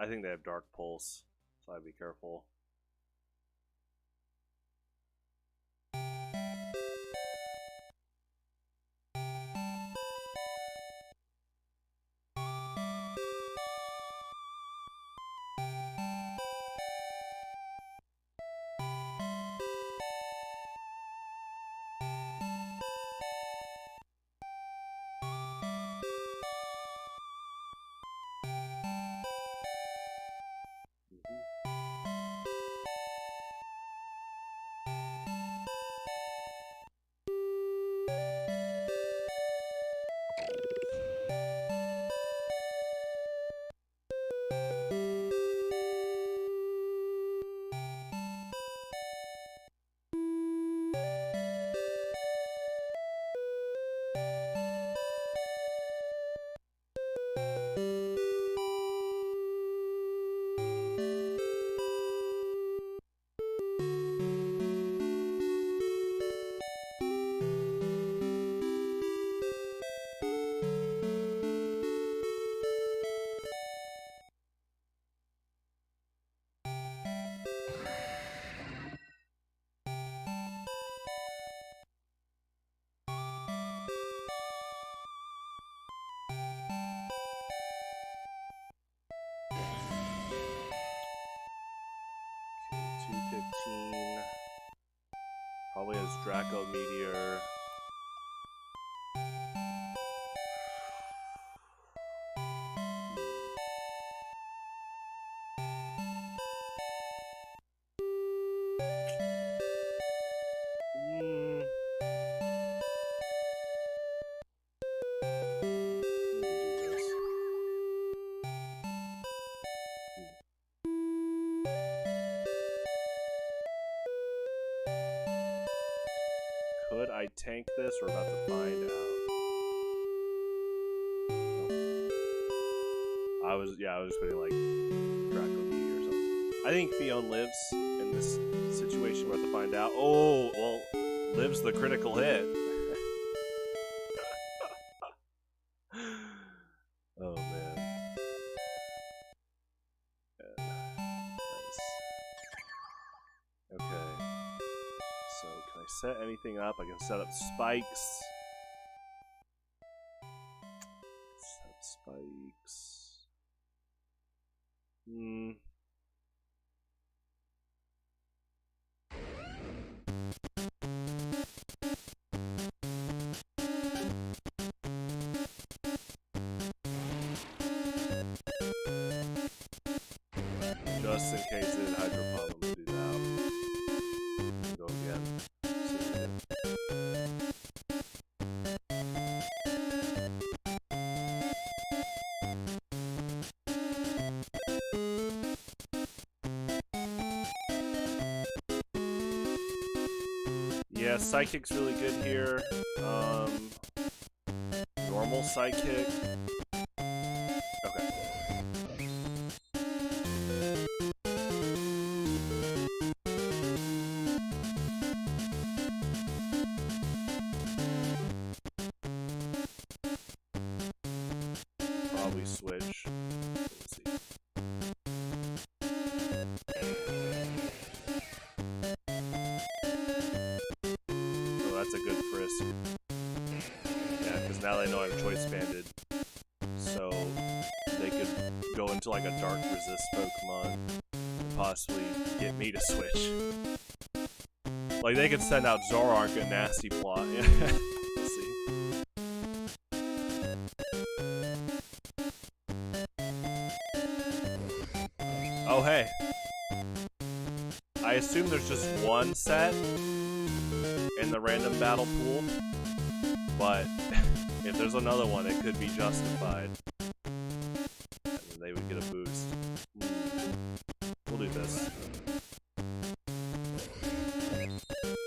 I think they have Dark Pulse, so I'd be careful. Draco Meteor. Could I tank this? We're about to find out. I was just putting like Draco Meteor or something. I think Fion lives in this situation. We're about to find out. Oh, well, lives the critical hit. Oh man. Nice. Okay. So can I set anything up? I can set up spikes. Set up spikes. Just in case it hydro pump, I'm gonna do that. Go again. Yeah, Psychic's really good here. Normal Psychic. Okay. Probably switch. Let's see. Oh, that's a good frisk. Yeah, because now they know I'm choice banded. So they could go into like a dark resist Pokemon and possibly get me to switch. Like they could send out Zoroark, a nasty plot. Yeah. Let's see. Oh hey. I assume there's just one set in the random battle pool, but if there's another one, it could be justified. And then they would get a boost. We'll do this.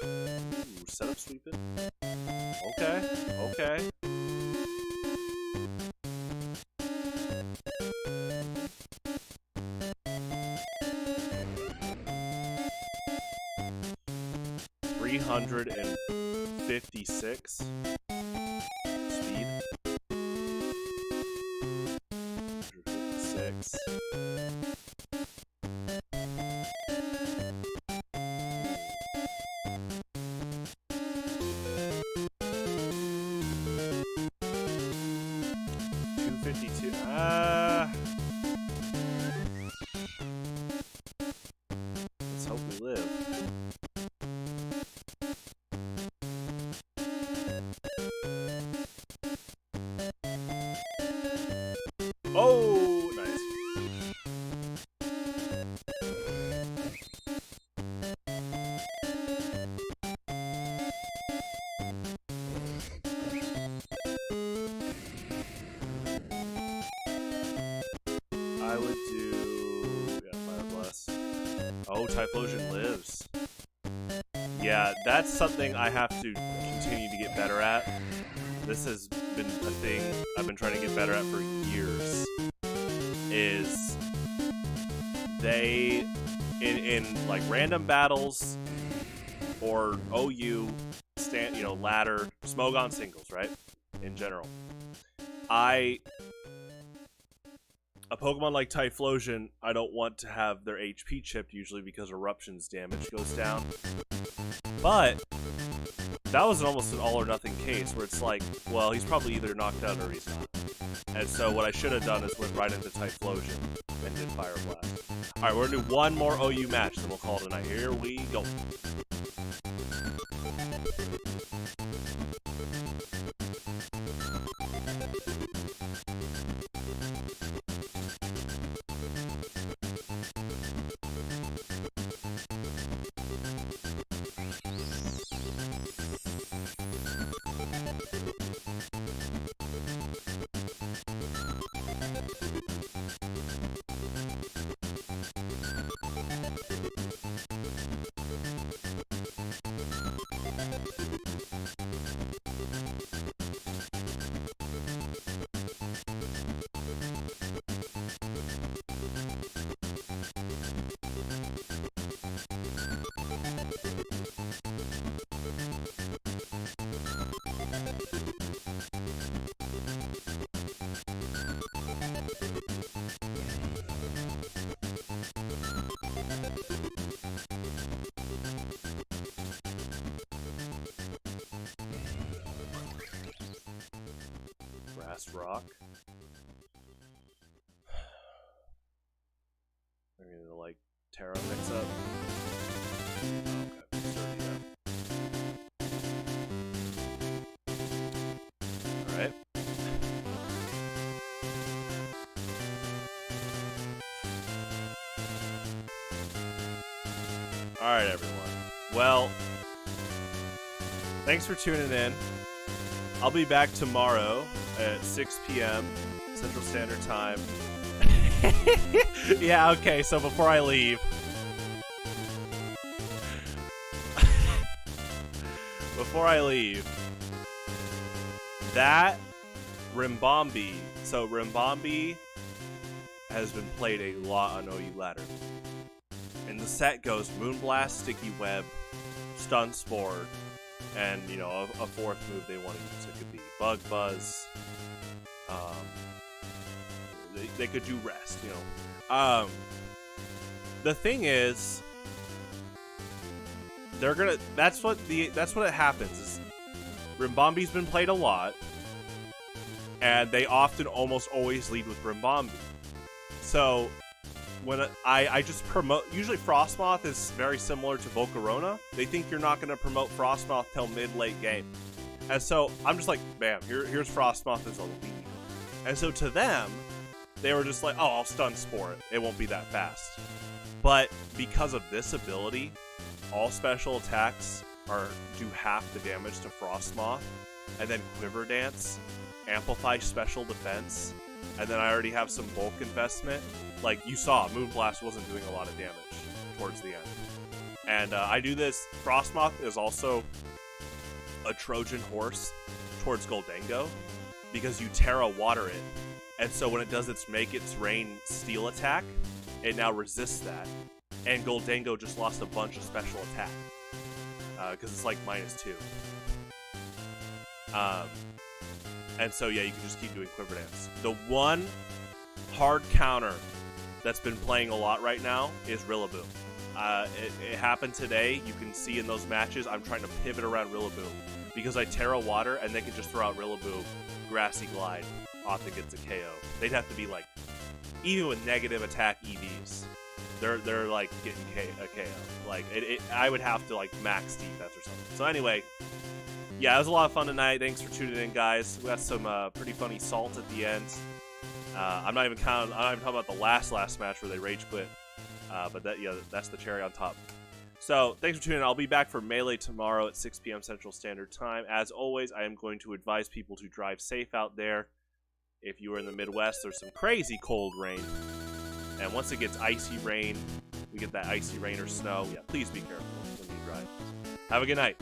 Ooh, setup sweeping. Okay, okay. $356 speed. 156. Let's hope we live. Oh, nice. I would do... Fire Blast. Oh, Typhlosion lives. Yeah, that's something I have to continue to get better at. This has been a thing I've been trying to get better at for years. Is they in like random battles or OU ladder Smogon singles, right? In general. A Pokemon like Typhlosion, I don't want to have their HP chipped usually because Eruption's damage goes down. But that was almost an all or nothing case where it's like, well, he's probably either knocked out or he's not. And so what I should have done is went right into Typhlosion and did Fire Blast. Alright, we're gonna do one more OU match, then we'll call it a night. Here we go. Last rock. We're gonna like Terra mix up. Okay, sturdy up. Alright. Alright, everyone. Well, thanks for tuning in. I'll be back tomorrow at 6 p.m. Central Standard Time. Yeah, okay, so before I leave... before I leave... That... Rimbombi. So, Rimbombi has been played a lot on OU Ladder. And the set goes Moonblast, Sticky Web, Stun Spore, and, you know, a fourth move they want to use. It could be Bug Buzz. They could do Rest, you know. The thing is, they're gonna. That's what it happens. Is Rimbombi's been played a lot, and they often almost always lead with Rimbombi. So when I just promote, usually Frostmoth is very similar to Volcarona. They think you're not going to promote Frostmoth till mid-late game. And so I'm just like, bam, here's Frostmoth as a lead. And so to them, they were just like, oh, I'll Stun Spore it. It won't be that fast. But because of this ability, all special attacks do half the damage to Frostmoth. And then Quiver Dance, Amplify Special Defense, and then I already have some bulk investment. Like you saw, Moonblast wasn't doing a lot of damage towards the end. And I do this. Frostmoth is also a Trojan horse towards Goldengo because you Terra Water it. And so when it does its Make Its Rain Steel attack, it now resists that. And Goldengo just lost a bunch of special attack because it's like -2. And so yeah, you can just keep doing Quiver Dance. The one hard counter that's been playing a lot right now is Rillaboom. It happened today. You can see in those matches I'm trying to pivot around Rillaboom because I Terra Water and they can just throw out Rillaboom, Grassy Glide, often gets a KO. They'd have to be like, even with negative attack EVs, they're like getting a KO. Like I would have to like max defense or something. So anyway, yeah, it was a lot of fun tonight. Thanks for tuning in, guys. We got some pretty funny salt at the end. I'm not even talking about the last match where they rage quit. But that's the cherry on top. So thanks for tuning in. I'll be back for Melee tomorrow at 6 p.m. Central Standard Time. As always, I am going to advise people to drive safe out there. If you are in the Midwest, there's some crazy cold rain. And once it gets icy rain, we get that icy rain or snow. Yeah, please be careful when you drive. Have a good night.